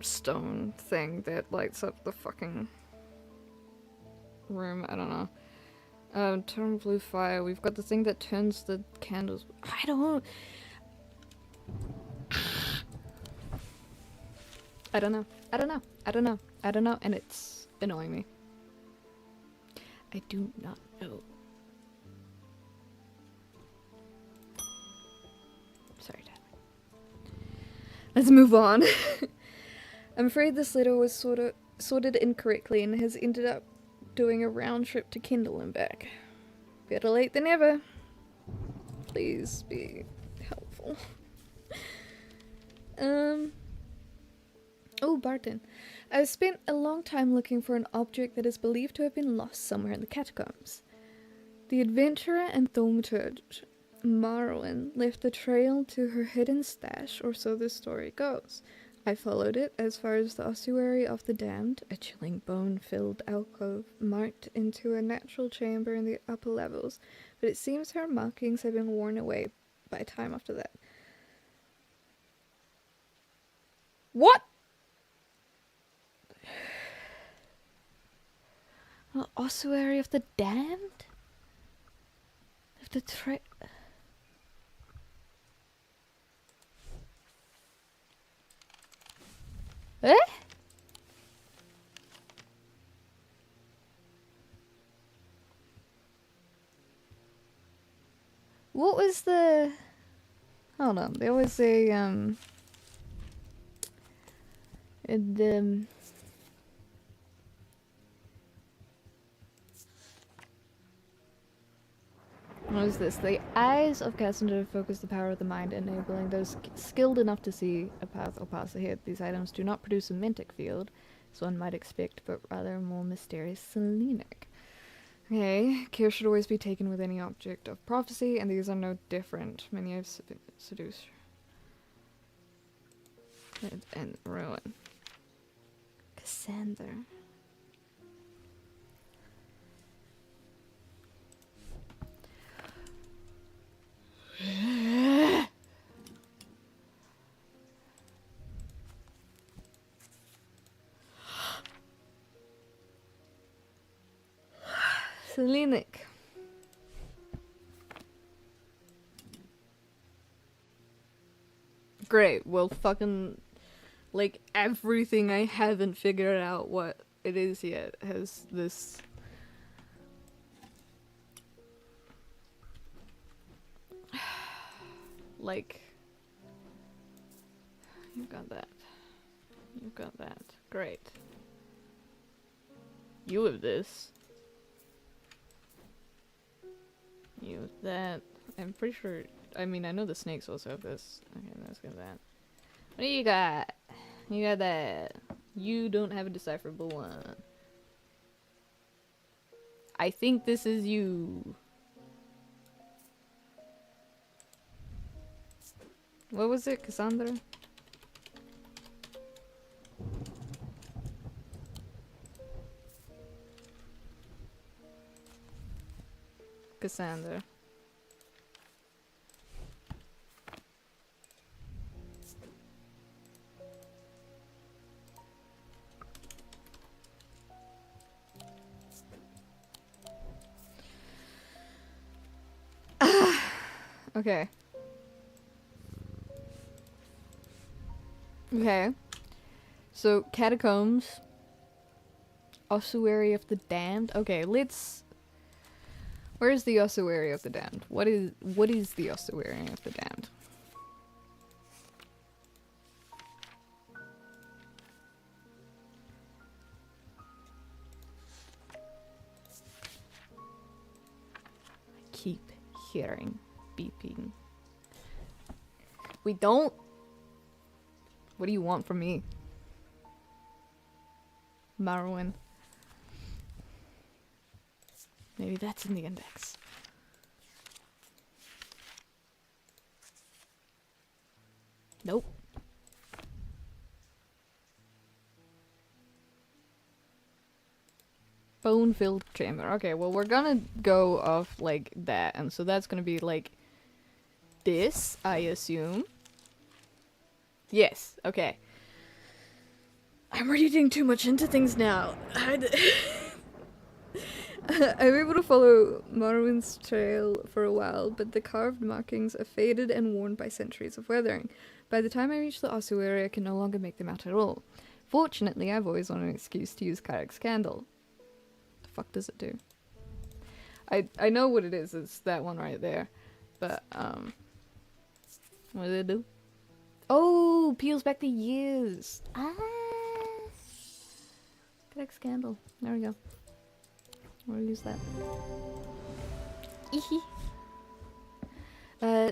stone thing that lights up the fucking room. I don't know. Turn blue fire. We've got the thing that turns the candles. I don't. I don't know. I don't know. I don't know. I don't know, and it's annoying me. I do not know. Sorry, Dad. Let's move on. I'm afraid this letter was sorted incorrectly and has ended up doing a round trip to Kendall and back. Better late than never. Please be helpful. Oh, Barton. I've spent a long time looking for an object that is believed to have been lost somewhere in the catacombs. The adventurer and thaumaturge Marwyn left a trail to her hidden stash, or so the story goes. I followed it as far as the ossuary of the damned, a chilling bone-filled alcove marked into a natural chamber in the upper levels, but it seems her markings have been worn away by time after that. What? An ossuary of the damned? Of the Eh? What was the... Hold on, there was a, what is this? The eyes of Cassandra focus the power of the mind, enabling those skilled enough to see a path or pass ahead. These items do not produce a mentic field, as one might expect, but rather a more mysterious selenic. Okay, care should always be taken with any object of prophecy, and these are no different. Many have seduced and ruin. Cassandra. Selenic. Great, well fucking, like, everything I haven't figured out what it is yet has this... like... You've got that. You've got that. Great. You have this. You have that. I'm pretty sure... I mean, I know the snakes also have this. Okay, let's get that. What do you got? You got that. You don't have a decipherable one. I think this is you. What was it, Cassandra? Cassandra. Okay. Okay. So, catacombs. Ossuary of the damned. Okay, let's... Where is the ossuary of the damned? What is the ossuary of the damned? I keep hearing beeping. We don't... What do you want from me? Marwyn. Maybe that's in the index. Nope. Bone-filled chamber. Okay, well we're gonna go off like that, and so that's gonna be like this, I assume. Yes, okay. I'm reading too much into things now. I'm able to follow Morrowind's trail for a while, but the carved markings are faded and worn by centuries of weathering. By the time I reach the ossuary, I can no longer make them out at all. Fortunately, I've always wanted an excuse to use Kyrek's candle. The fuck does it do? I know what it is. It's that one right there. But, what does it do? Oh, peels back the years. Ah. Kyrek's candle. There we go. We'll use that.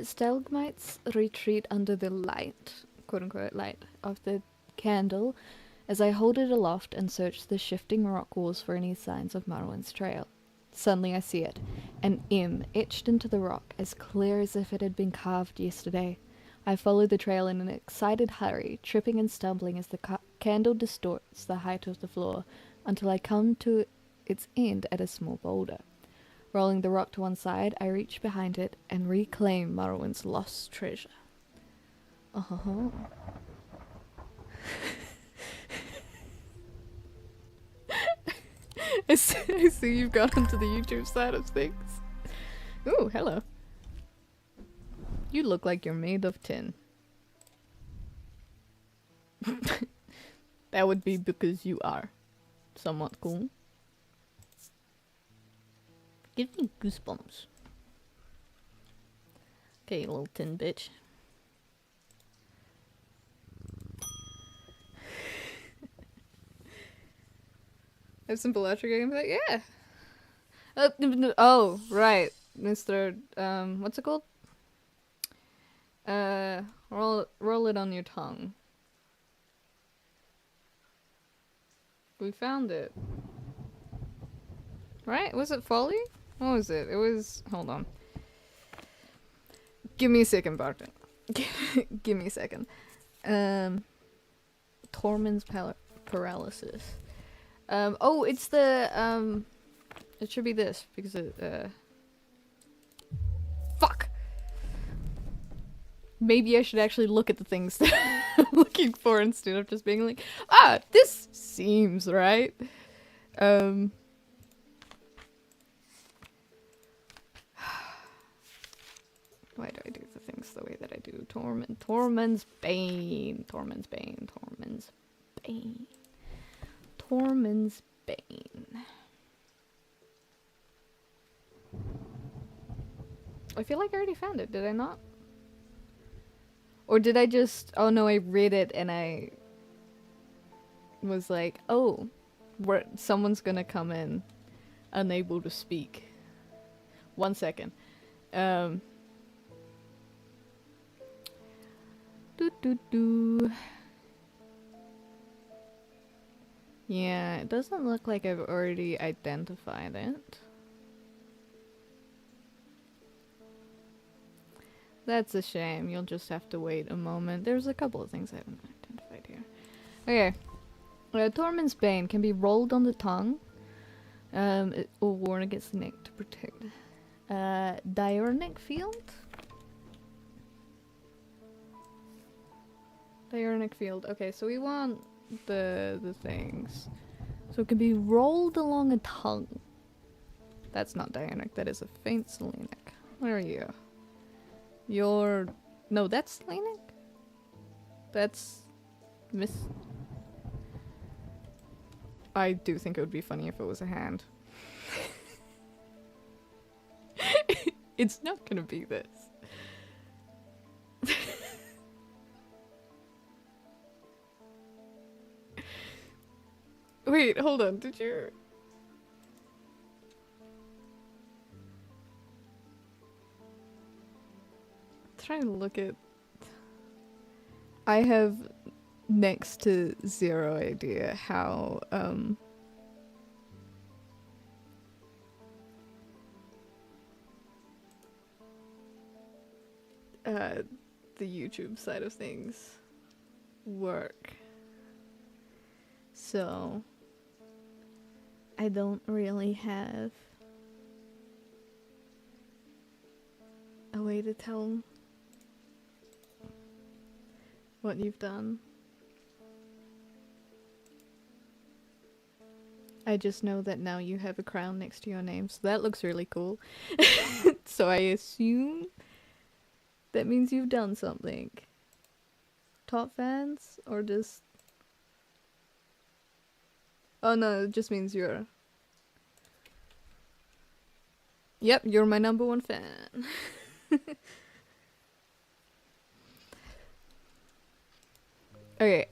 Stalagmites retreat under the light, quote-unquote light, of the candle as I hold it aloft and search the shifting rock walls for any signs of Marwyn's trail. Suddenly I see it, an M etched into the rock, as clear as if it had been carved yesterday. I follow the trail in an excited hurry, tripping and stumbling as the candle distorts the height of the floor, until I come to its end at a small boulder. Rolling the rock to one side, I reach behind it and reclaim Marwyn's lost treasure. Uh-huh. I see you've got onto the YouTube side of things. Ooh, hello. You look like you're made of tin. That would be because you are somewhat cool. Gives me goosebumps. Okay, you little tin bitch. Have some electric games? Yeah. Oh, right, Mr. What's it called? Roll it on your tongue. We found it. Right? Was it Folly? What was it? It was... Hold on. Give me a second, Barton. Give me a second. Tormund's paralysis. Oh, it's the, it should be this, because it, fuck! Maybe I should actually look at the things that I'm looking for instead of just being like, ah, this seems right. Why do I do the things the way that I do? Tormund's Bane. Tormund's Bane. Tormund's Bane. Tormund's Bane. I feel like I already found it, did I not? Or did I just... Oh no, I read it and I was like, oh, someone's gonna come in unable to speak. 1 second. Yeah, it doesn't look like I've already identified it. That's a shame. You'll just have to wait a moment. There's a couple of things I haven't identified here. Okay. Tormund's Bane can be rolled on the tongue. Or worn against the neck to protect. Diurnic Field? Diurnic Field. Okay, so we want the things. So it can be rolled along a tongue. That's not Diurnic, that is a faint Selenic. Where are you? You're... No, that's Selenic? That's... Miss... I do think it would be funny if it was a hand. It's not gonna be this. Wait, hold on, did you... Try and look at... I have next to zero idea how, the YouTube side of things work. So, I don't really have a way to tell what you've done. I just know that now you have a crown next to your name, so that looks really cool. So I assume that means you've done something. Top fans? Or just... Oh no, it just means you're... Yep, you're my #1 fan. Okay,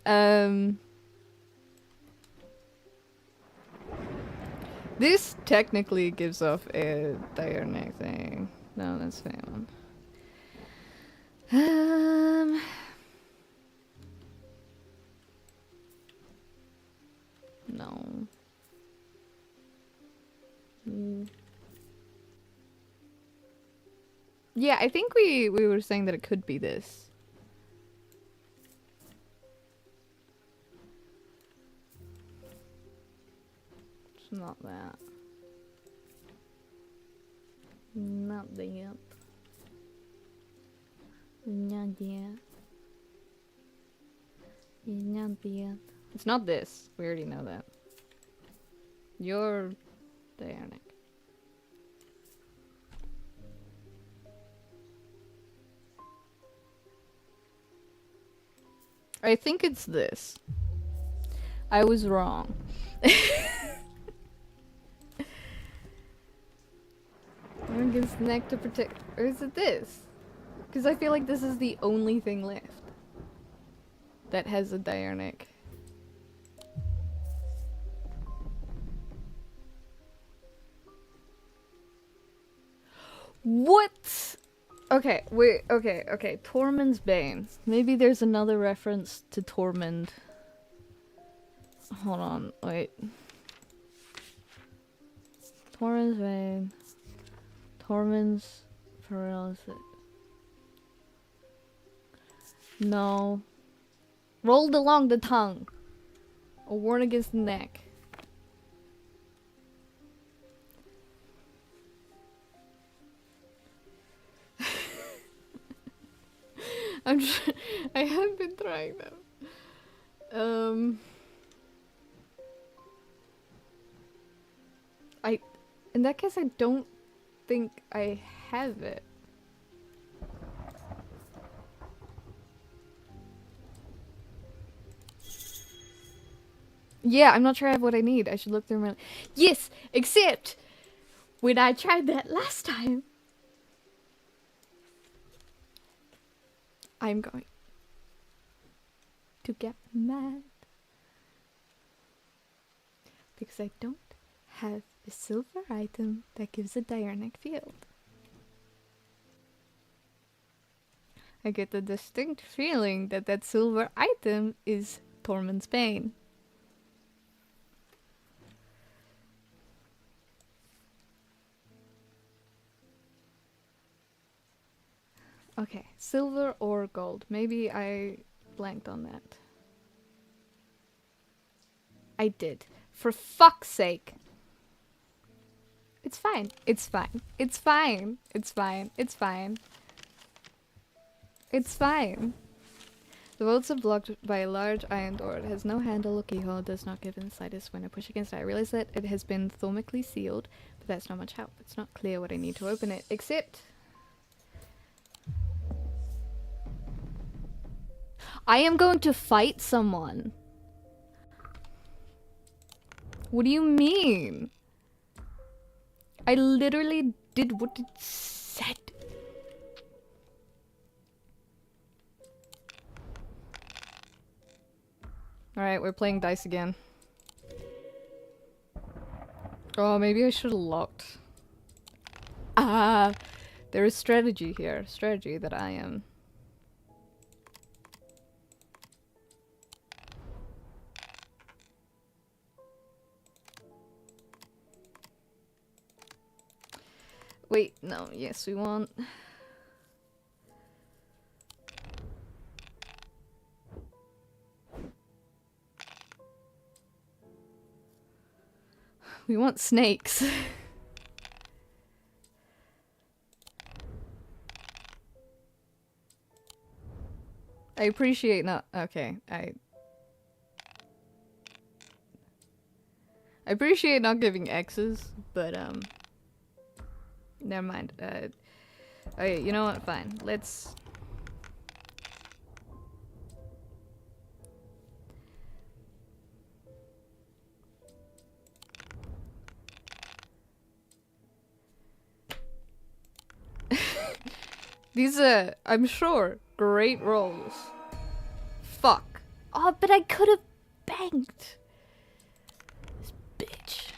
this technically gives off a diurnal thing. No, that's fine. No. Yeah, I think we were saying that it could be this. It's not that. Not that. Not that. Not that. It's not this. We already know that. You're Dianic. I think it's this. I was wrong. Against the neck to protect. Or is it this? Because I feel like this is the only thing left that has a Diurnic. What? Okay, wait, okay. Tormund's Bane. Maybe there's another reference to Tormund. Hold on, wait. Tormund's Bane. Tormund's paralysis. No. Rolled along the tongue. A warn against the neck. I have been trying though. In that case, I don't think I have it. Yeah, I'm not sure I have what I need. I should look through my... Yes! Except when I tried that last time, I'm going to get mad because I don't have the silver item that gives a Diurnic field. I get the distinct feeling that that silver item is Tormund's Bane. Okay, silver or gold. Maybe I blanked on that. I did. For fuck's sake. It's fine. It's fine. It's fine. It's fine. It's fine. It's fine. The votes are blocked by a large iron door. It has no handle or keyhole. It does not give in the slightest when I push against it. I realize that it has been thaumatically sealed, but that's not much help. It's not clear what I need to open it, except... I am going to fight someone. What do you mean? I literally did what it said. Alright, we're playing dice again. Oh, maybe I should have locked. Ah, there is strategy here. Strategy that I am. Wait, no, yes, we want... We want snakes. I appreciate not. Okay, I appreciate not giving X's, but never mind. Okay, you know what? Fine. Let's. These are, I'm sure, great rolls. Fuck. Oh, but I could have banked. This bitch.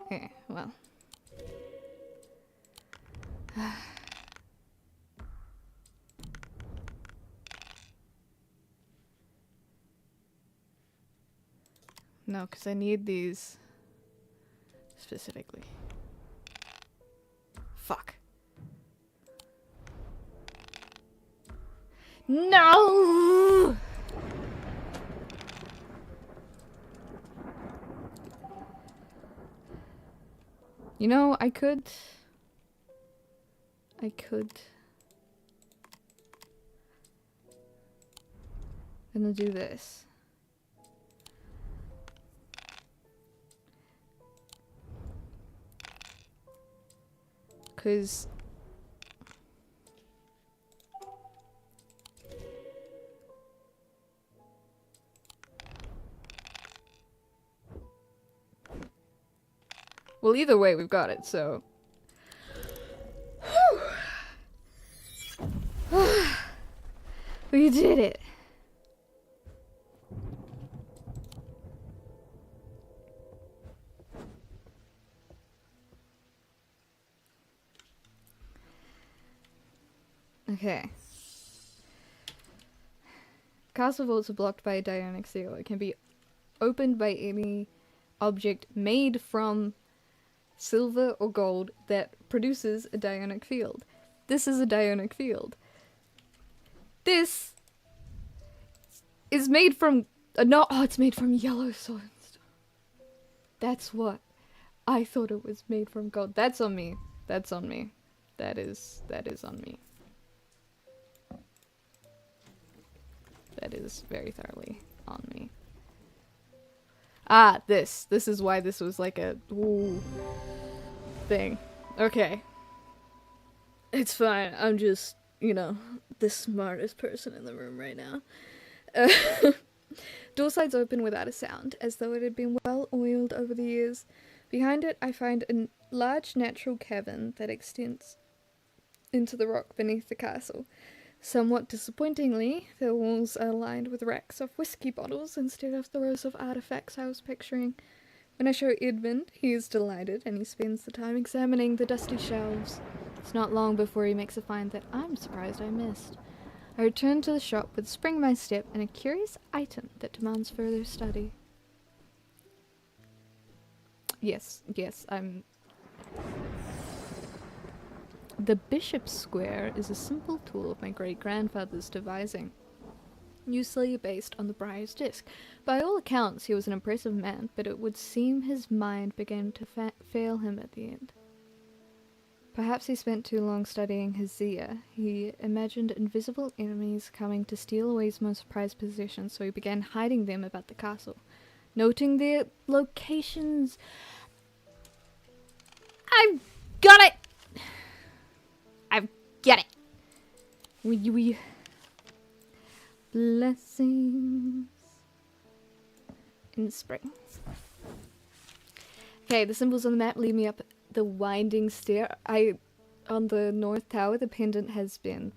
Okay, well. No, because I need these specifically. Fuck. No! You know, I could. I'm gonna do this. Cause well, either way, we've got it, so. We did it. Okay. Castle vaults are blocked by a dionic seal. It can be opened by any object made from silver or gold that produces a dionic field. This is a dionic field. This is made from it's made from yellow soulstone. That's what I thought it was made from gold. That's on me. That's on me. That is on me. That is very thoroughly on me. Ah, this is why this was like a ooh thing. Okay. It's fine. I'm just, the smartest person in the room right now. Door sides open without a sound, as though it had been well oiled over the years. Behind it, I find a large natural cavern that extends into the rock beneath the castle. Somewhat disappointingly, the walls are lined with racks of whiskey bottles instead of the rows of artifacts I was picturing. When I show Edmund, he is delighted and he spends the time examining the dusty shelves. It's not long before he makes a find that I'm surprised I missed. I return to the shop with a spring in my step and a curious item that demands further study. Yes, I'm... The Bishop's Square is a simple tool of my great-grandfather's devising, usually based on the Briar's Disc. By all accounts, he was an impressive man, but it would seem his mind began to fail him at the end. Perhaps he spent too long studying his Zia. He imagined invisible enemies coming to steal away his most prized possessions, so he began hiding them about the castle, noting their locations. I've got it! I've got it! We blessings in the spring. Okay, the symbols on the map lead me up the winding stair. On the north tower, the pendant has been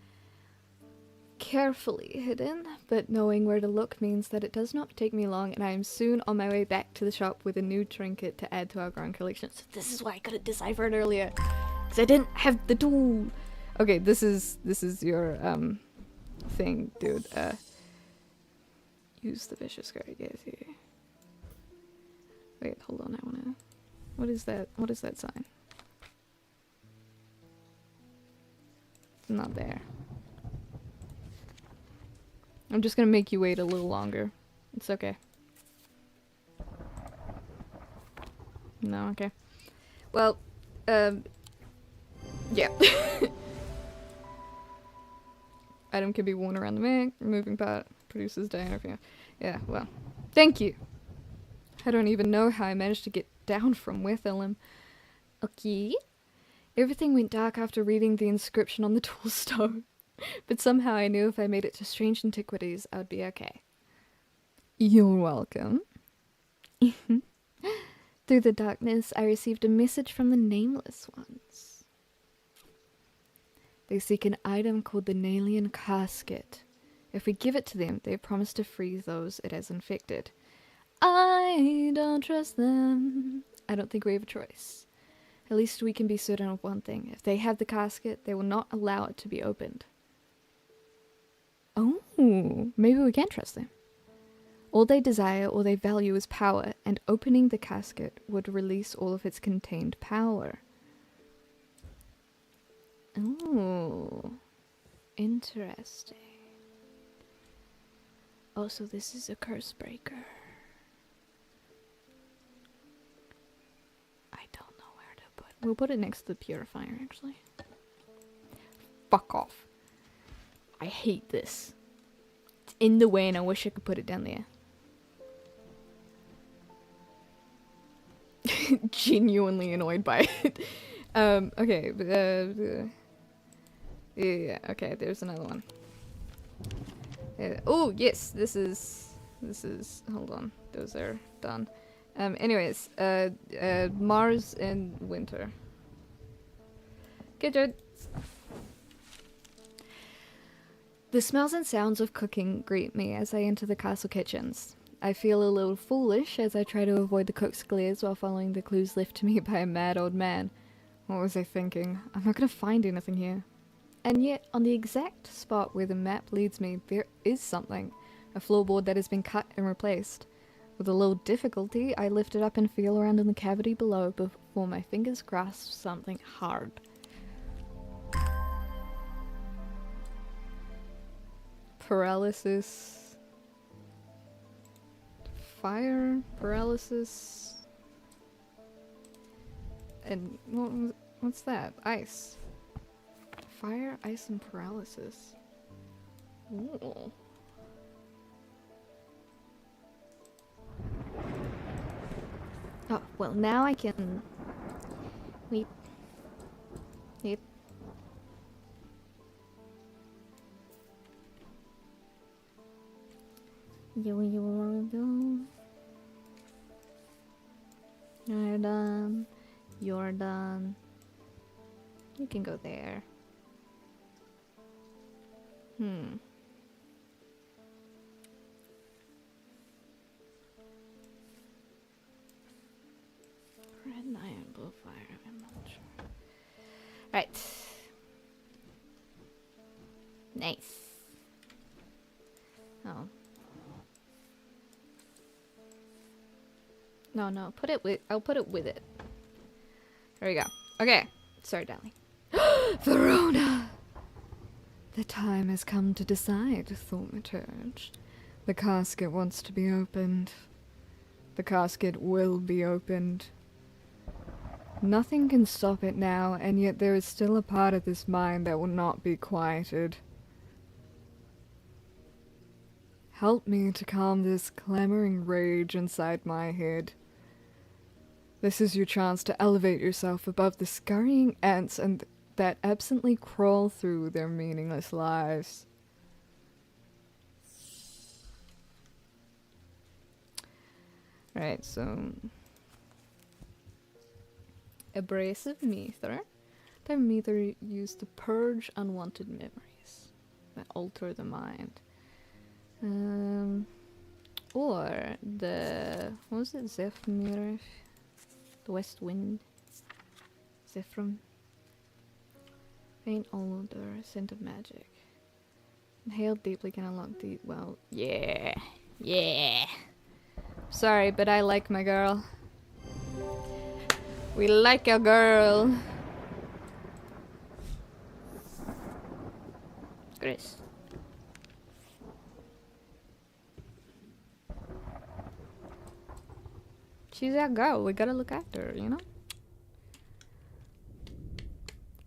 carefully hidden, but knowing where to look means that it does not take me long, and I am soon on my way back to the shop with a new trinket to add to our growing collection. So this is why I couldn't decipher it earlier, because I didn't have the tool. Okay, this is your thing, dude. Use the vicious guard. Yes, here. Wait, hold on. I wanna. What is that? What is that sign? Not there. I'm just gonna make you wait a little longer. It's okay. No, okay. Well, yeah. Item can be worn around the mag, removing part, produces day interview. Yeah, well, thank you. I don't even know how I managed to get down from Wethelm. Okay. Everything went dark after reading the inscription on the toolstone, but somehow I knew if I made it to Strange Antiquities, I would be okay. You're welcome. Through the darkness, I received a message from the Nameless Ones. They seek an item called the Nalian Casket. If we give it to them, they promise to free those it has infected. I don't trust them. I don't think we have a choice. At least we can be certain of one thing. If they have the casket, they will not allow it to be opened. Oh, maybe we can trust them. All they desire, all they value is power, and opening the casket would release all of its contained power. Oh, interesting. Oh, so this is a curse breaker. I don't know where to put it. We'll put it next to the purifier, actually. Fuck off. I hate this. It's in the way and I wish I could put it down there. Genuinely annoyed by it. Okay. Yeah, okay, there's another one. Oh, yes, this is, hold on, those are done. Anyways, Mars and Winter. Good job. The smells and sounds of cooking greet me as I enter the castle kitchens. I feel a little foolish as I try to avoid the cook's glares while following the clues left to me by a mad old man. What was I thinking? I'm not gonna find anything here. And yet, on the exact spot where the map leads me, there is something. A floorboard that has been cut and replaced. With a little difficulty, I lift it up and feel around in the cavity below before my fingers grasp something hard. Paralysis. Fire, paralysis, and what's that? Ice. Fire, ice, and paralysis. Ooh. Oh, well, now I can... Wait. Wait. You're done. You're done. You can go there. Red and iron, blue fire. I'm not sure. Right. Nice. Oh. No, put it with, I'll put it with it. There we go. Okay. Sorry, darling. Verona! The time has come to decide, Thaumaturge. The casket wants to be opened. The casket will be opened. Nothing can stop it now, and yet there is still a part of this mind that will not be quieted. Help me to calm this clamoring rage inside my head. This is your chance to elevate yourself above the scurrying ants and that absently crawl through their meaningless lives. Right, so... Abrasive Mether. That Mether used to purge unwanted memories that alter the mind. Or the... what was it? Zephyr? The West Wind? Zephyr? Faint odor, scent of magic. Inhale deeply can unlock the... well, yeah. Yeah. Sorry, but I like my girl. We like a girl. Chris. She's our girl. We gotta look after her, you know?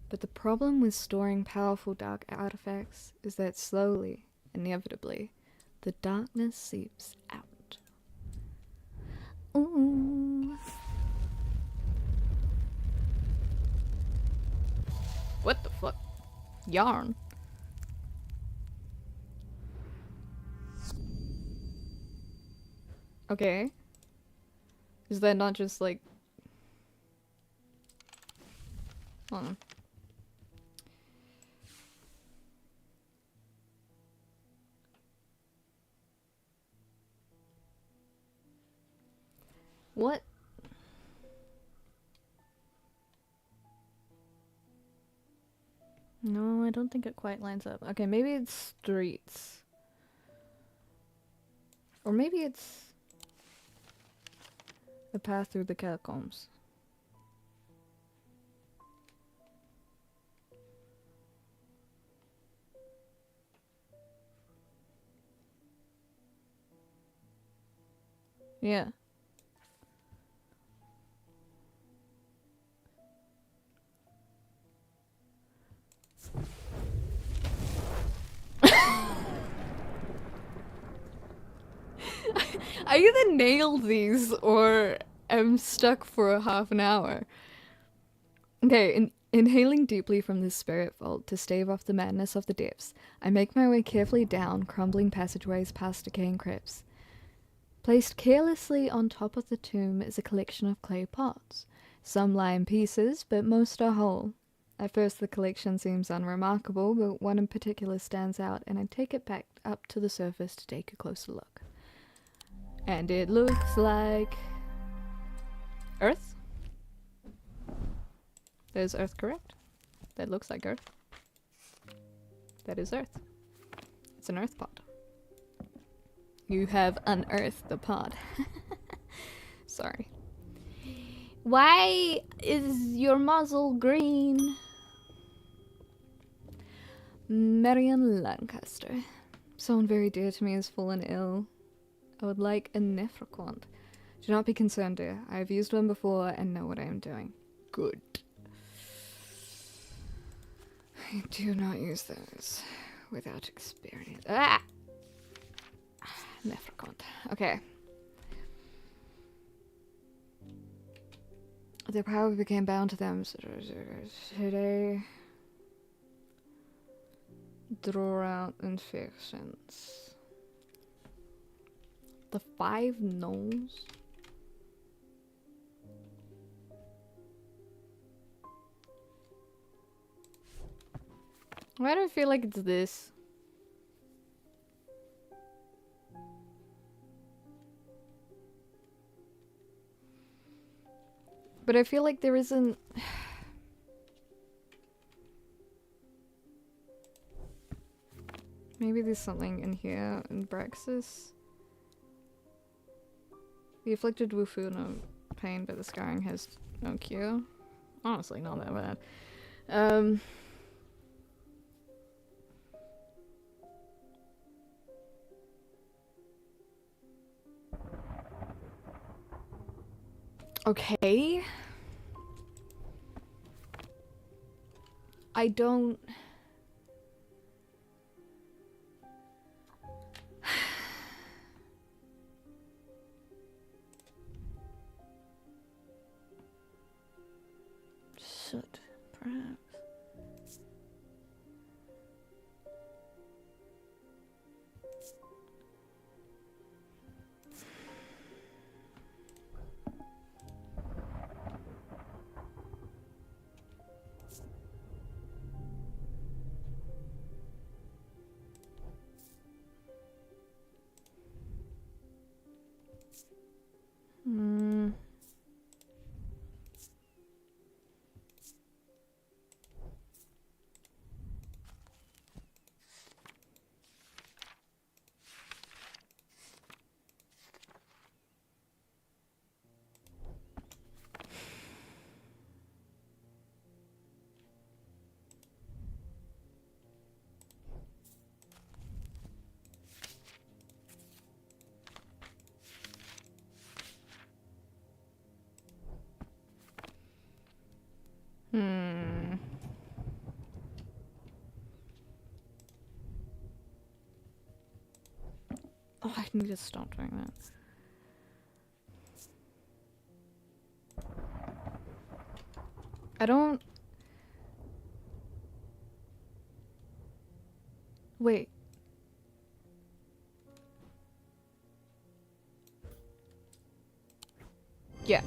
But the problem with storing powerful dark artifacts is that slowly, inevitably, the darkness seeps out. Ooh. What the fuck? Yarn. Okay. Is that not just like... Hold on. What? No, I don't think it quite lines up. Okay, maybe it's streets. Or maybe it's a path through the catacombs. Yeah. I either nail these or am stuck for a half an hour. Okay, inhaling deeply from this spirit vault to stave off the madness of the depths, I make my way carefully down crumbling passageways past decaying crypts. Placed carelessly on top of the tomb is a collection of clay pots. Some lie in pieces, but most are whole. At first the collection seems unremarkable, but one in particular stands out, and I take it back up to the surface to take a closer look. And it looks like... Earth? Is Earth correct? That looks like Earth. That is Earth. It's an Earth pod. You have unearthed the pod. Sorry. Why is your muzzle green? Marion Lancaster. Someone very dear to me has fallen ill. I would like a Nephroquant. Do not be concerned, dear. I have used one before and know what I am doing. Good. I do not use those without experience. Ah! Nephroquant. Okay. Their power became bound to them. Today, draw out infections. The 5 Gnolls? Why do I feel like it's this? But I feel like there isn't... Maybe there's something in here in Braxis. The afflicted will feel no pain, but the scarring has no cure. Honestly, not that bad. Okay. I don't... Soot, perhaps. Hmm. Oh, I need to stop doing that. I don't... Wait. Yeah.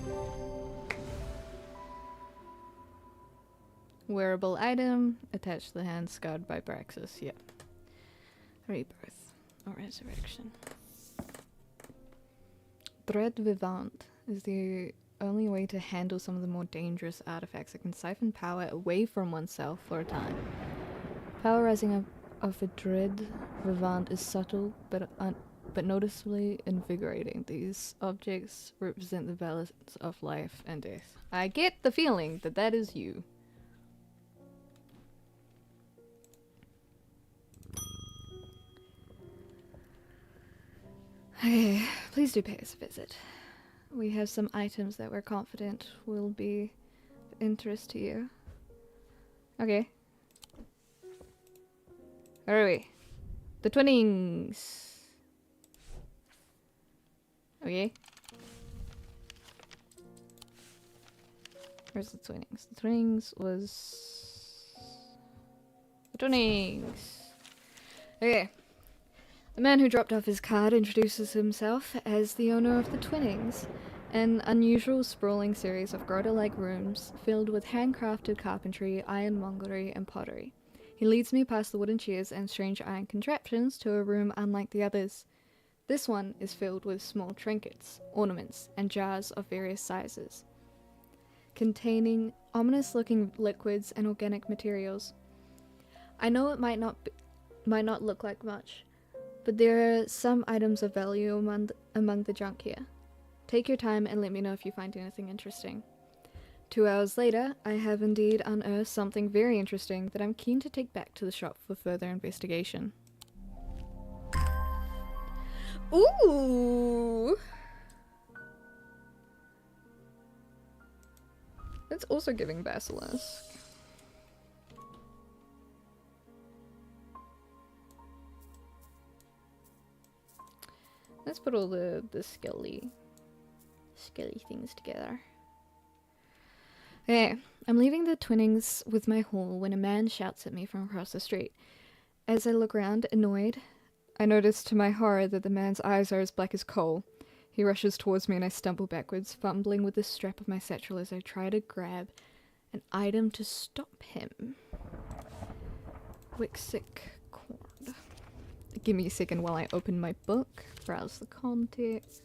Wearable item attached to the hand scarred by Braxis. Yeah. Rebirth or resurrection. Dread Vivant is the only way to handle some of the more dangerous artifacts that can siphon power away from oneself for a time. Power rising up of a Dread Vivant is subtle but noticeably invigorating. These objects represent the balance of life and death. I get the feeling that that is you. Okay, please do pay us a visit. We have some items that we're confident will be of interest to you. Okay. Where are we? The Twinnings! Okay. Where's the Twinnings? The Twinnings was... The Twinnings! Okay. The man who dropped off his card introduces himself as the owner of the Twinnings, an unusual sprawling series of grotto-like rooms filled with handcrafted carpentry, ironmongery, and pottery. He leads me past the wooden chairs and strange iron contraptions to a room unlike the others. This one is filled with small trinkets, ornaments, and jars of various sizes, containing ominous-looking liquids and organic materials. I know it might not look like much, but there are some items of value among the junk here. Take your time and let me know if you find anything interesting. 2 hours later, I have indeed unearthed something very interesting that I'm keen to take back to the shop for further investigation. Ooh! It's also giving Basilisk. Let's put all the skelly things together. Okay, I'm leaving the Twinnings with my haul when a man shouts at me from across the street. As I look around, annoyed, I notice to my horror that the man's eyes are as black as coal. He rushes towards me and I stumble backwards, fumbling with the strap of my satchel as I try to grab an item to stop him. Wixic cord. Give me a second while I open my book, browse the context,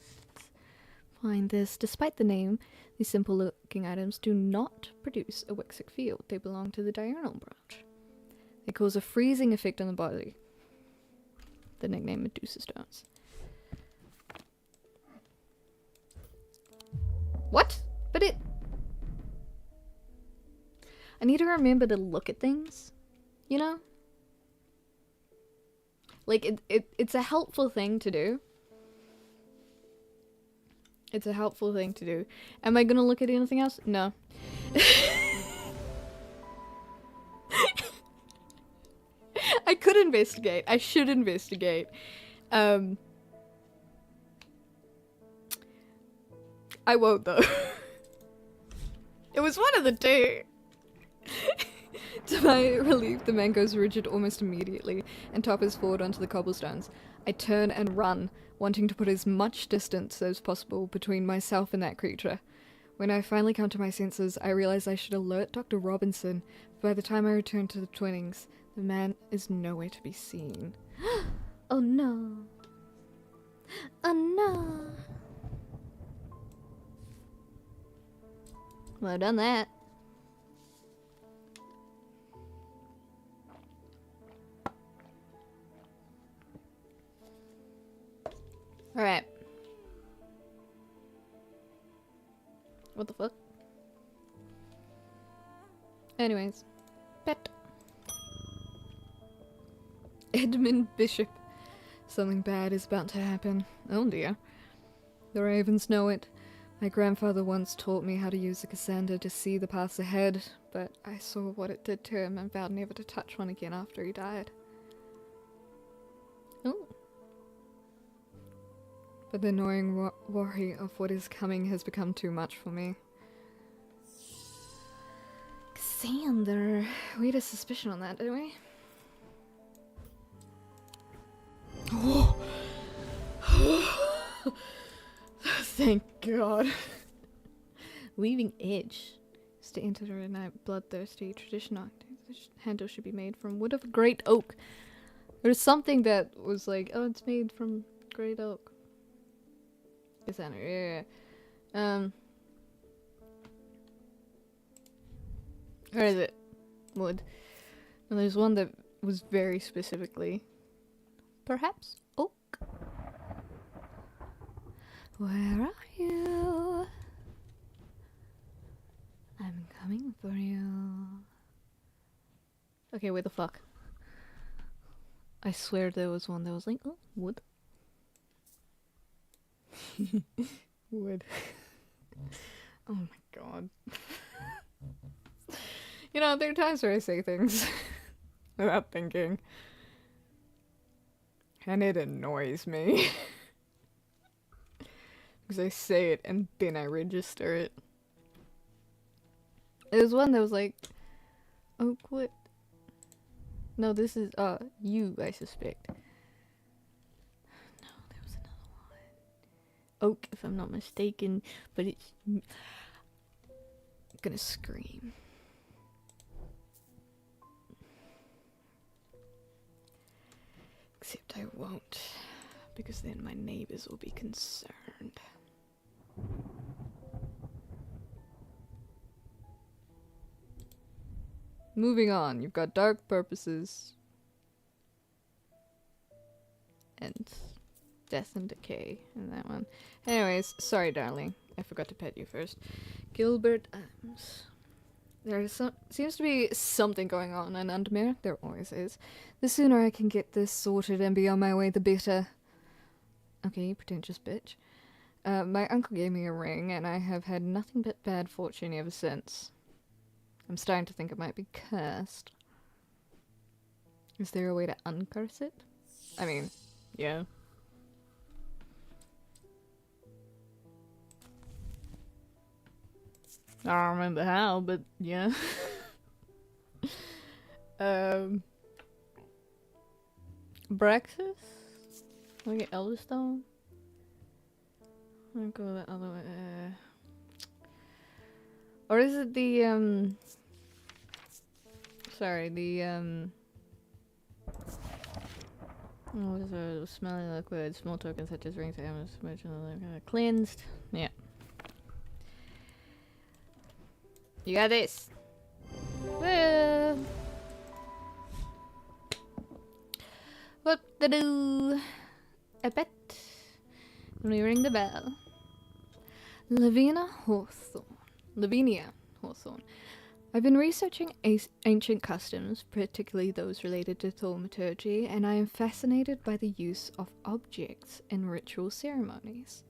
find this. Despite the name, these simple looking items do not produce a Wixic field. They belong to the diurnal branch. They cause a freezing effect on the body. The nickname Medusa Stones. What? But it... I need to remember to look at things, you know? Like, it's a helpful thing to do. It's a helpful thing to do. Am I gonna look at anything else? No. I could investigate. I should investigate. I won't, though. It was one of the two. To my relief, the man goes rigid almost immediately and toppers forward onto the cobblestones. I turn and run, wanting to put as much distance as possible between myself and that creature. When I finally come to my senses, I realize I should alert Dr. Robinson. By the time I return to the Twinnings, the man is nowhere to be seen. Oh no. Oh no. Well, I've done that. Alright. What the fuck? Anyways. Pet. Edmund Bishop. Something bad is about to happen. Oh dear. The ravens know it. My grandfather once taught me how to use a Cassandra to see the paths ahead, but I saw what it did to him and vowed never to touch one again after he died. Oh. But the annoying worry of what is coming has become too much for me. Xander. We had a suspicion on that, didn't we? Thank God. Weaving edge. Is to enter a night bloodthirsty tradition. The handle should be made from wood of great oak. There's something that was like, oh, it's made from great oak. Yeah. Where is it? Wood. And there's one that was very specifically, Perhaps oak. where are you? I'm coming for you. Okay, wait the fuck. I swear there was one that was like, oh, wood. Wood. Oh my god. You know, there are times where I say things without thinking. And it annoys me. Because I say it and then I register it. There was one that was like, oak wood. No, this is, you, I suspect. No, there was another one. Oak, if I'm not mistaken, but it's... I'm gonna scream. Except I won't, because then my neighbors will be concerned. Moving on, you've got dark purposes and death and decay in that one. Anyways, sorry darling, I forgot to pet you first. Gilbert Adams. There seems to be something going on in Undermere. There always is. The sooner I can get this sorted and be on my way, the better. Okay, you pretentious bitch. My uncle gave me a ring, and I have had nothing but bad fortune ever since. I'm starting to think it might be cursed. Is there a way to uncurse it? I mean, yeah. I don't remember how, but yeah. Braxis? Can we get Elderstone? I'll go the other way. Or is it the, sorry, the, what is it? Smelling liquid, small tokens such as rings, amulets, cleansed. Yeah. You got this. Well, what to do? I bet. When we ring the bell. Lavinia Hawthorne. I've been researching ancient customs, particularly those related to thaumaturgy, and I am fascinated by the use of objects in ritual ceremonies.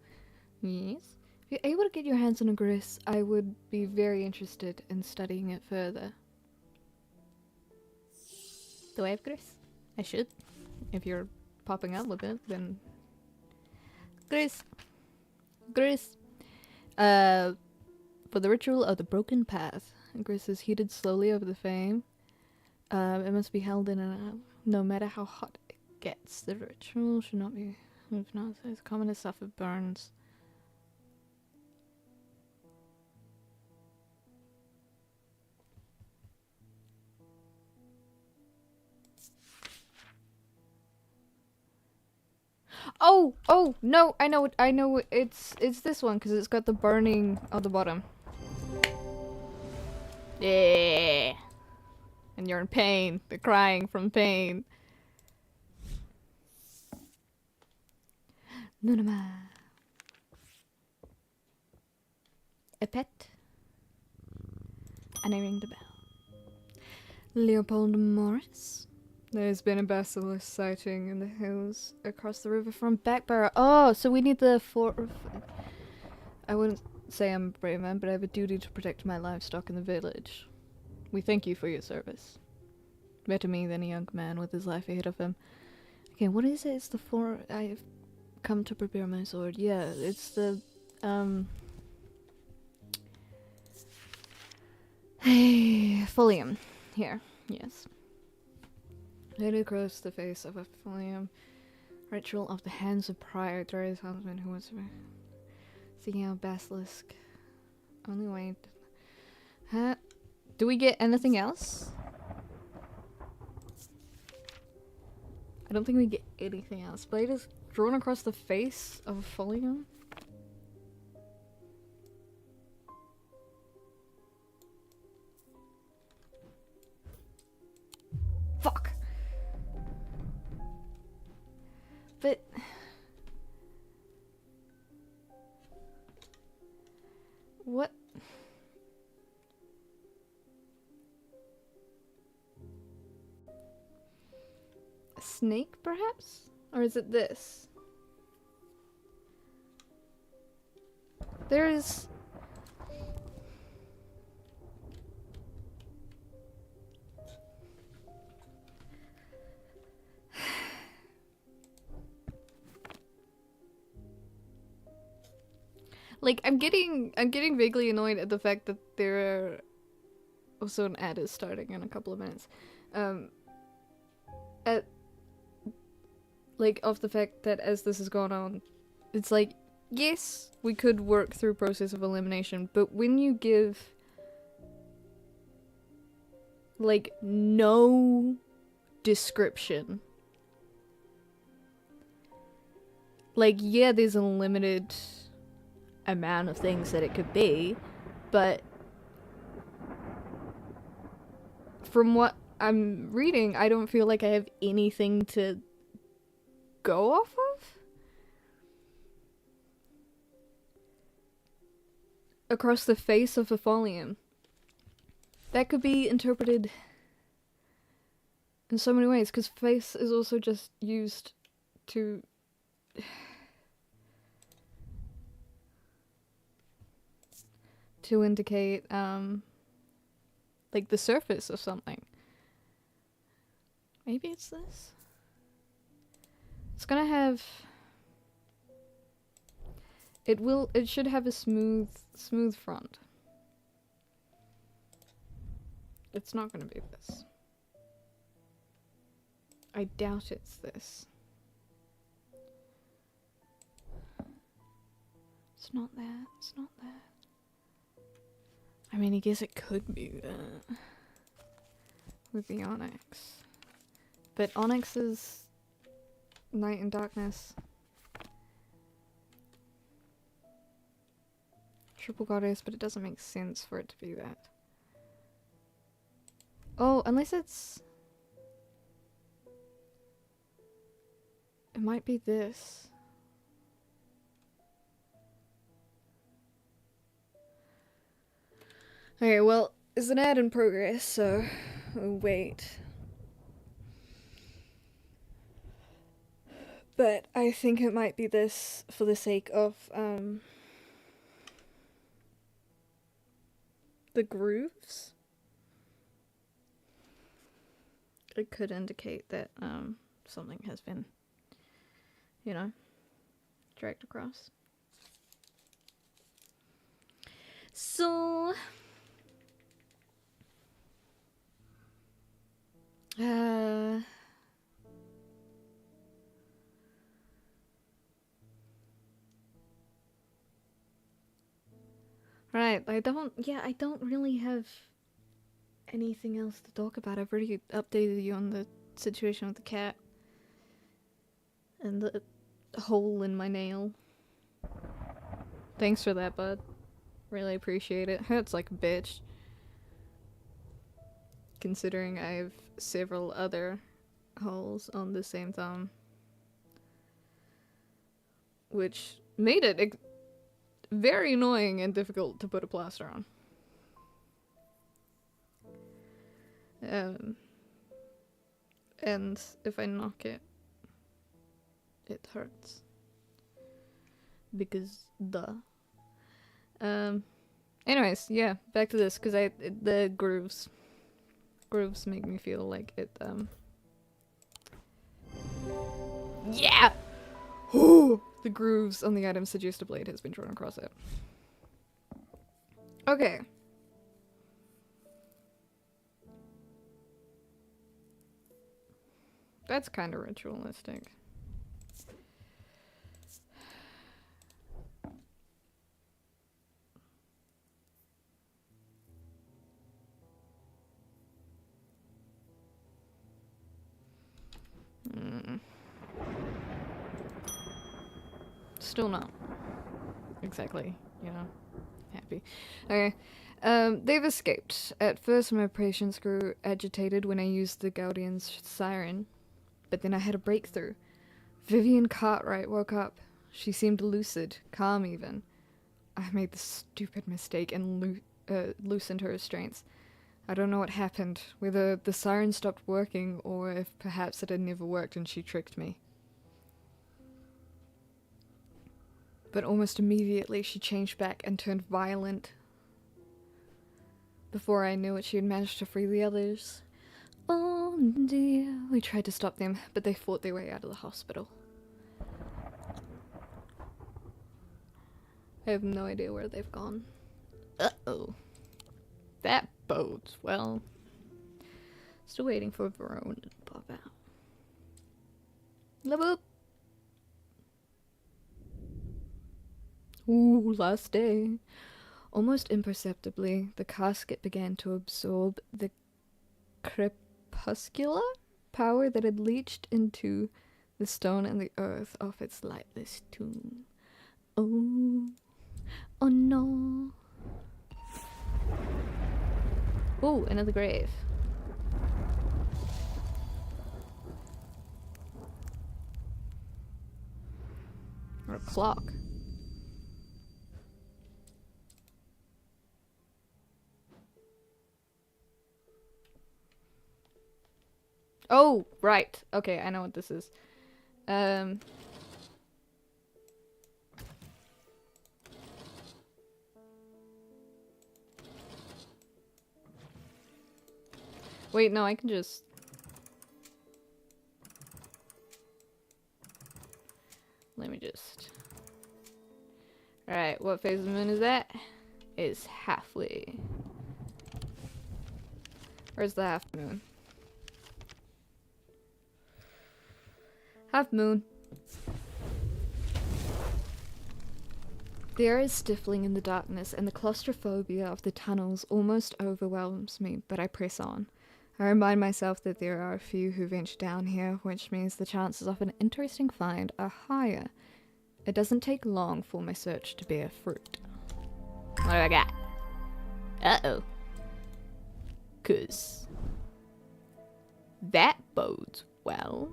Yes? If you're able to get your hands on a gris, I would be very interested in studying it further. Do I have gris? I should. If you're popping up with it, then... Gris! For the ritual of the broken path, gris is heated slowly over the flame. It must be held in and no matter how hot it gets. The ritual should not be... if not, as common as suffer burns. Oh, no, I know, it's this one, because it's got the burning on the bottom. Yeah. And you're in pain, they're crying from pain. Nunama. A pet. And I ring the bell. Leopold Morris. There's been a basilisk sighting in the hills across the river from Backborough. Oh, so we need the I wouldn't say I'm a brave man, but I have a duty to protect my livestock in the village. We thank you for your service. Better me than a young man with his life ahead of him. Okay, what is it? It's the I've come to prepare my sword. Yeah, it's the, Folium. Here, yes. Laid across the face of a Folium. Ritual of the hands of Prior, Darius husband who was seeking out Basilisk. Only wait. Huh? Do we get anything else? I don't think we get anything else. Blade is drawn across the face of a Folium. Fuck! But... what? A snake, perhaps? Or is it this? There is... like, I'm getting vaguely annoyed at the fact that there are also an ad is starting in a couple of minutes. Of the fact that as this has gone on, it's like, yes, we could work through process of elimination, but when you give like no description, like, yeah, there's a limited amount of things that it could be, but from what I'm reading, I don't feel like I have anything to go off of. Across the face of a Folium. That could be interpreted in so many ways, because face is also just used to indicate like the surface of something. Maybe it's this. It's gonna have, it should have a smooth front. It's not gonna be this. I doubt it's this. It's not that, it's not that. I mean, I guess it could be that with the Onyx. But Onyx is Night and Darkness. Triple Goddess, but it doesn't make sense for it to be that. Oh, unless it's... it might be this. Okay, well, it's an ad in progress, so we'll wait. But I think it might be this for the sake of, the grooves. It could indicate that, something has been, you know, dragged across. So... right, I don't really have anything else to talk about. I've already updated you on the situation with the cat. And the hole in my nail. Thanks for that, bud. Really appreciate it. Hurts like a bitch. Considering I have several other holes on the same thumb. Which made it very annoying and difficult to put a plaster on. And if I knock it, it hurts. Because duh. Anyways, yeah, back to this, because the grooves make me feel like it, yeah! Ooh, the grooves on the item suggest a blade has been drawn across it. Okay. That's kind of ritualistic. Still not exactly, happy. Okay. They've escaped. At first, my patients grew agitated when I used the Guardian's siren, but then I had a breakthrough. Vivian Cartwright woke up. She seemed lucid, calm even. I made the stupid mistake and loosened her restraints. I don't know what happened, whether the siren stopped working or if perhaps it had never worked and she tricked me. But almost immediately she changed back and turned violent. Before I knew it, she had managed to free the others. Oh dear. We tried to stop them, but they fought their way out of the hospital. I have no idea where they've gone. Uh-oh. That bodes well. Still waiting for Verona to pop out. Level up! Ooh, last day. Almost imperceptibly, the casket began to absorb the crepuscular power that had leached into the stone and the earth of its lightless tomb. Oh, oh no. Ooh, another grave. Or a clock. Oh, right. Okay, I know what this is. Wait, no, I can just... Let me just... Alright, what phase of the moon is that? It's halfway. Where's the half moon? Half moon. The air is stifling in the darkness, and the claustrophobia of the tunnels almost overwhelms me, but I press on. I remind myself that there are a few who venture down here, which means the chances of an interesting find are higher. It doesn't take long for my search to bear fruit. What do I got? Uh-oh. 'Cause that bodes well.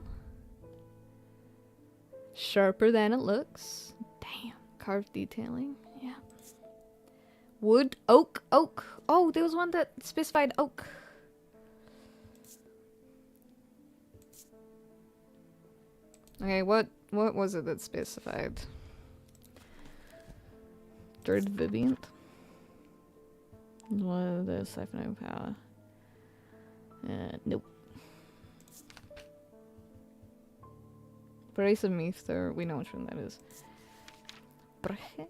Sharper than it looks. Damn. Carved detailing. Yeah. Wood. Oak. Oak. Oh, there was one that specified oak. Okay, what was it that specified? Third Viviant? What the siphoning power? Nope. Brace of Meether, we know which one that is. Brehek?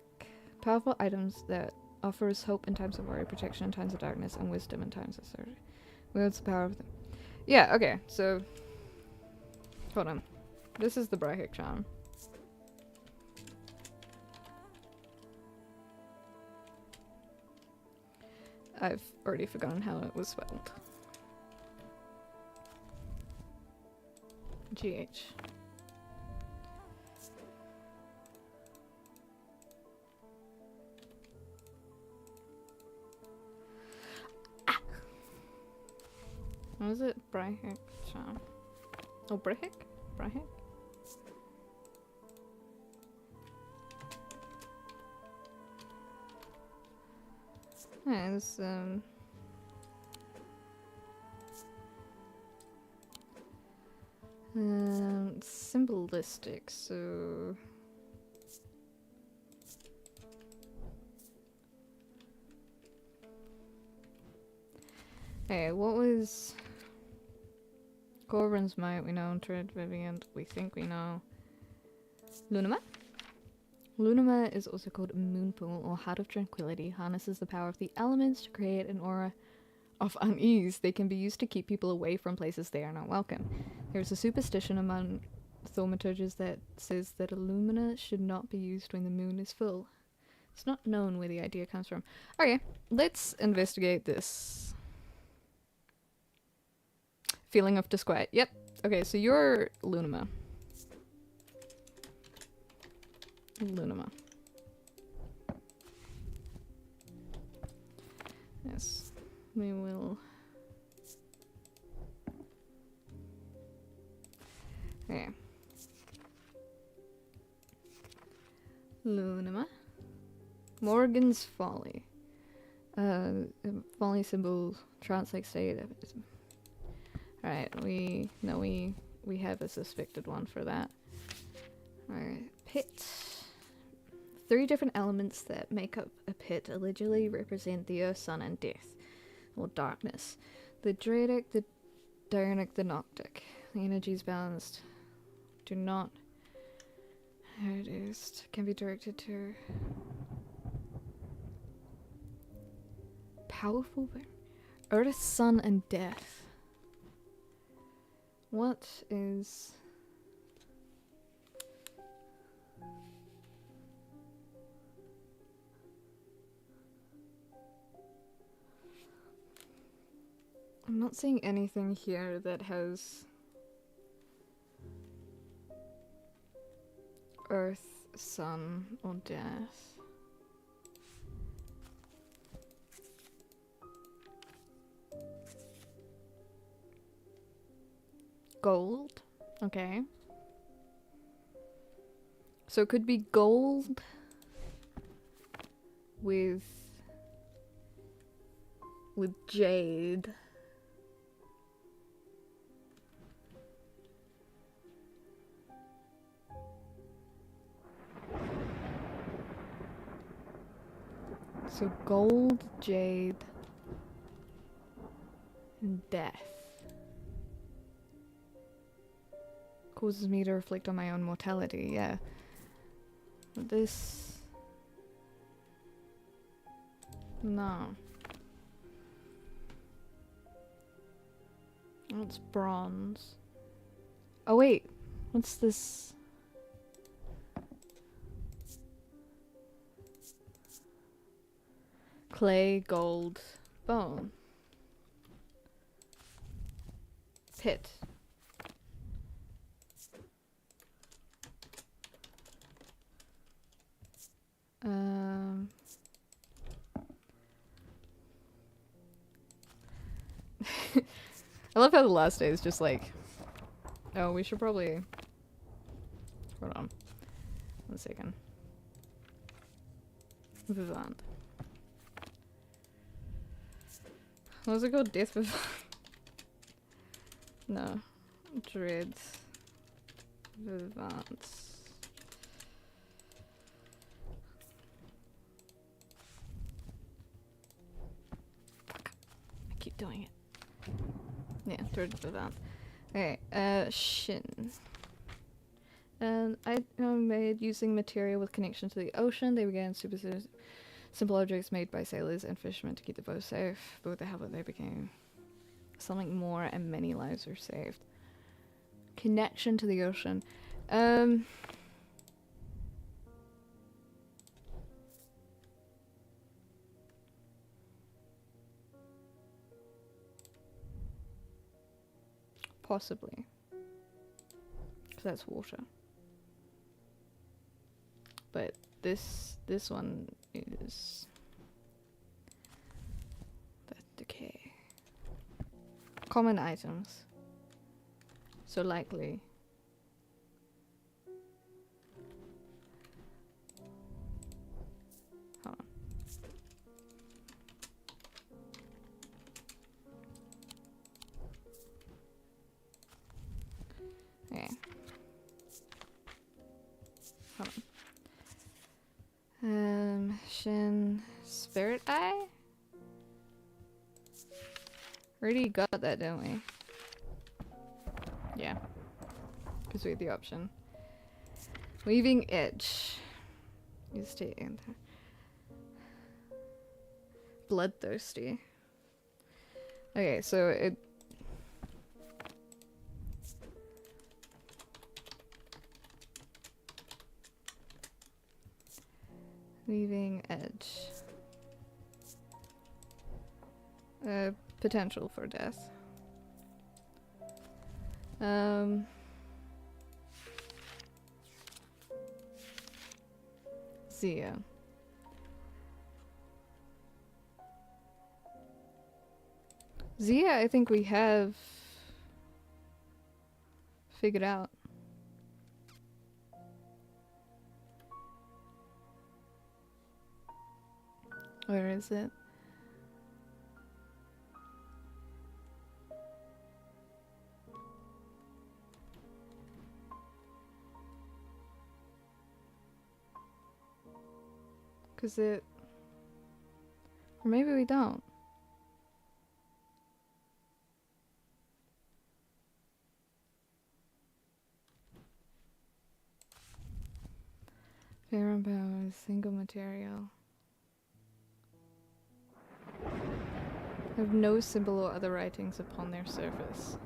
Powerful items that offers hope in times of worry, protection in times of darkness, and wisdom in times of surgery. Wields the power of them. Yeah, okay, so... Hold on. This is the Brehek charm. I've already forgotten how it was spelled. GH. Ah! What was it? Brehek charm. Oh, Brehek? Brehek? Yeah, it's, symbolistic, so... Hey, what was Corbin's might? We know. Trid Vivient, we think we know. Lunama? Lunama is also called Moonpool or Heart of Tranquility, harnesses the power of the elements to create an aura of unease. They can be used to keep people away from places they are not welcome. There's a superstition among thaumaturges that says that Illumina should not be used when the moon is full. It's not known where the idea comes from. Okay, let's investigate this. Feeling of disquiet. Yep. Okay, so you're Lunama. Lunama. Yes. We will... Okay. Lunama. Morgan's Folly. Folly symbol, trance-like state. Alright, we have a suspected one for that. Alright, pit. 3 different elements that make up a pit allegedly represent the earth, sun, and death, or darkness. The Dradic, the Diurnic, the Noctic. The energies balanced do not... Here it is. Can be directed to... Powerful... Earth, sun, and death. What is... I'm not seeing anything here that has earth, sun, or death. Gold. Okay. So it could be gold with jade. So gold, jade, and death. Causes me to reflect on my own mortality, yeah. This... No. Oh, it's bronze. Oh wait, what's this? Clay, gold, bone. Pit. I love how the last day is just like, oh, we should probably, hold on, 1 second. Vivant. What was it called? Death Vivant? No. Dread Vivant. Fuck. I keep doing it. Yeah, Dread Vivant. Okay, Shin. I made using material with connection to the ocean. They began super simple objects made by sailors and fishermen to keep the boat safe. But with the help of it, they became something more, and many lives were saved. Connection to the ocean. Possibly. Because that's water. But this one is that decay. Common items. So likely. Hold on. Okay. Hold on. Shin Spirit Eye? Already got that, don't we? Yeah. Because we had the option. Weaving edge. Use to enter. Bloodthirsty. Okay, so it. Weaving edge. Potential for death. Zia. Zia, I think we have figured out. Where is it? Cause it... Or maybe we don't. Ferrum power, single material. Have no symbol or other writings upon their surface.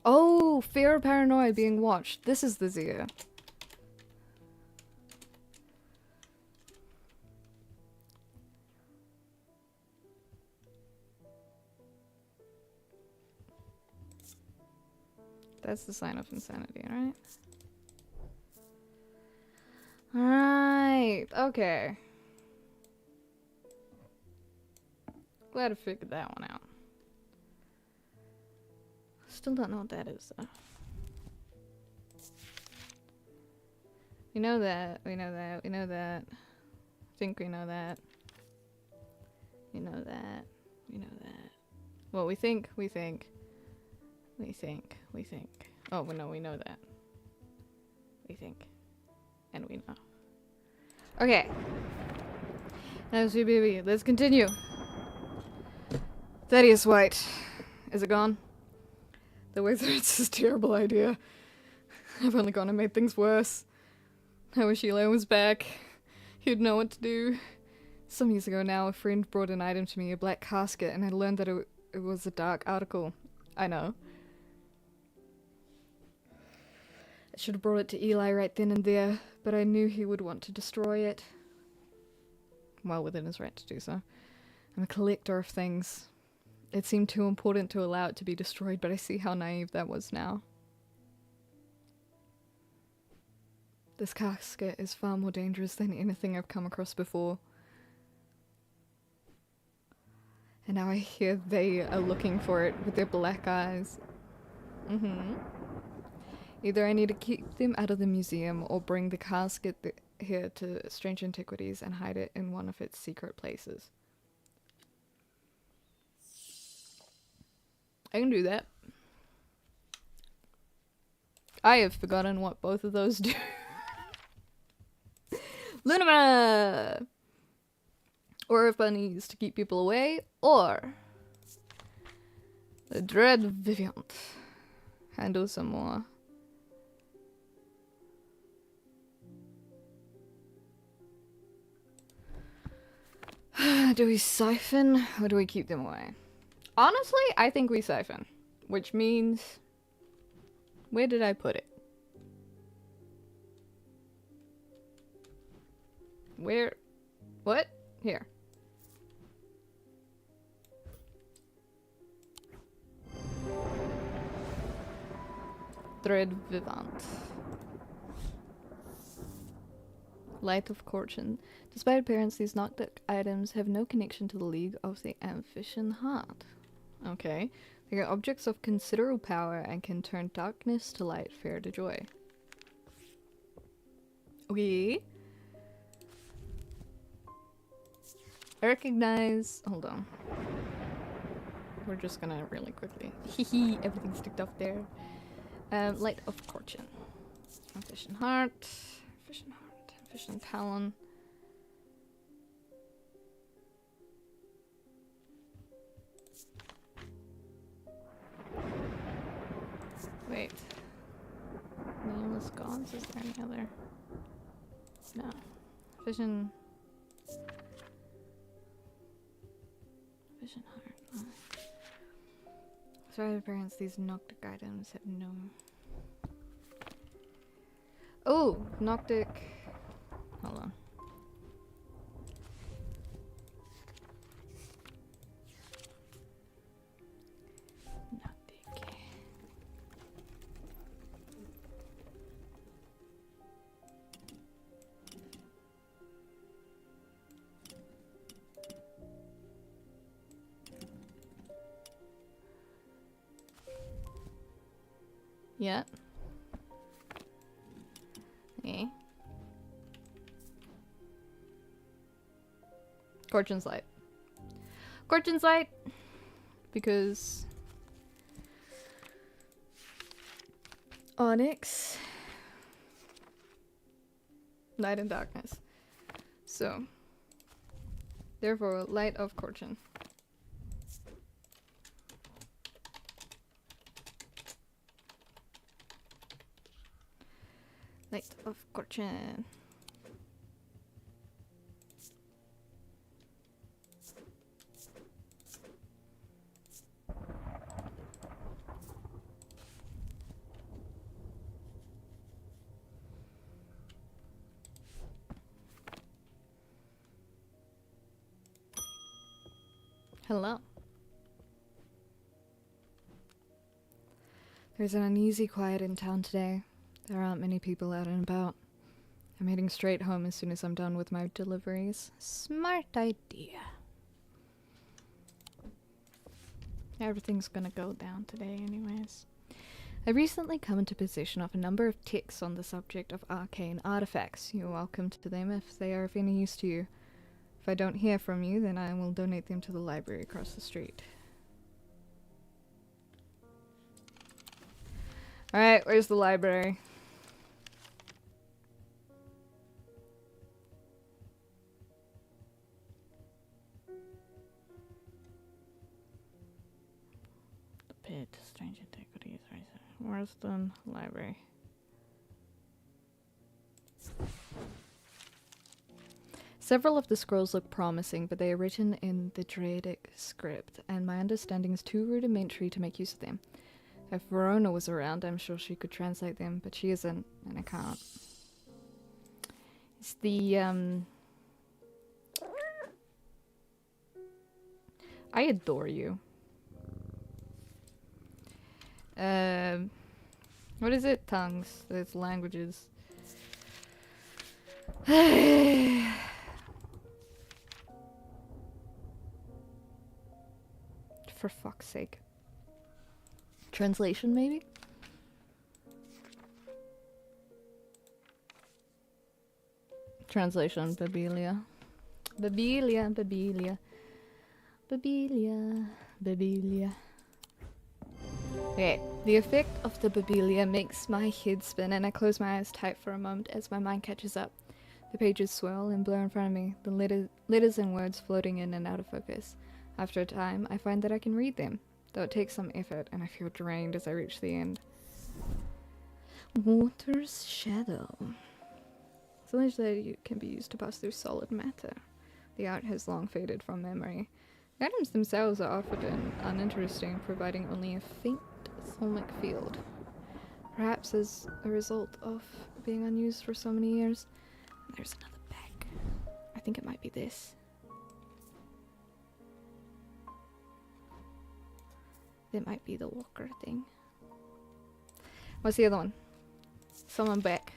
Oh, fear paranoia being watched. This is the Zia. That's the sign of insanity, right? Right. Okay. Glad I figured that one out. Still don't know what that is, though. We know that. We know that. We know that. Think we know that. We know that. We know that. Well, we think. We think. We think. We think. Oh, well, no, we know that. We think. And we know. Okay. SUBB, let's continue. Thaddeus White. Is it gone? The way that it's a terrible idea. I've only gone and made things worse. I wish Eli was back. He'd know what to do. Some years ago now, a friend brought an item to me, a black casket, and I learned that it was a dark article. I know. I should have brought it to Eli right then and there, but I knew he would want to destroy it. Well within his right to do so. I'm a collector of things. It seemed too important to allow it to be destroyed, but I see how naive that was now. This casket is far more dangerous than anything I've come across before. And now I hear they are looking for it with their black eyes. Either I need to keep them out of the museum or bring the casket here to Strange Antiquities and hide it in one of its secret places. I can do that. I have forgotten what both of those do. Lunama! Or if bunnies to keep people away, or the Dread Viviant. Handle some more. Do we siphon, or do we keep them away? Honestly, I think we siphon. Which means... Where did I put it? Where? What? Here. Dread Vivant. Light of Corchin. Despite appearance, these knocked items have no connection to the League of the Amphician Heart. Okay. They are objects of considerable power and can turn darkness to light, fear to joy. Okay. I recognize... Hold on. We're just gonna really quickly... Hehe, everything's ticked off there. Light of Corchin. Amphician Heart. Amphician Talon. else? Is there any other? No. Vision. Vision heart. Oh. Sorry, parents, these Noctic items have no. Oh, Noctic. Hold on. Noctic. Yeah. Eh. Corchin's Light. Corchin's Light! Because... Onyx. Light and darkness. So... Therefore, Light of Corchin. Light of Corchin. Hello. There's an uneasy quiet in town today. There aren't many people out and about. I'm heading straight home as soon as I'm done with my deliveries. Smart idea. Everything's gonna go down today anyways. I recently come into possession of a number of texts on the subject of arcane artifacts. You're welcome to them if they are of any use to you. If I don't hear from you, then I will donate them to the library across the street. Alright, where's the library? The pit, strange antiquities, Warston Library. Several of the scrolls look promising, but they are written in the Druidic script, and my understanding is too rudimentary to make use of them. If Verona was around, I'm sure she could translate them, but she isn't, and I can't. It's the, I adore you. What is it? Tongues. It's languages. For fuck's sake. Translation, maybe? Translation, Babelia. Babelia, Babelia. Babelia, Babelia. Okay, the effect of the Babelia makes my head spin and I close my eyes tight for a moment as my mind catches up. The pages swirl and blur in front of me, the letters and words floating in and out of focus. After a time, I find that I can read them, though it takes some effort and I feel drained as I reach the end. Water's Shadow. Something that can be used to pass through solid matter. The art has long faded from memory. The items themselves are often uninteresting, providing only a faint thalmic field. Perhaps as a result of being unused for so many years. There's another bag. I think it might be this. It might be the walker thing. What's the other one? Summon back.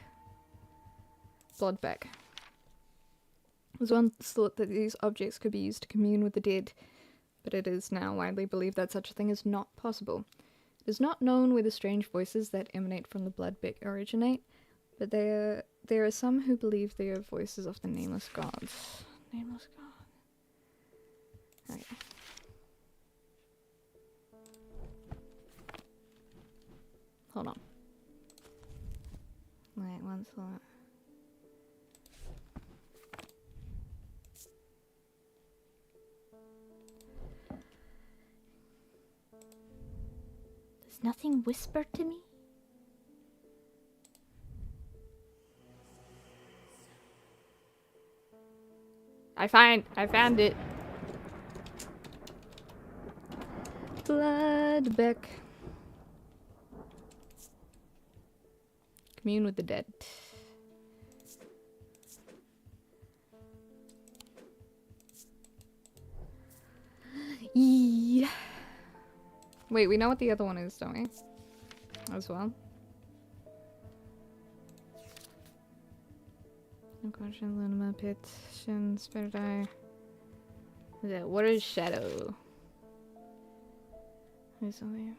Blood back. It was once thought that these objects could be used to commune with the dead, but it is now widely believed that such a thing is not possible. It is not known where the strange voices that emanate from the bloodbeck originate, but there are some who believe they are voices of the nameless gods. Nameless god. Okay. Hold on. Wait, one thought. Does nothing whisper to me? I found it. Bloodbeck. Commune with the dead. Yeah. Wait, we know what the other one is, don't we? As well. No question, Lunama, Pit, Shin, Spirit Eye. What is that? What is Shadow? There's something.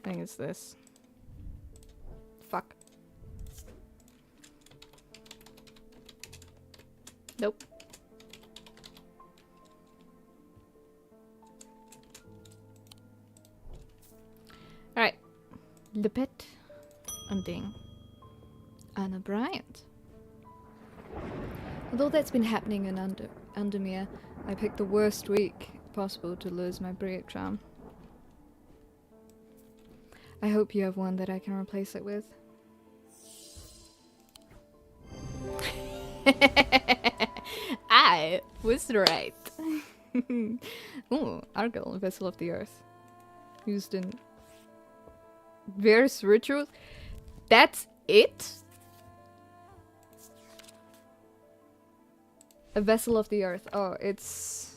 I think it's this. Fuck. Nope. Alright. The Pit. Hunting. Anna Bryant. Although that's been happening in Undermere, I picked the worst week possible to lose my Brick charm. I hope you have one that I can replace it with. I was right. Ooh, Argyle, Vessel of the Earth. Used in various rituals. That's it? A Vessel of the Earth. Oh, it's...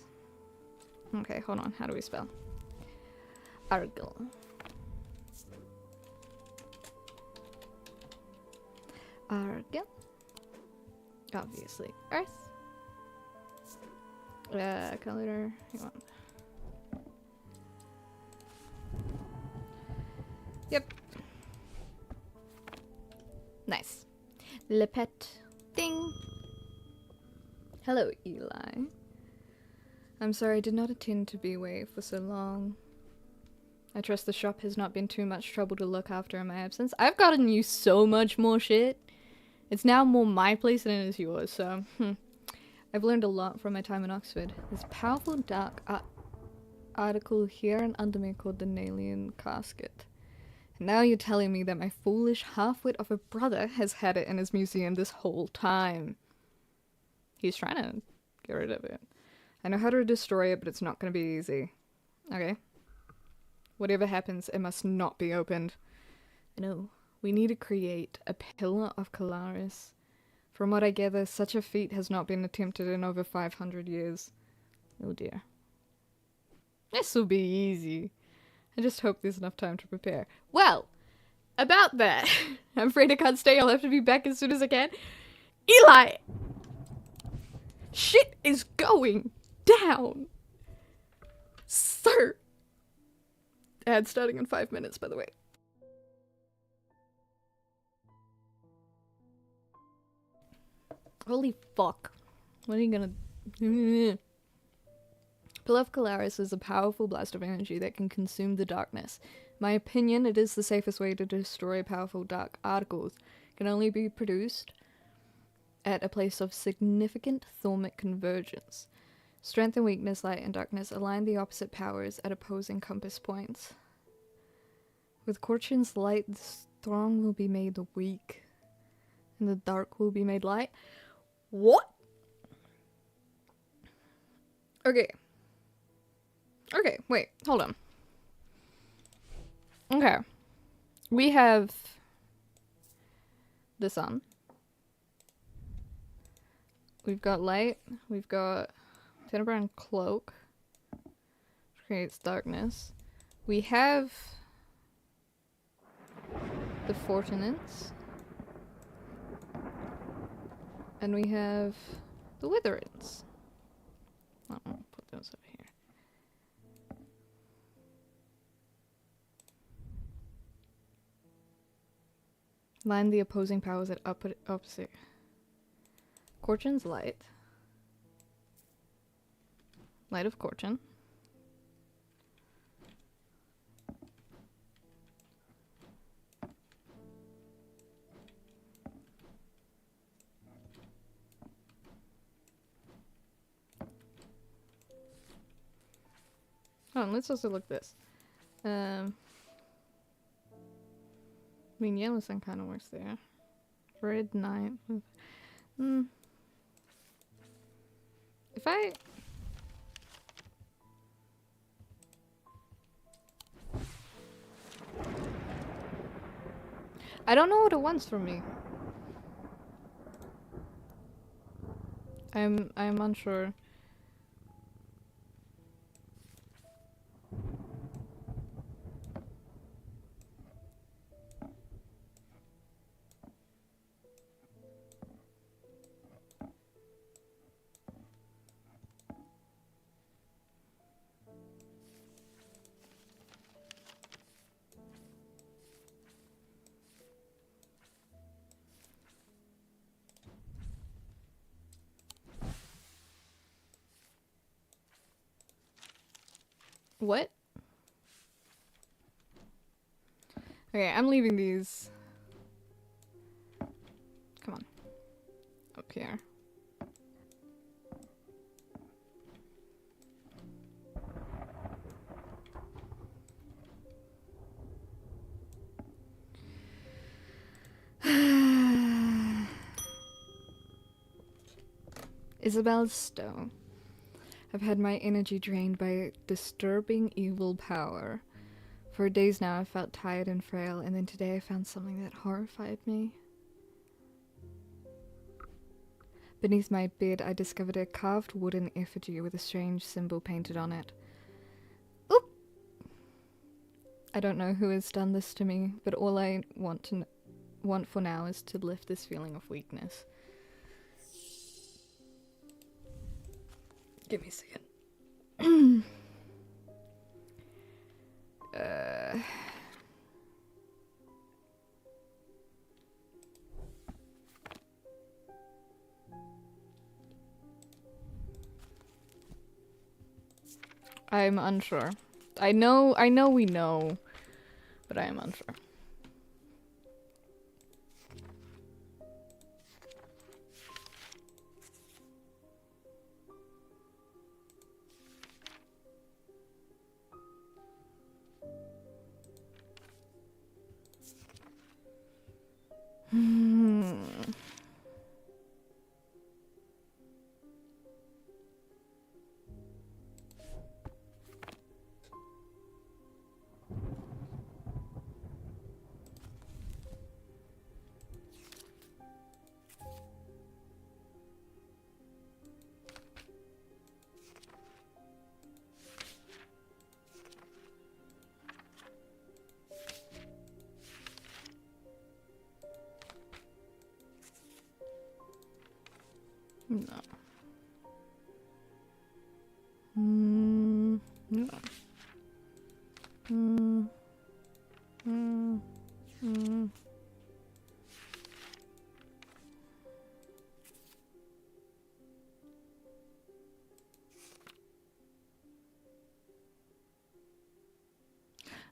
Okay, hold on. How do we spell? Argyle. Argyle. Obviously, Earth. Color. You want? Yep. Nice. Lepet. Ding. Hello, Eli. I'm sorry I did not attend to be away for so long. I trust the shop has not been too much trouble to look after in my absence. I've gotten you so much more shit. It's now more my place than it is yours, so... I've learned a lot from my time in Oxford. This powerful dark article here in Undermere called the Nalian Casket. And now you're telling me that my foolish half-wit of a brother has had it in his museum this whole time. He's trying to get rid of it. I know how to destroy it, but it's not going to be easy. Okay? Whatever happens, it must not be opened. I know. We need to create a Pillar of Kalaris. From what I gather, such a feat has not been attempted in over 500 years. Oh dear. This will be easy. I just hope there's enough time to prepare. Well, about that. I'm afraid I can't stay. I'll have to be back as soon as I can. Eli! Shit is going down. Sir. Ad starting in 5 minutes, by the way. Holy fuck. What are you gonna do? Pillar of Kalaris is a powerful blast of energy that can consume the darkness. In my opinion, it is the safest way to destroy powerful dark articles. It can only be produced at a place of significant thormic convergence. Strength and weakness, light and darkness, align the opposite powers at opposing compass points. With Korchin's light, the strong will be made weak, and the dark will be made light. What? Okay. Okay, wait, hold on. Okay. We have the sun. We've got light. We've got Tenebrand Cloak, which creates darkness. We have the Fortunance. And we have the Witherings. I'll put those over here. Line the opposing powers at opposite. Korchin's light. Light of Korchin. Oh, and let's also look this. I mean, Yellow Sun kind of works there. Red Knight. Hmm. If I... I don't know what it wants from me. I'm unsure. What? Okay, I'm leaving these. Come on. Up here. Isabel Stowe. I've had my energy drained by a disturbing evil power. For days now I've felt tired and frail, and then today I found something that horrified me. Beneath my bed I discovered a carved wooden effigy with a strange symbol painted on it. Oop! I don't know who has done this to me, but all I want for now is to lift this feeling of weakness. Give me a second. I'm unsure. I know we know, but I am unsure. No. No.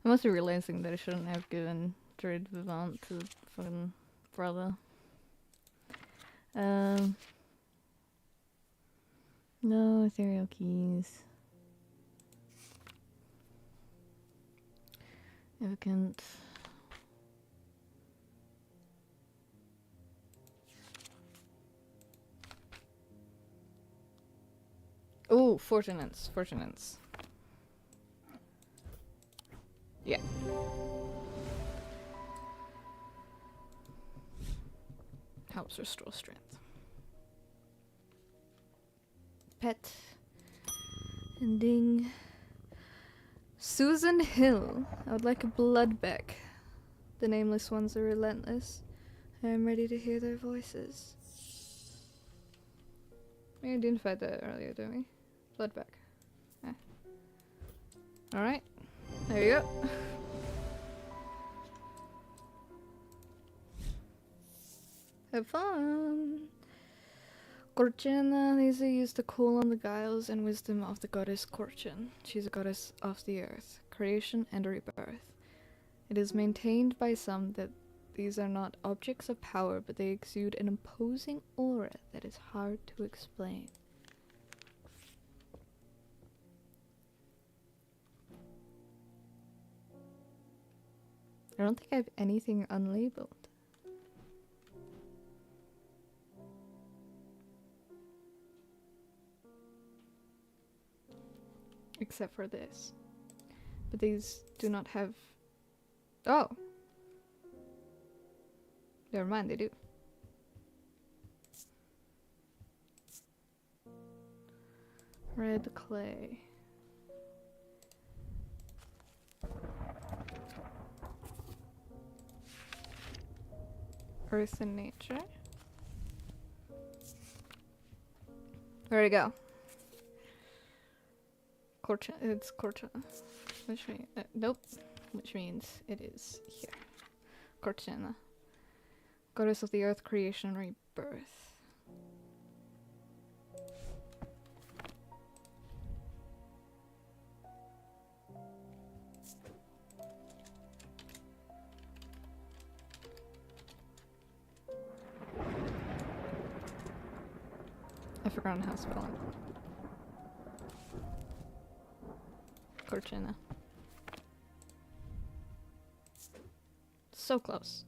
I'm also realizing that I shouldn't have given Dread Vivant to fucking brother. No ethereal keys. Evocant. Oh, Fortunance. Fortunance. Yeah. Helps restore strength. Pet. Ending. Susan Hill. I would like a bloodbeck. The nameless ones are relentless. I am ready to hear their voices. We identified that earlier, didn't we? Bloodbeck. Yeah. Alright. There you go. Have fun! Korchen, these are used to call on the guiles and wisdom of the goddess Korchen. She's a goddess of the earth, creation and rebirth. It is maintained by some that these are not objects of power, but they exude an imposing aura that is hard to explain. I don't think I have anything unlabeled. Except for this. But these do not have... Oh! Never mind, they do. Red clay. Earth and nature. Where'd it go? It's Corcha. Which means, nope. Which means it is here. Cortana. Goddess of the earth, creation, rebirth. I forgot how to spell it. Cortana. So close.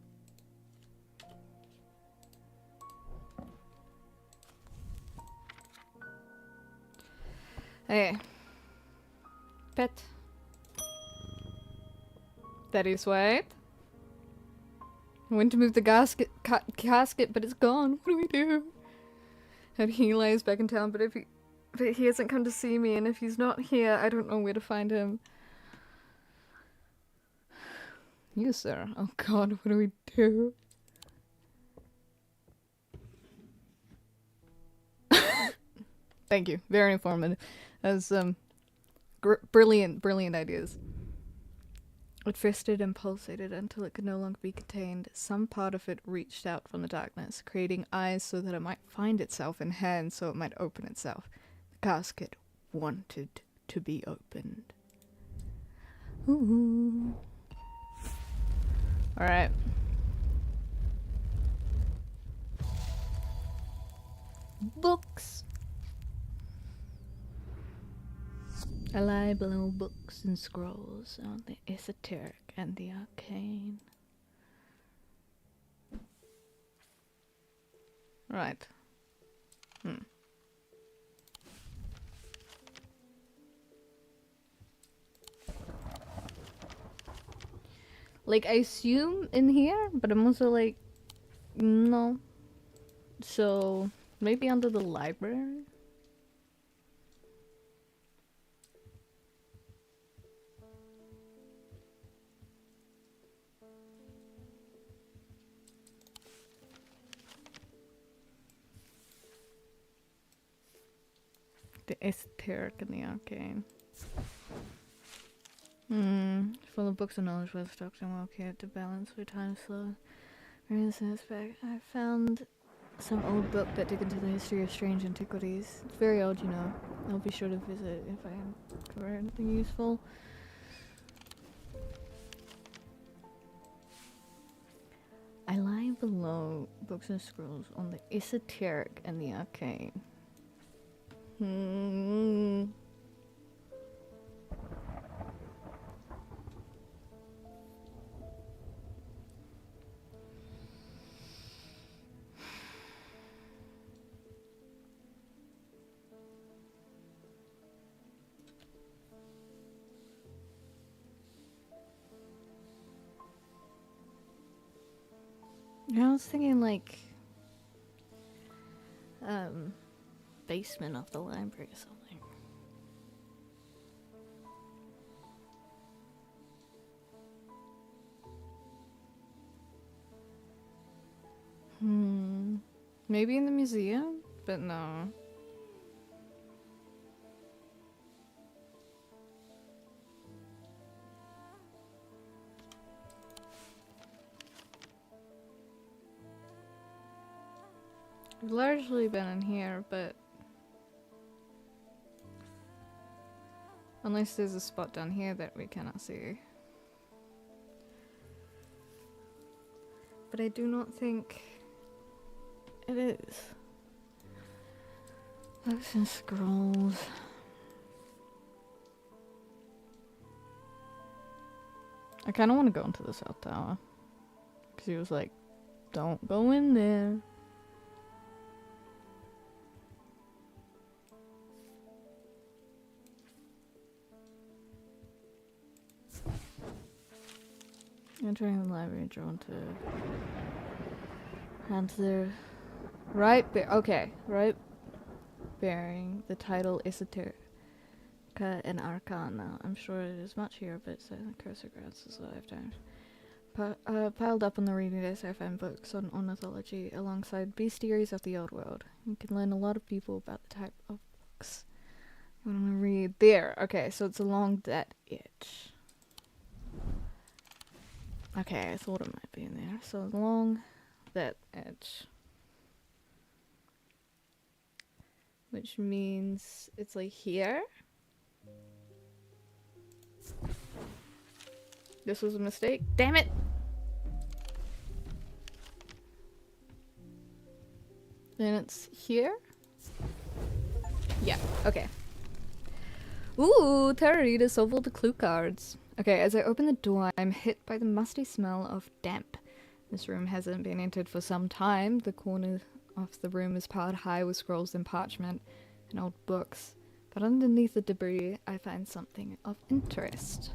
Hey. Pet. That is right. I went to move the casket, but it's gone. What do we do? And he lies back in town, but he hasn't come to see me, and if he's not here, I don't know where to find him. You, sir. Oh god, what do we do? Thank you. Very informative. That was, brilliant ideas. It twisted and pulsated until it could no longer be contained. Some part of it reached out from the darkness, creating eyes so that it might find itself, and hands so it might open itself. The casket wanted to be opened. Ooh. Alright. Books. I lie below books and scrolls on the esoteric and the arcane. Right. Like, I assume in here, but I'm also like, no. So, maybe under the library? The esoteric and the arcane. Full of books and knowledge, well stocked and well cared to balance with time slow. Back, I found some old book that dig into the history of strange antiquities. It's very old, you know. I'll be sure to visit if I cover anything useful. I lie below books and scrolls on the esoteric and the arcane. I was thinking like basement of the library or something. Maybe in the museum, but no. I've largely been in here, but unless there's a spot down here that we cannot see. But I do not think it is. Books and scrolls. I kind of want to go into the South Tower. Because he was like, don't go in there. Entering the library, drawn to hand there. Right, okay, right bearing the title Esoterica and Arcana. I'm sure it is much here, but silent cursor grants us 5 times. Piled up on the reading desk, I find books on ornithology alongside bestiaries of the old world. You can learn a lot of people about the type of books you want to read. There, okay, so it's along that edge. Okay, I thought it might be in there. So along that edge. Which means it's like here. This was a mistake. Damn it! Then it's here? Yeah, okay. Ooh, Terrorita sold the clue cards. Okay, as I open the door, I'm hit by the musty smell of damp. This room hasn't been entered for some time. The corner of the room is piled high with scrolls and parchment and old books. But underneath the debris, I find something of interest.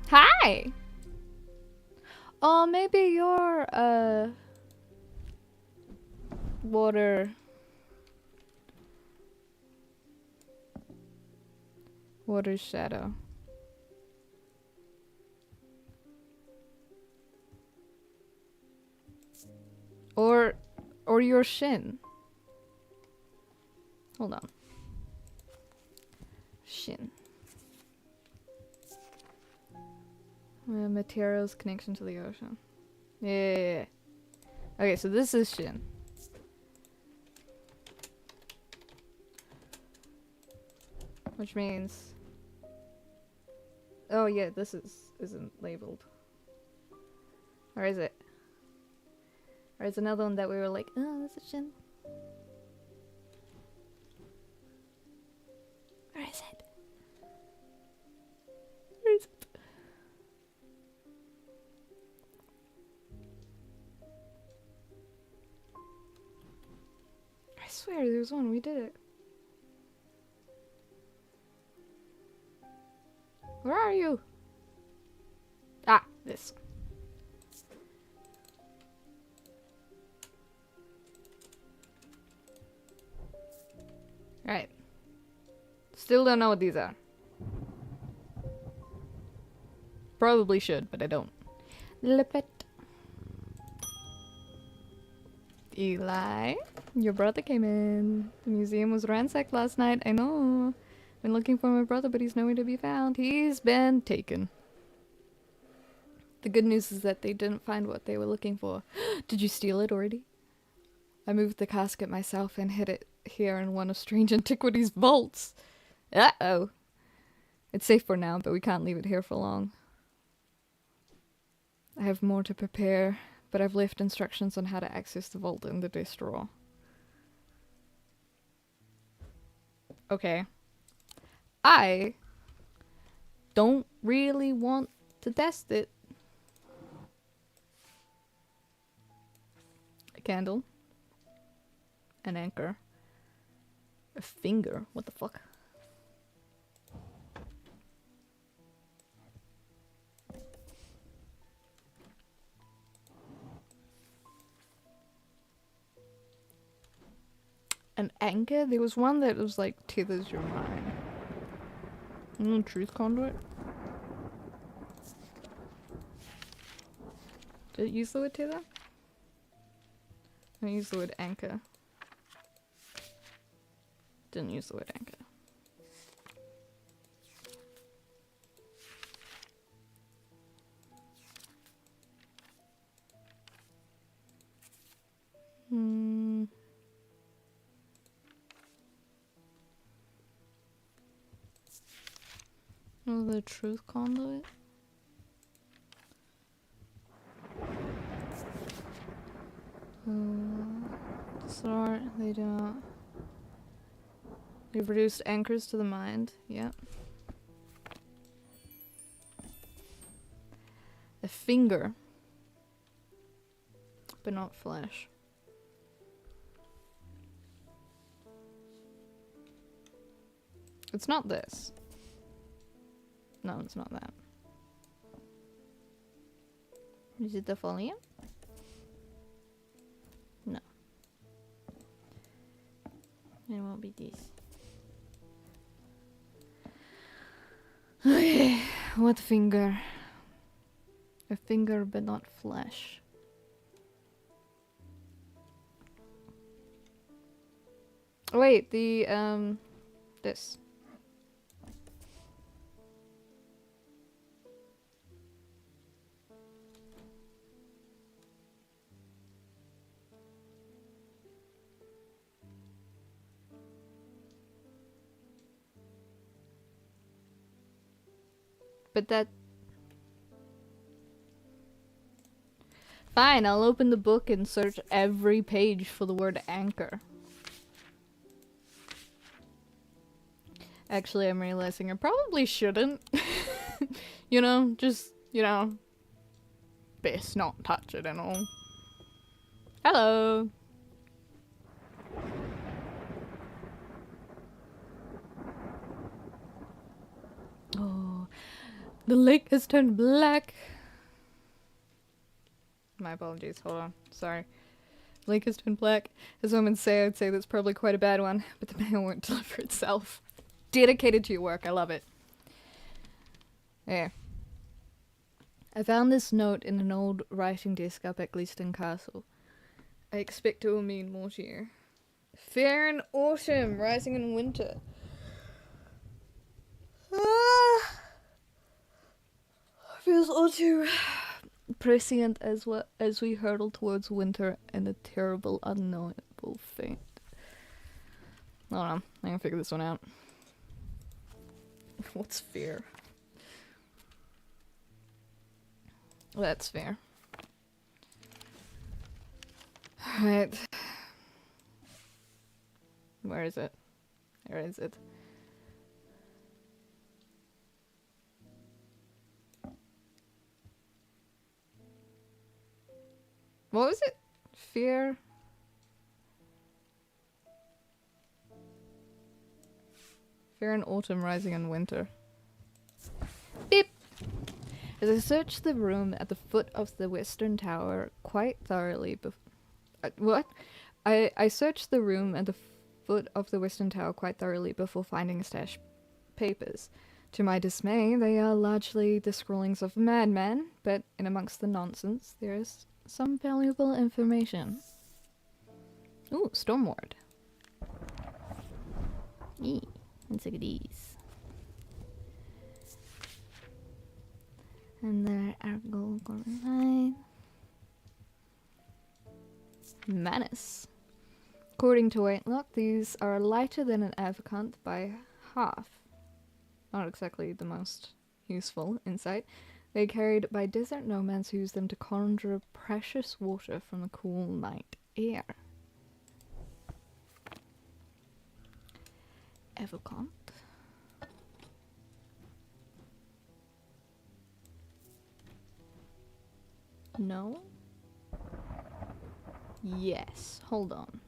Hi! Oh, maybe you're, Water shadow. Or your shin. Hold on. Shin. Materials connection to the ocean. Yeah. Okay, so this is shin. Which means... Oh yeah, this isn't labeled. Or is it? Or is another one that we were like, oh, this is shin. Where is it? Where is it? I swear there's one, we did it. Where are you? Ah, this. Right. Still don't know what these are. Probably should, but I don't. Lippet. Eli, your brother came in. The museum was ransacked last night. I know. Been looking for my brother, but he's nowhere to be found. He's been taken. The good news is that they didn't find what they were looking for. Did you steal it already? I moved the casket myself and hid it here in one of Strange Antiquities' vaults. Uh-oh. It's safe for now, but we can't leave it here for long. I have more to prepare, but I've left instructions on how to access the vault in the desk drawer. Okay. I don't really want to test it. A candle. An anchor. A finger. What the fuck? An anchor? There was one that was like tethers your mind. Truth conduit? Did it use the word tether? I used the word anchor. Didn't use the word anchor. Oh, the truth conduit? Sorry, they don't. They produced anchors to the mind. Yep. A finger. But not flesh. It's not this. No, it's not that. Is it the volume? No. It won't be this. Okay, what finger? A finger but not flesh. Oh, wait, this. But that... Fine, I'll open the book and search every page for the word anchor. Actually, I'm realizing I probably shouldn't. You know, just, you know, best not touch it and all. Hello! Oh, the lake has turned black. My apologies, hold on, sorry. Lake has turned black. As women say, I'd say that's probably quite a bad one, but the mail won't deliver itself. Dedicated to your work, I love it. There. I found this note in an old writing desk up at Gleeston Castle. I expect it will mean more to you. Fair in autumn, rising in winter. Feels all too prescient as we hurtle towards winter and a terrible, unknowable fate. Hold on, I can figure this one out. What's fear? That's fair. Alright. Where is it? Where is it? What was it? Fear? Fear in autumn, rising in winter. Beep! As I searched the room at the foot of the western tower quite thoroughly what? I searched the room at the foot of the western tower quite thoroughly before finding a stash of papers. To my dismay, they are largely the scrawlings of a madman, but in amongst the nonsense, there is some valuable information. Ooh, Stormward. Eee, let's look at these. And there are gold line. Manus. According to Waitlock, these are lighter than an Avacanth by half. Not exactly the most useful insight. They're carried by desert nomads who use them to conjure precious water from the cool night air. Avacanth. No? Yes. Hold on.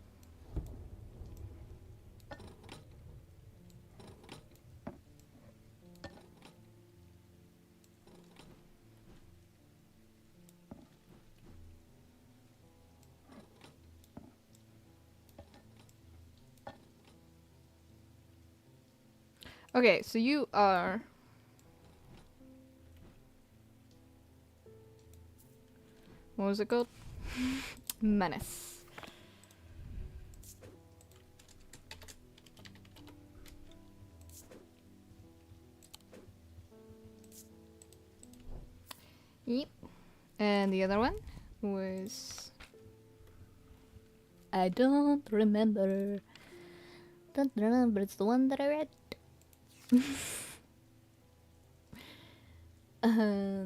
Okay, so you are... What was it called? Manus. Yep. And the other one was... I don't remember. Don't remember, it's the one that I read.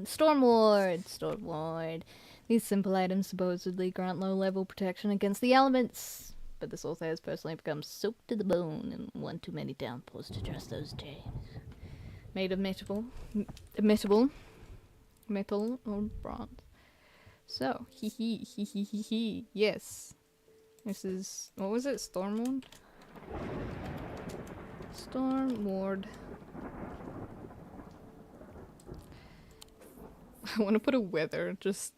Stormward. These simple items supposedly grant low-level protection against the elements, but this author has personally become soaked to the bone in one too many downpours to trust those chains. Made of metal or bronze. So, yes. This is, what was it, Stormward? Stormward. I want to put a weather, just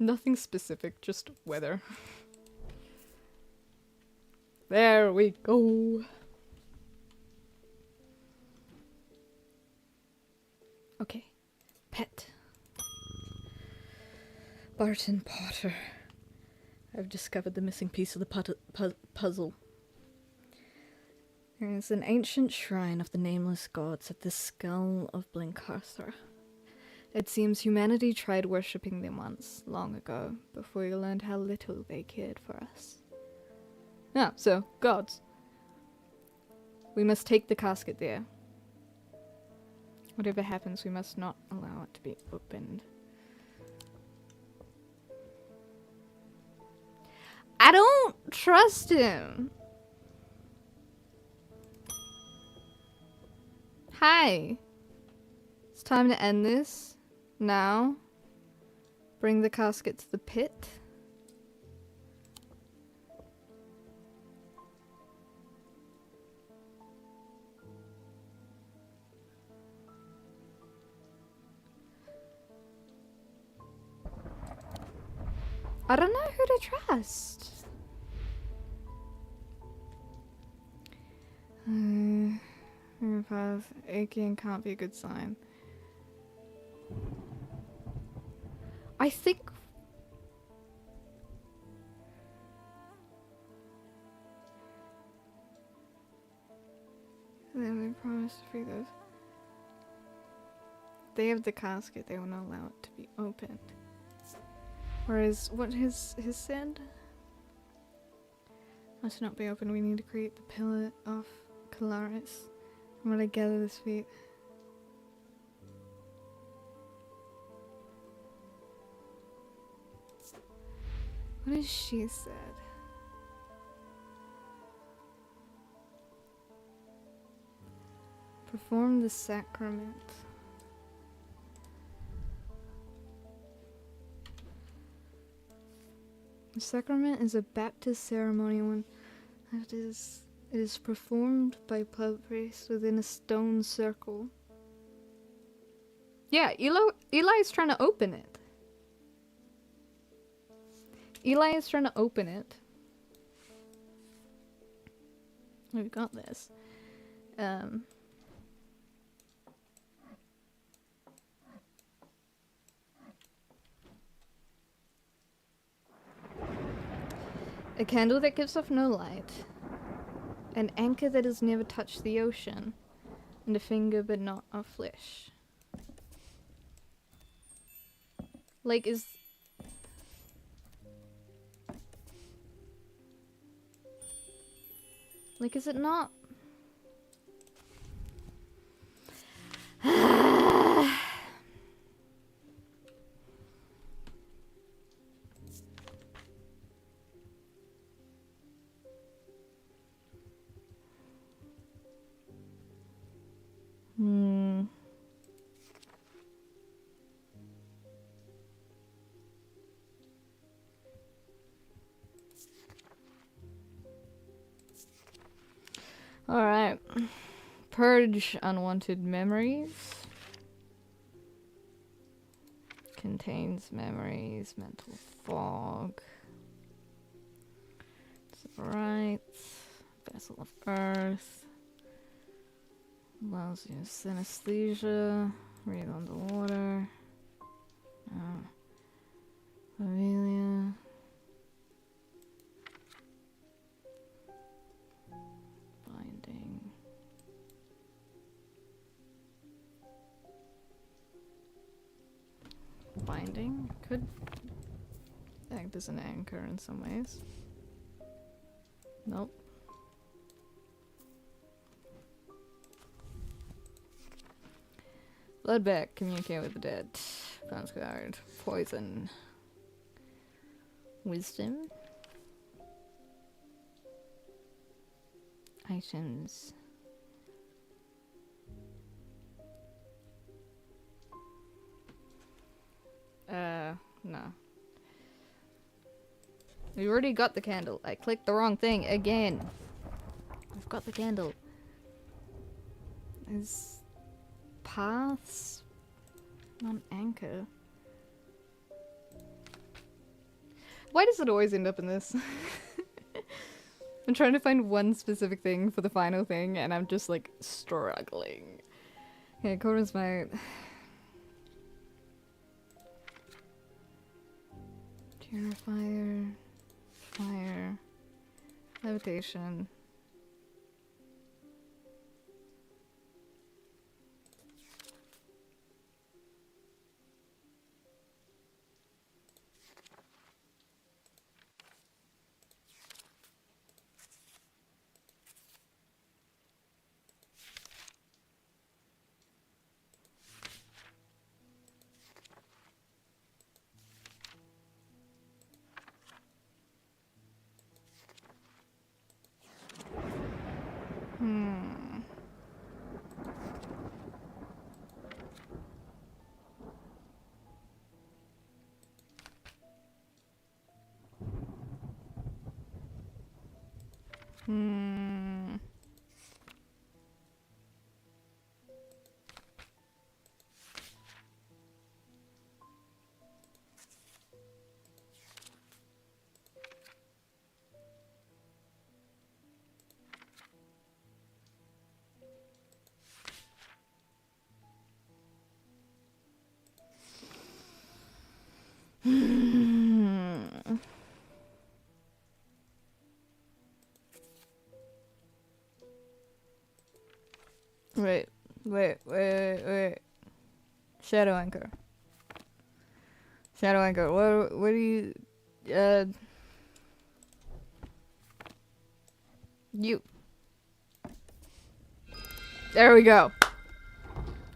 Nothing specific, just weather. There we go. Okay. Pet. Barton Potter. I've discovered the missing piece of the puzzle. There is an ancient shrine of the nameless gods at the skull of Blencarthur. It seems humanity tried worshipping them once, long ago, before we learned how little they cared for us. Ah, so, gods. We must take the casket there. Whatever happens, we must not allow it to be opened. I don't trust him. Hi. It's time to end this. Now. Bring the casket to the pit. I don't know who to trust. Path. Aching can't be a good sign. I think... Then they promised to free those. They have the casket, they will not allow it to be opened. Whereas, what his said? Must not be open, we need to create the pillar of Calaris. I'm gonna gather this feat. What has she said? Perform the sacrament. The sacrament is a Baptist ceremony when it is performed by priests within a stone circle. Yeah, Eli's trying to open it. Eli is trying to open it. We've got this. A candle that gives off no light. An anchor that has never touched the ocean. And a finger but not of flesh. Like, is... Like, is it not... Alright. Purge unwanted memories. Contains memories, mental fog. Right. Vessel of Earth. Allows you synesthesia. Read underwater. Amelia. Binding. Binding could act as an anchor in some ways. Nope. Bloodback, communicate with the dead. Bounce guard, poison. Wisdom. Items. No. We already got the candle. I clicked the wrong thing again. I've got the candle. Is paths not an anchor? Why does it always end up in this? I'm trying to find one specific thing for the final thing, and I'm just like struggling. Okay, Corin's my Terrifier, fire, levitation. Hmm. Hmm. Hmm. Wait. Shadow Anchor. Shadow Anchor. What do you you There we go.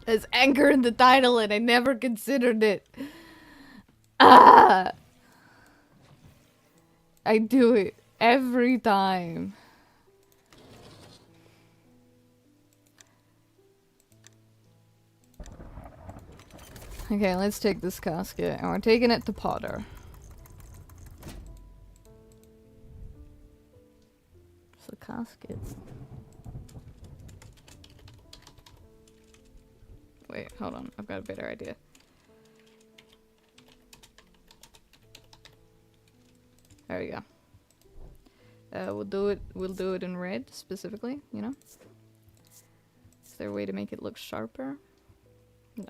There's anchor in the title and I never considered it. Ah! I do it every time. Okay, let's take this casket and we're taking it to Potter. It's a casket. Wait, hold on. I've got a better idea. There we go. We'll do it in red specifically, you know? Is there a way to make it look sharper? No.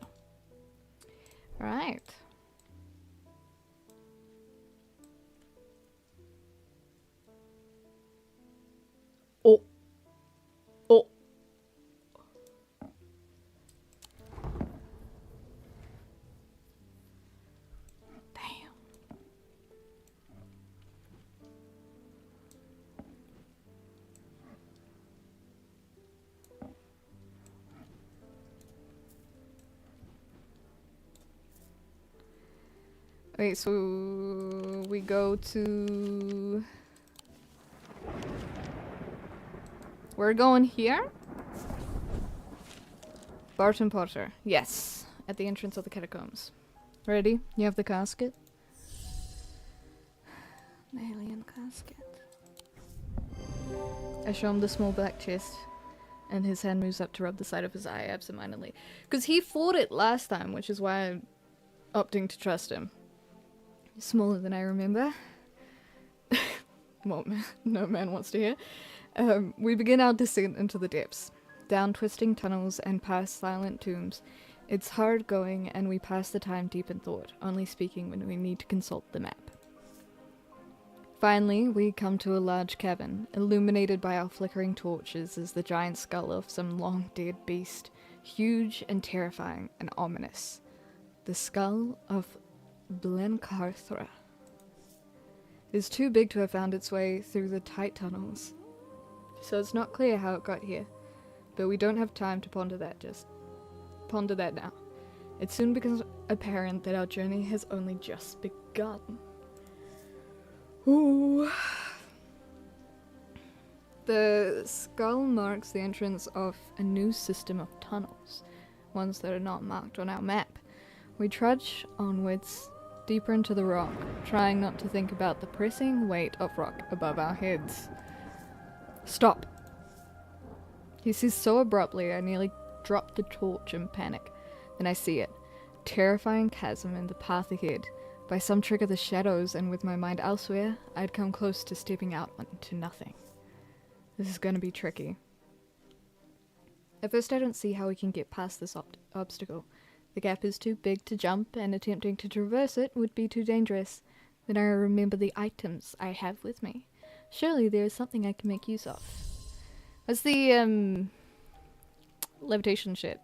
Right. Oh. Oh. Damn. Wait, so we go to... We're going here? Barton Potter. Yes. At the entrance of the catacombs. Ready? You have the casket? The alien casket. I show him the small black chest, and his hand moves up to rub the side of his eye absentmindedly. Because he fought it last time, which is why I'm opting to trust him. Smaller than I remember. Well, no man wants to hear. We begin our descent into the depths, down twisting tunnels and past silent tombs. It's hard going, and we pass the time deep in thought, only speaking when we need to consult the map. Finally, we come to a large cavern, illuminated by our flickering torches as the giant skull of some long-dead beast, huge and terrifying and ominous. The skull of Blencarthra is too big to have found its way through the tight tunnels, so it's not clear how it got here, but we don't have time to ponder that now. It soon becomes apparent that our journey has only just begun. Ooh. The skull marks the entrance of a new system of tunnels, ones that are not marked on our map. We trudge onwards, deeper into the rock, trying not to think about the pressing weight of rock above our heads. Stop! He says so abruptly I nearly drop the torch in panic. Then I see it. Terrifying chasm in the path ahead, By some trick of the shadows, and with my mind elsewhere, I'd come close to stepping out into nothing. This is gonna be tricky. At first I don't see how we can get past this obstacle. The gap is too big to jump, and attempting to traverse it would be too dangerous. Then I remember the items I have with me. Surely there is something I can make use of. That's the, levitation shit.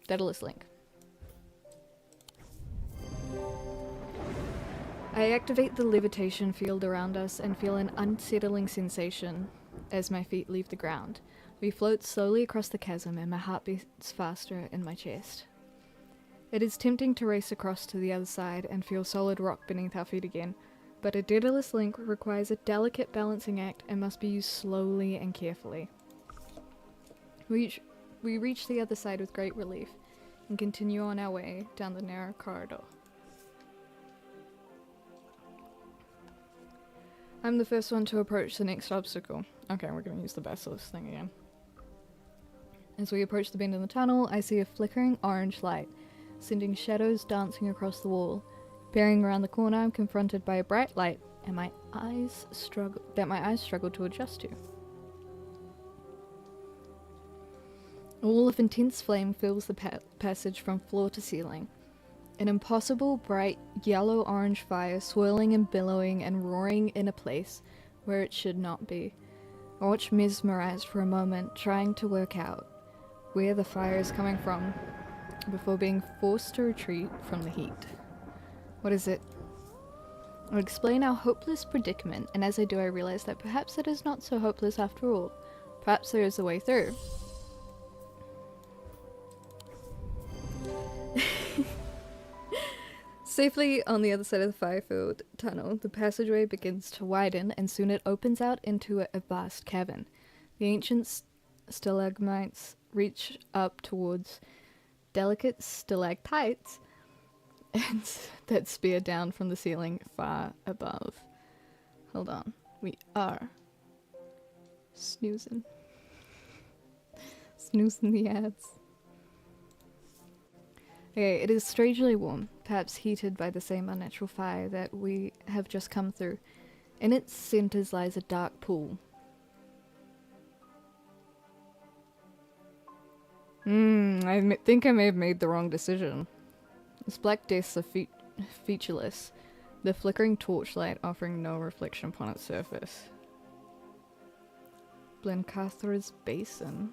Daedalus Link. I activate the levitation field around us and feel an unsettling sensation as my feet leave the ground. We float slowly across the chasm and my heart beats faster in my chest. It is tempting to race across to the other side and feel solid rock beneath our feet again, but a Daedalus Link requires a delicate balancing act and must be used slowly and carefully. We reach the other side with great relief and continue on our way down the narrow corridor. I'm the first one to approach the next obstacle. Okay, we're gonna use the basilisk thing again. As we approach the bend in the tunnel, I see a flickering orange light, sending shadows dancing across the wall. Peering around the corner, I'm confronted by a bright light, and my eyes struggle to adjust to. A wall of intense flame fills the passage from floor to ceiling. An impossible, bright, yellow-orange fire swirling and billowing and roaring in a place where it should not be. I watch mesmerized for a moment, trying to work out where the fire is coming from, before being forced to retreat from the heat. What is it? I'll explain our hopeless predicament, and as I do I realize that perhaps it is not so hopeless after all. Perhaps there is a way through. Safely on the other side of the fire-filled tunnel, the passageway begins to widen, and soon it opens out into a vast cavern. The ancient stalagmites reach up towards delicate stalactites and that spear down from the ceiling far above. Hold on. We are snoozing. Snoozing the ads. Okay, it is strangely warm, perhaps heated by the same unnatural fire that we have just come through. In its centers lies a dark pool. I think I may have made the wrong decision. Its black depths are featureless, the flickering torchlight offering no reflection upon its surface. Blencathra's Basin.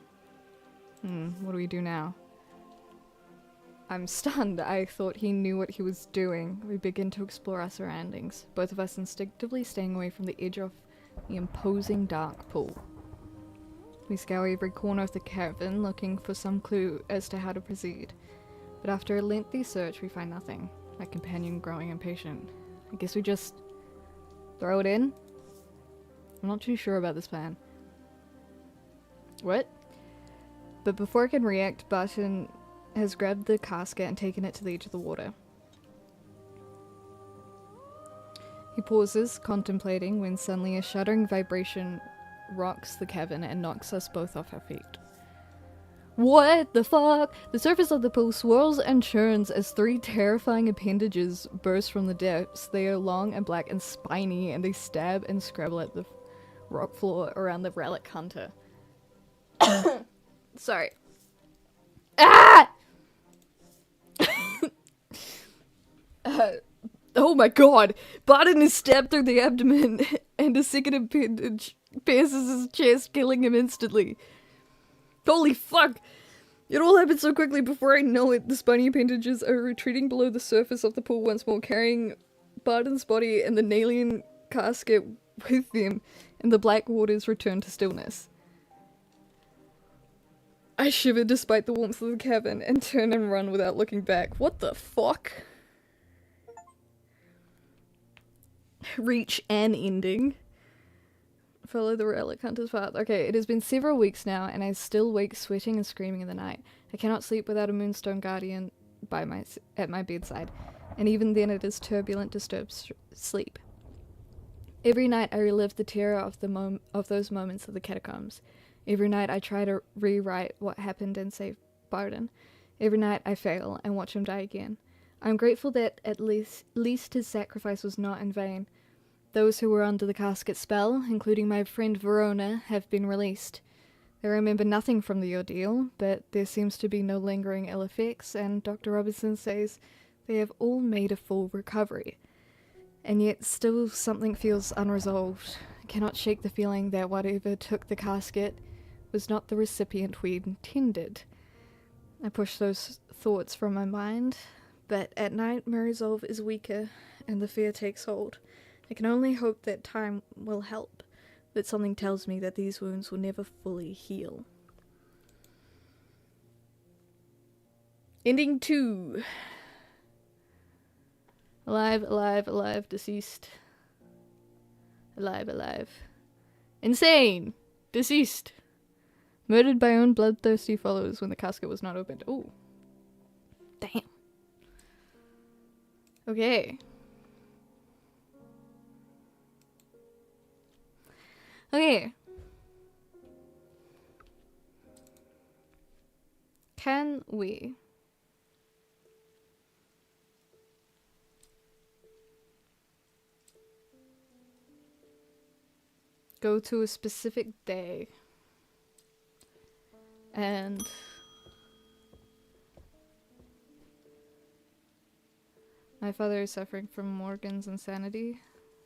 What do we do now? I'm stunned. I thought he knew what he was doing. We begin to explore our surroundings, both of us instinctively staying away from the edge of the imposing dark pool. We scour every corner of the cavern, looking for some clue as to how to proceed. But after a lengthy search, we find nothing. My companion growing impatient. I guess we just throw it in? I'm not too sure about this plan. What? But before I can react, Barton has grabbed the casket and taken it to the edge of the water. He pauses, contemplating, when suddenly a shuddering vibration rocks the cavern and knocks us both off our feet. What the fuck? The surface of the pool swirls and churns as three terrifying appendages burst from the depths. They are long and black and spiny, and they stab and scrabble at the rock floor around the relic hunter. Sorry. Ah! Oh my god! Barton is stabbed through the abdomen, and a second appendage pierces his chest, killing him instantly. Holy fuck! It all happened so quickly before I know it. The spiny appendages are retreating below the surface of the pool once more, carrying Barton's body and the Nalian casket with them, and the black waters return to stillness. I shiver despite the warmth of the cavern, and turn and run without looking back. What the fuck? Reach an ending. Follow the relic hunter's path. Okay, it has been several weeks now, and I still wake sweating and screaming in the night. I cannot sleep without a moonstone guardian at my bedside, and even then it is turbulent, disturbed sleep. Every night I relive the terror of those moments of the catacombs. Every night I try to rewrite what happened and save Barton. Every night I fail and watch him die again. I'm grateful that at least his sacrifice was not in vain. Those who were under the casket spell, including my friend Verona, have been released. They remember nothing from the ordeal, but there seems to be no lingering ill effects, and Dr. Robertson says they have all made a full recovery. And yet still something feels unresolved. I cannot shake the feeling that whatever took the casket was not the recipient we intended. I push those thoughts from my mind, but at night my resolve is weaker and the fear takes hold. I can only hope that time will help, but something tells me that these wounds will never fully heal. Ending 2. Alive, alive, alive, deceased. Alive, alive. Insane! Deceased! Murdered by own bloodthirsty followers when the casket was not opened. Ooh. Damn. Okay. Okay. Can we go to a specific day and my father is suffering from Morgan's insanity.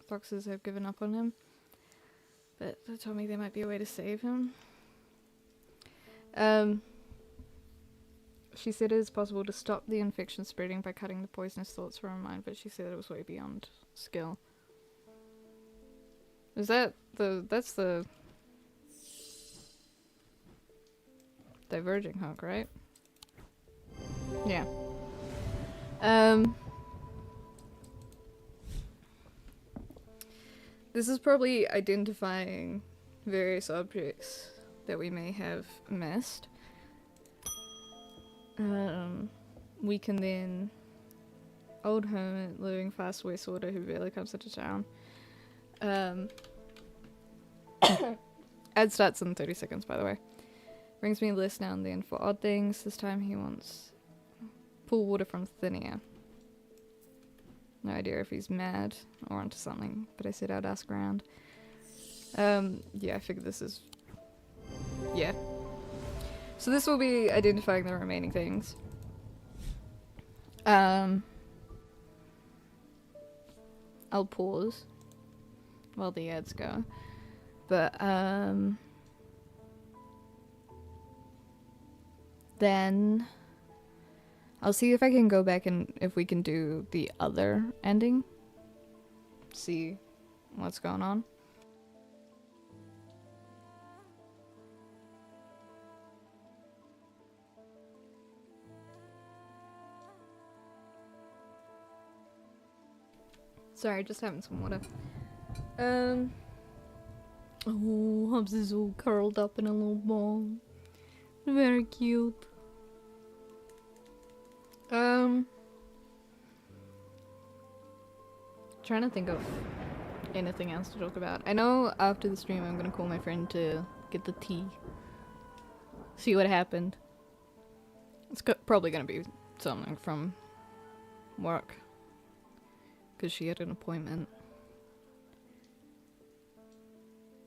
Doctors have given up on him, but they told me there might be a way to save him. She said it is possible to stop the infection spreading by cutting the poisonous thoughts from her mind, but she said it was way beyond skill. Is that that's the diverging hook, right? Yeah. This is probably identifying various objects that we may have missed. We can then... Old hermit living fast wastewater who barely comes into town. Ad starts in 30 seconds, by the way. Brings me a list now and then for odd things. This time he wants pull water from thin air. No idea if he's mad or onto something, but I said I'd ask around. Yeah, I figured this is... Yeah. So this will be identifying the remaining things. I'll pause while the ads go. But, then I'll see if I can go back and if we can do the other ending. See what's going on. Sorry, just having some water. Oh, Hobbs is all curled up in a little ball. Very cute. Trying to think of anything else to talk about. I know after the stream I'm gonna call my friend to get the tea. See what happened. It's probably gonna be something from work. Because she had an appointment.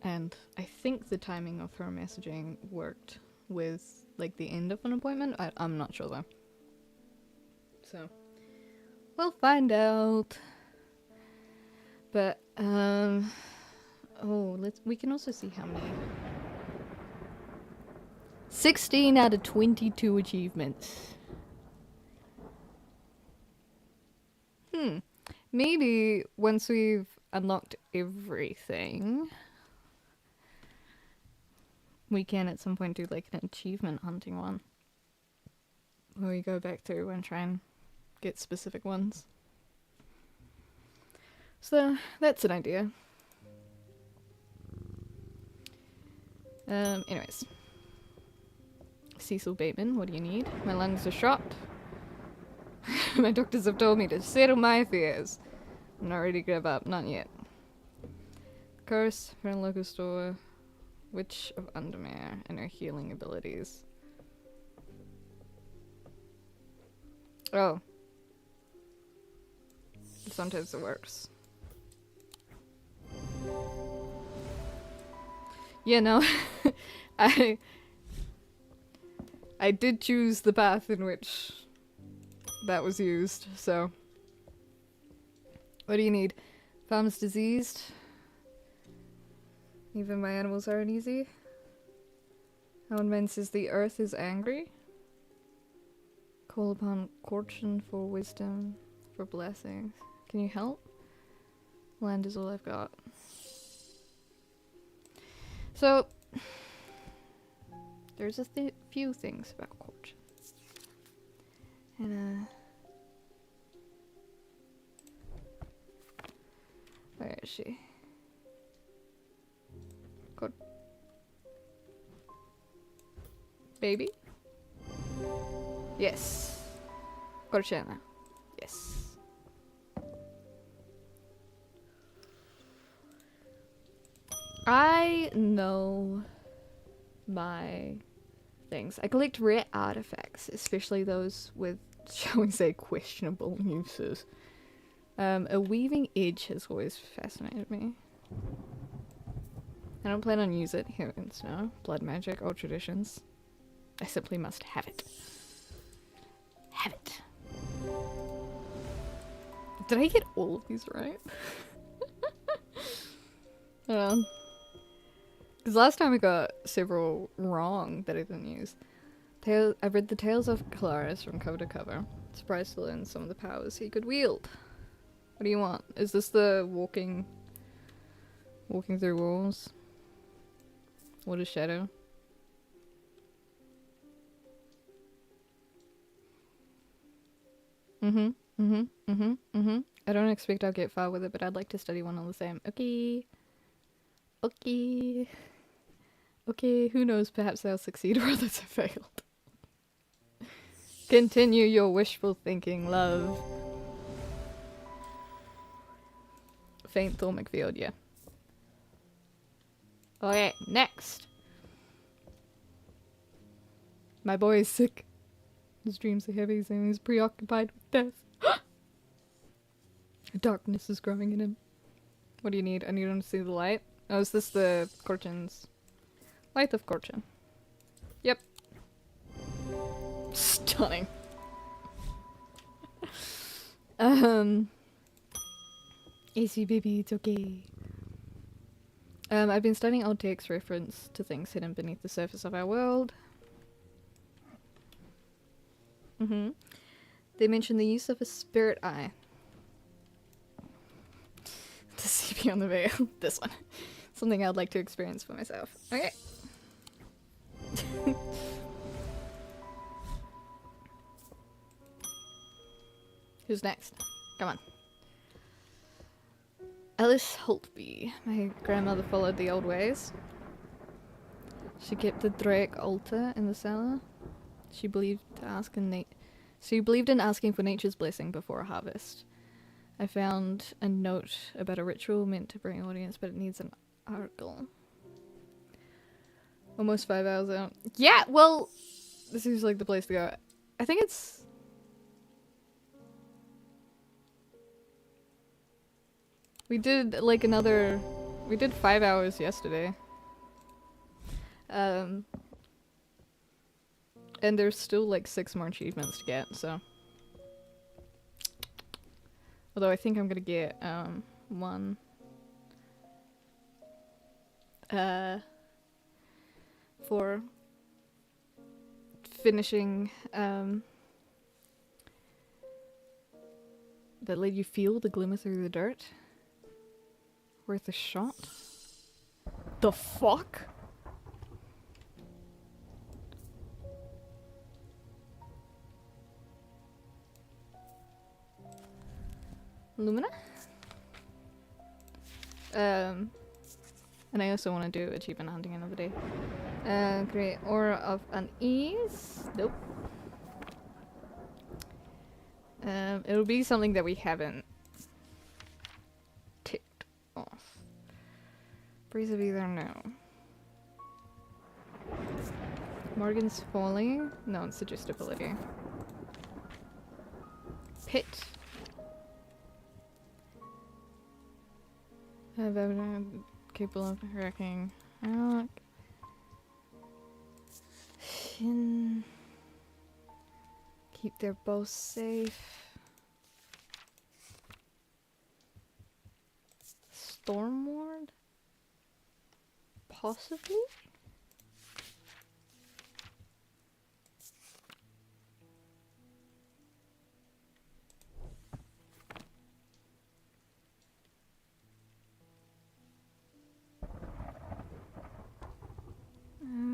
And I think the timing of her messaging worked with, like, the end of an appointment. I'm not sure, though. So, we'll find out. But, oh, we can also see how many. 16 out of 22 achievements. Maybe once we've unlocked everything, we can at some point do like an achievement hunting one. Where we go back through and try and get specific ones. So that's an idea. Anyways. Cecil Bateman, what do you need? My lungs are shot. My doctors have told me to settle my fears. I'm not ready to give up, not yet. Curse, from local store, Witch of Undermere, and her healing abilities. Oh. Sometimes it works. Yeah, no. I did choose the path in which that was used, so. What do you need? Farm's diseased. Even my animals are uneasy. Houndman says the earth is angry. Call upon Corchin for wisdom, for blessings. Can you help? Land is all I've got. So, there's a few things about Corchin. And, where is she? Good. Baby? Yes. Corchana. Yes. I know my things. I collect rare artifacts, especially those with, shall we say, questionable uses. A weaving edge has always fascinated me. I don't plan on using it, heavens no. Blood magic or traditions. I simply must have it. Have it. Did I get all of these right? Because last time I got several wrong that I didn't use. I read the Tales of Claris from cover to cover. Surprised to learn some of the powers he could wield. What do you want? Is this the walking through walls? What is shadow? I don't expect I'll get far with it, but I'd like to study one all the same. Okay. Okay. Okay, who knows, perhaps I'll succeed or others have failed. Continue your wishful thinking, love. Faint Thor McField, yeah. Okay, next. My boy is sick. His dreams are heavy, and he's preoccupied with death. Darkness is growing in him. What do you need? I need him to see the light. Oh, is this the Corchin's? Light of Corchin. Yep. Stunning. AC baby, it's okay. I've been studying old text reference to things hidden beneath the surface of our world. They mention the use of a spirit eye to see beyond the veil. This one. Something I'd like to experience for myself. Okay. Who's next? Come on. Alice Holtby. My grandmother followed the old ways. She kept the Drake altar in the cellar. She believed in asking for nature's blessing before a harvest. I found a note about a ritual meant to bring audience, but it needs an article. Almost 5 hours out. Yeah, well, this seems like the place to go. I think it's... We did like another... We did 5 hours yesterday. And there's still like 6 more achievements to get, so. Although I think I'm gonna get one for finishing that let you feel the glimmer through the dirt. Worth a shot? The fuck? Lumina? And I also want to do achievement hunting another day. Create Aura of Unease. Nope. It'll be something that we haven't ticked off. Breeze of Either, no. Morgan's Folly? No, it's suggestibility. Pit. Have evidence capable of wrecking. Keep their bow safe. Stormward? Possibly?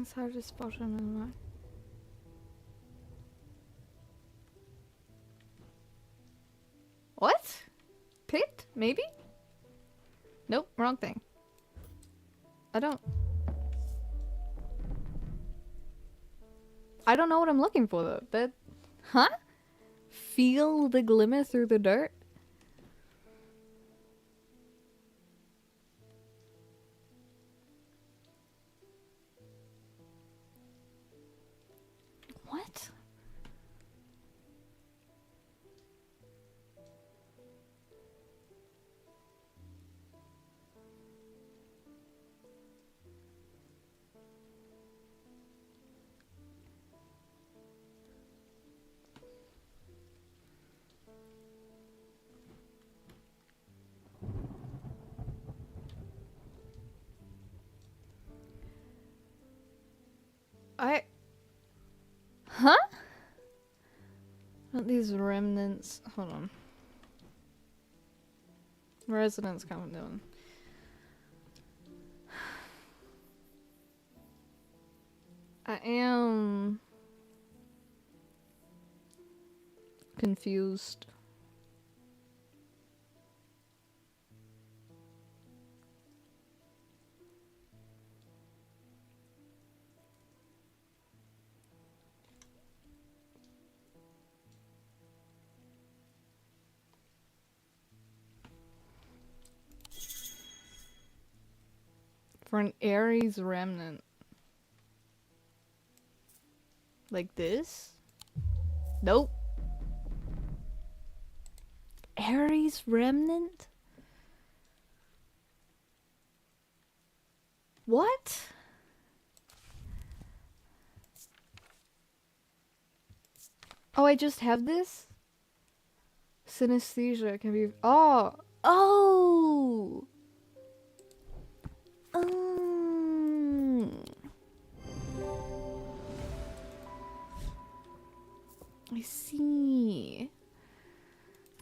It's hard to spot on a What? Pit? Maybe? Nope, wrong thing. I don't know what I'm looking for though. That huh? Feel the glimmer through the dirt? What? Huh? Not these remnants. Hold on. Residents coming down. I am confused. For an Ares remnant. Like this? Nope. Ares remnant? What? Oh, I just have this? Synesthesia can be. Oh! Oh! I see.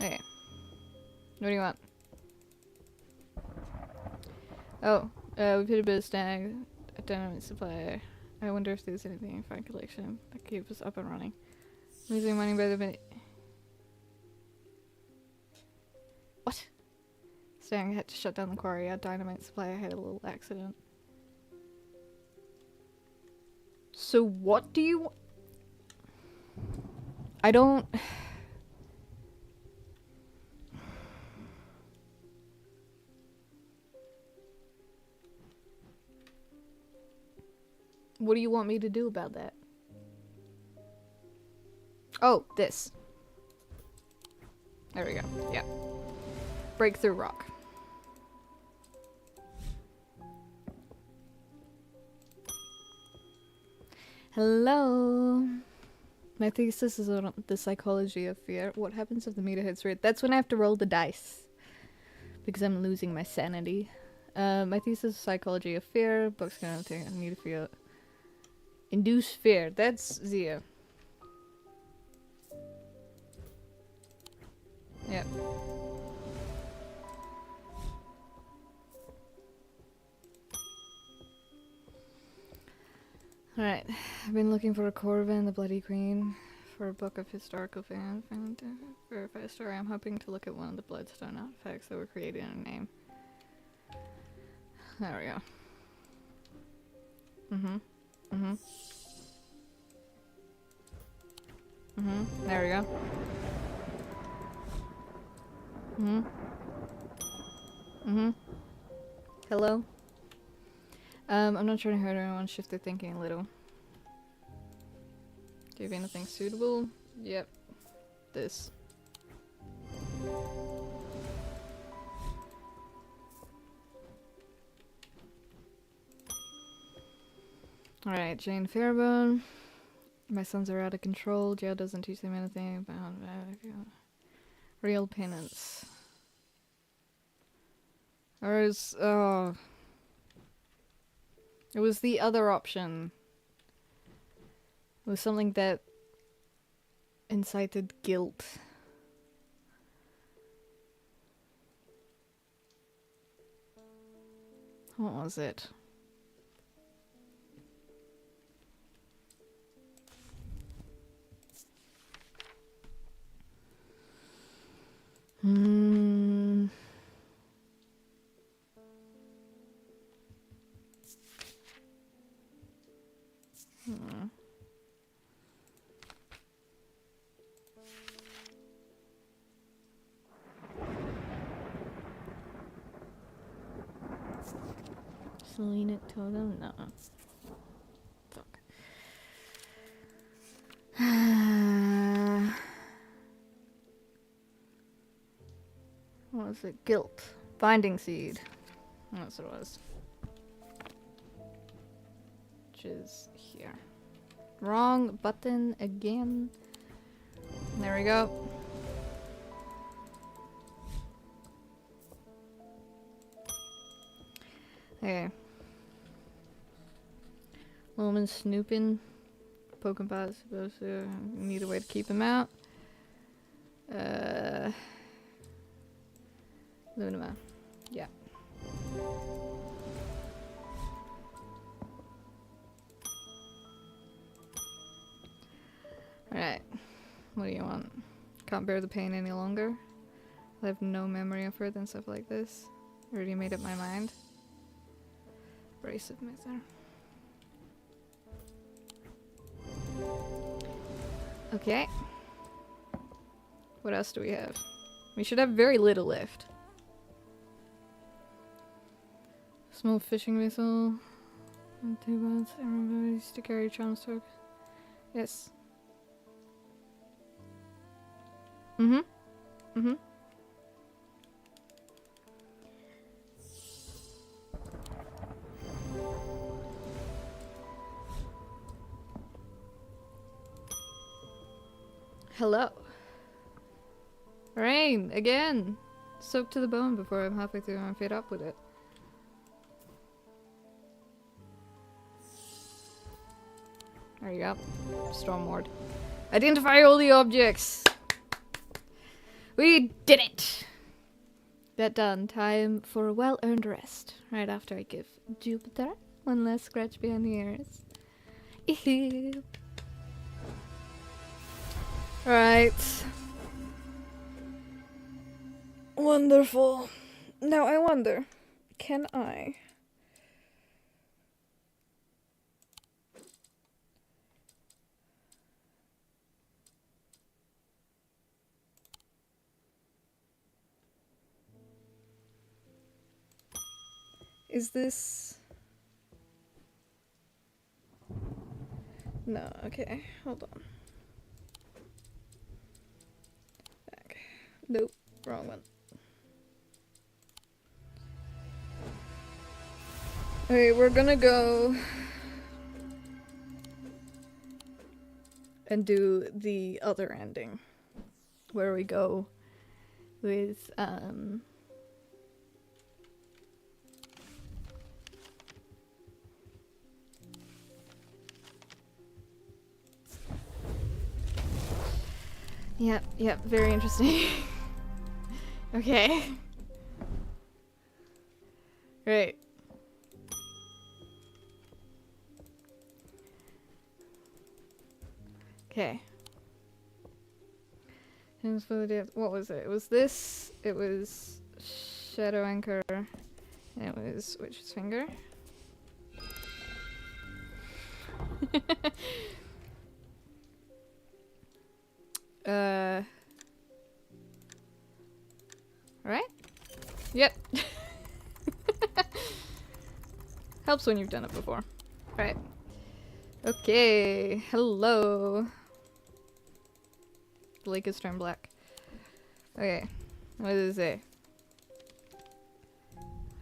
Okay. What do you want? Oh, we put a bit of stag, a dynamite supply. I wonder if there's anything in Fine Collection that keeps us up and running. Losing money by the minute. What? Saying I had to shut down the quarry. At dynamite supply, I had a little accident. So what do you? I don't. What do you want me to do about that? Oh, this. There we go. Yeah. Breakthrough rock. Hello. My thesis is on the psychology of fear. What happens if the meter hits red? That's when I have to roll the dice. Because I'm losing my sanity. My thesis is psychology of fear. Books gonna take. I need to feel. Induce fear. That's Zia. Yep. Alright. I've been looking for a Corvin, the Bloody Queen, for a book of historical fan. To verify a story. I'm hoping to look at one of the Bloodstone artifacts that were created in a name. There we go. There we go. Hello? I'm not trying to hurt anyone, shift their thinking a little. Do you have anything suitable? Yep. This. Alright, Jane Fairbone. My sons are out of control. Jail doesn't teach them anything about real penance. Or is, oh. It was the other option. It was something that incited guilt. What was it? Hmm. Selenic totem? No. Fuck. What was it? Guilt. Binding seed. That's what it was. Which is here. Wrong button again. There we go. Okay. Loman snooping. Pokemon supposed to need a way to keep him out. Lunima. Yeah. Alright. What do you want? Can't bear the pain any longer. I have no memory of it and stuff like this. Already made up my mind. Abrasive mixer. Okay. What else do we have? We should have very little left. Small fishing vessel. And 2 boats. Everybody used to carry charm stock. Yes. Mm-hmm. Mm-hmm. Hello. Rain, again! Soaked to the bone before I'm halfway through and I'm fed up with it. There you go. Storm Ward. Identify all the objects! We did it! That done. Time for a well-earned rest. Right after I give Jupiter one last scratch behind the ears. Right. Wonderful. Now I wonder, can I? Is this... No, okay, hold on. Back. Nope, wrong one. Okay, we're gonna go and do the other ending, where we go with, Yep, very interesting. Okay. Right. Okay. What was it? It was this, it was Shadow Anchor, and it was Witch's Finger. Right? Yep. Helps when you've done it before. Right. Okay. Hello. The lake is turned black. Okay. What does it say?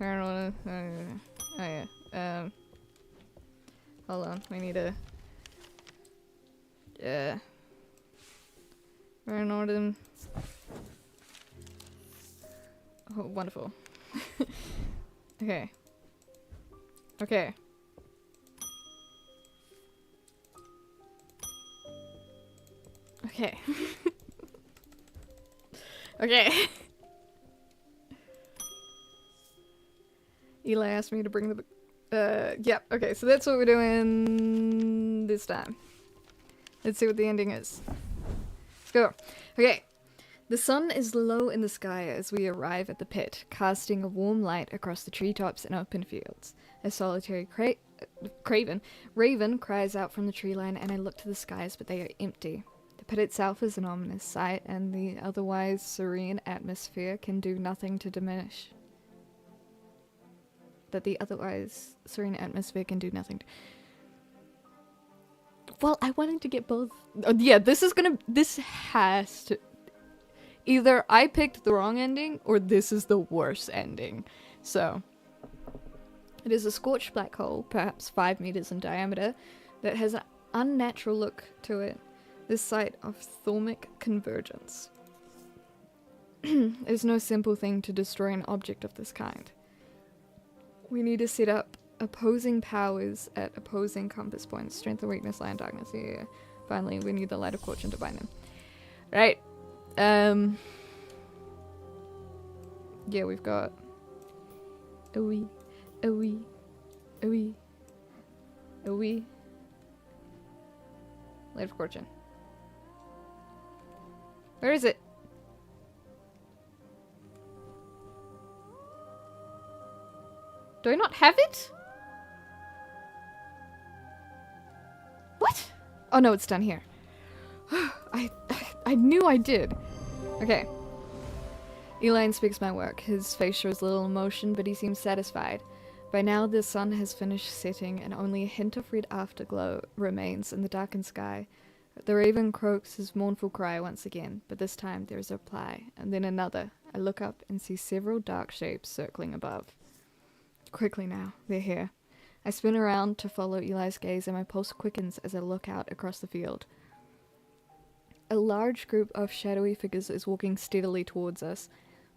Oh yeah. Hold on, we need to... Baron Orden. Oh, wonderful. Okay. Okay. Okay. Okay. Eli asked me to bring the... Yep, okay, so that's what we're doing this time. Let's see what the ending is. Let's go. Okay. The sun is low in the sky as we arrive at the pit, casting a warm light across the treetops and open fields. A solitary raven cries out from the tree line, and I look to the skies, but they are empty. The pit itself is an ominous sight, and the otherwise serene atmosphere can do nothing to diminish. Well, I wanted to get both. Yeah, this has to... Either I picked the wrong ending, or this is the worst ending. So, it is a scorched black hole, perhaps 5 meters in diameter, that has an unnatural look to it. This site of thormic convergence. Is no simple thing to destroy an object of this kind. We need to set up opposing powers at opposing compass points. Strength and weakness, light and darkness. Yeah. Finally, we need the light of fortune to bind them. Right. Yeah, we've got a wee. Light of fortune. Where is it? Do I not have it? What? Oh no, it's down here. I knew I did. Okay. Elaine speaks my work. His face shows little emotion, but he seems satisfied. By now, the sun has finished setting, and only a hint of red afterglow remains in the darkened sky. The raven croaks his mournful cry once again, but this time there is a reply, and then another. I look up and see several dark shapes circling above. Quickly now, they're here. I spin around to follow Eli's gaze, and my pulse quickens as I look out across the field. A large group of shadowy figures is walking steadily towards us.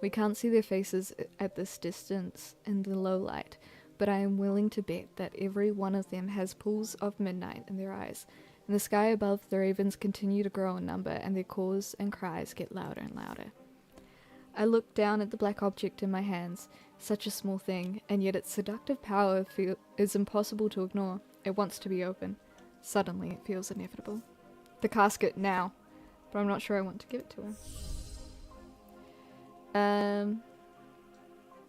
We can't see their faces at this distance in the low light, but I am willing to bet that every one of them has pools of midnight in their eyes. In the sky above, the ravens continue to grow in number, and their calls and cries get louder and louder. I look down at the black object in my hands. Such a small thing, and yet its seductive power is impossible to ignore. It wants to be open. Suddenly, it feels inevitable. The casket now, but I'm not sure I want to give it to her.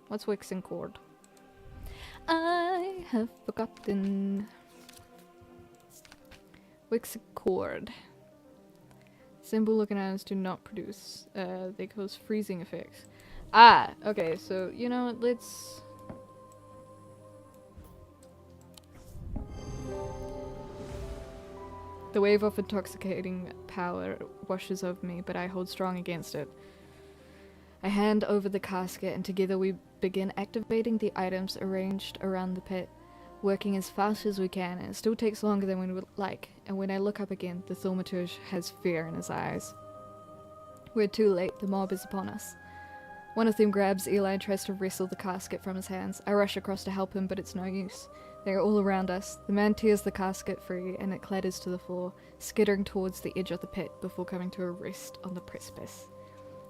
What's Wixen Cord? I have forgotten. Wixen Cord. Symbol looking items do not produce. They cause freezing effects. Ah, okay, so, you know, let's... The wave of intoxicating power washes over me, but I hold strong against it. I hand over the casket, and together we begin activating the items arranged around the pit, working as fast as we can, and it still takes longer than we would like, and when I look up again, the thaumaturge has fear in his eyes. We're too late, the mob is upon us. One of them grabs Eli and tries to wrestle the casket from his hands. I rush across to help him, but it's no use. They are all around us. The man tears the casket free, and it clatters to the floor, skittering towards the edge of the pit before coming to a rest on the precipice.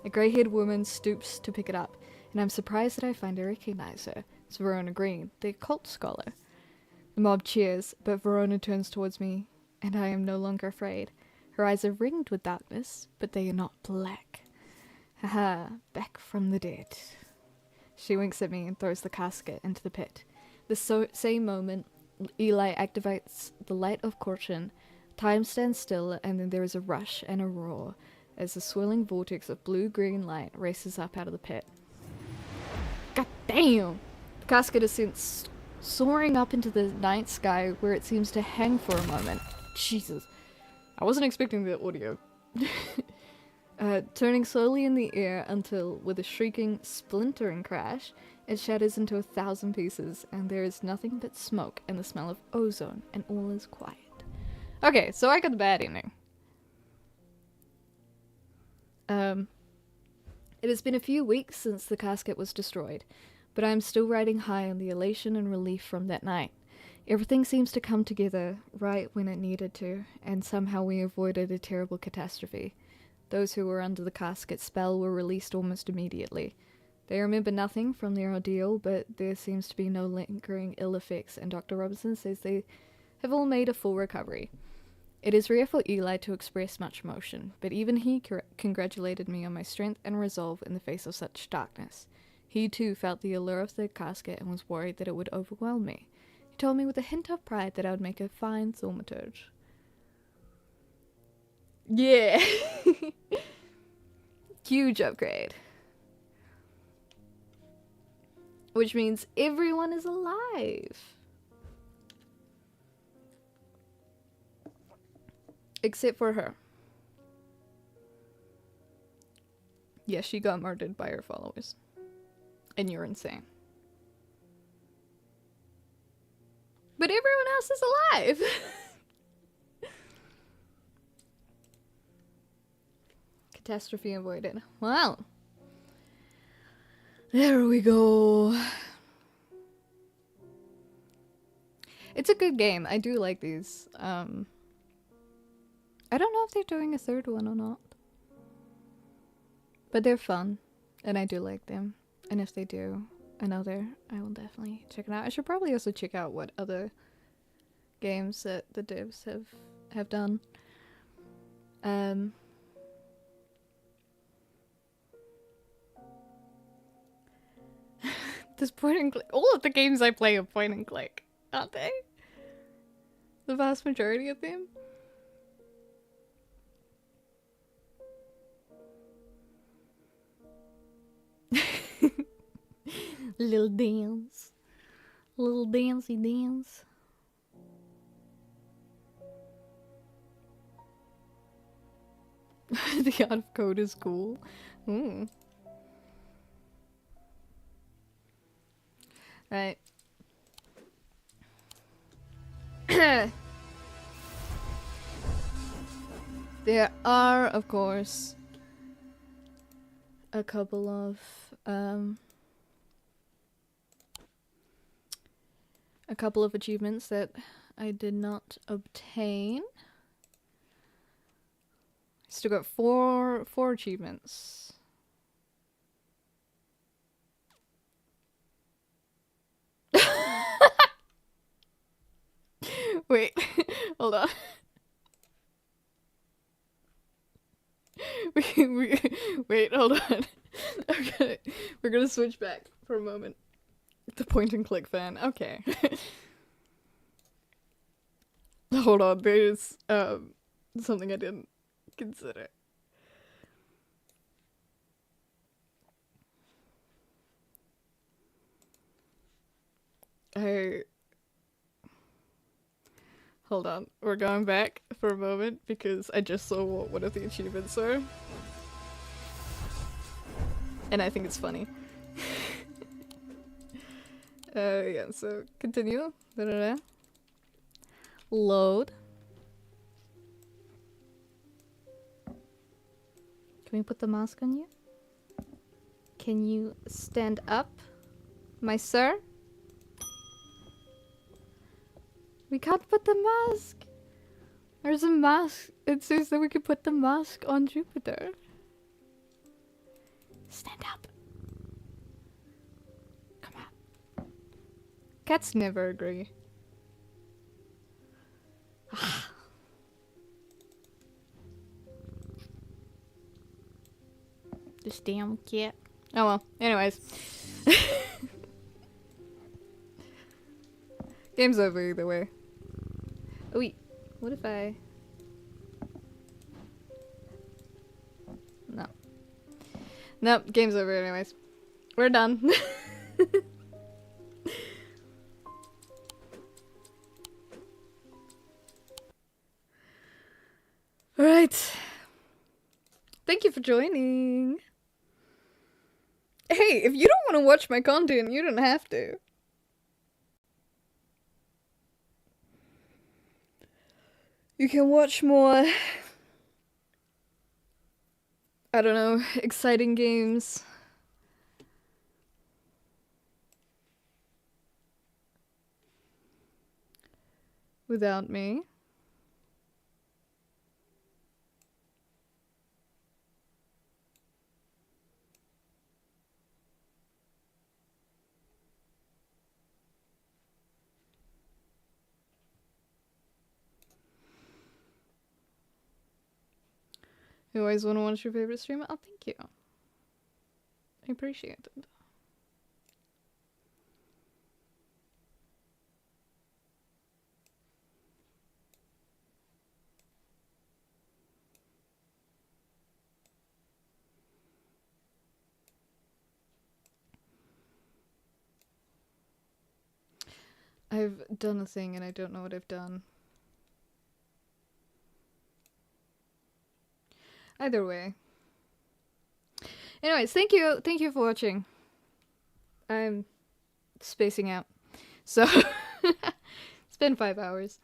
A grey-haired woman stoops to pick it up, and I'm surprised that I find I recognize her. It's Verona Green, the occult scholar. The mob cheers, but Verona turns towards me, and I am no longer afraid. Her eyes are ringed with darkness, but they are not black. Haha, back from the dead. She winks at me and throws the casket into the pit. The same moment, Eli activates the light of Corchin. Time stands still, and then there is a rush and a roar as a swirling vortex of blue-green light races up out of the pit. God damn! The casket is sent soaring up into the night sky, where it seems to hang for a moment. Jesus. I wasn't expecting the audio. Turning slowly in the air until, with a shrieking, splintering crash, It shatters into 1,000 pieces, and there is nothing but smoke and the smell of ozone, and all is quiet. Okay, so I got the bad ending. It has been a few weeks since the casket was destroyed, but I am still riding high on the elation and relief from that night. Everything seems to come together right when it needed to, and somehow we avoided a terrible catastrophe. Those who were under the casket spell were released almost immediately. They remember nothing from their ordeal, but there seems to be no lingering ill effects, and Dr. Robinson says they have all made a full recovery. It is rare for Eli to express much emotion, but even he congratulated me on my strength and resolve in the face of such darkness. He too felt the allure of the casket and was worried that it would overwhelm me. He told me with a hint of pride that I would make a fine thaumaturge. Yeah! Huge upgrade. Which means everyone is alive. Except for her. Yes, she got murdered by her followers. And you're insane. But everyone else is alive! Catastrophe avoided. Wow. There we go. It's a good game. I do like these. I don't know if they're doing a third one or not. But they're fun. And I do like them. And if they do another, I will definitely check it out. I should probably also check out what other games that the devs have done. This point and click. All of the games I play are point and click, aren't they? The vast majority of them. Little dance. Little dancey dance. The art of code is cool. Right. There are, of course, a couple of achievements that I did not obtain. Still got four achievements. Wait, hold on. Wait, hold on. Okay, we're gonna switch back for a moment. The point and click fan. Okay. Hold on, there's something I didn't consider. Hold on, we're going back for a moment because I just saw what one of the achievements are. And I think it's funny. Yeah, so continue. Da-da-da. Load. Can we put the mask on you? Can you stand up, my sir? We can't put the mask. There's a mask. It says that we can put the mask on Jupiter. Stand up. Come on. Cats never agree. This damn cat. Oh well, anyways. Game's over either way. Oh wait, what if I... No. Nope, game's over anyways. We're done. Alright. Thank you for joining. Hey, Hey, if you don't want to watch my content, you don't have to. You can watch more, I don't know, exciting games. Without me. You always want to watch your favorite streamer? Oh, thank you. I appreciate it. I've done a thing and I don't know what I've done. Either way. Anyways, thank you for watching. I'm spacing out. So it's been 5 hours.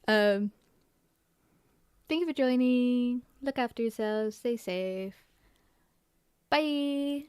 Thank you for joining. Look after yourselves. Stay safe. Bye.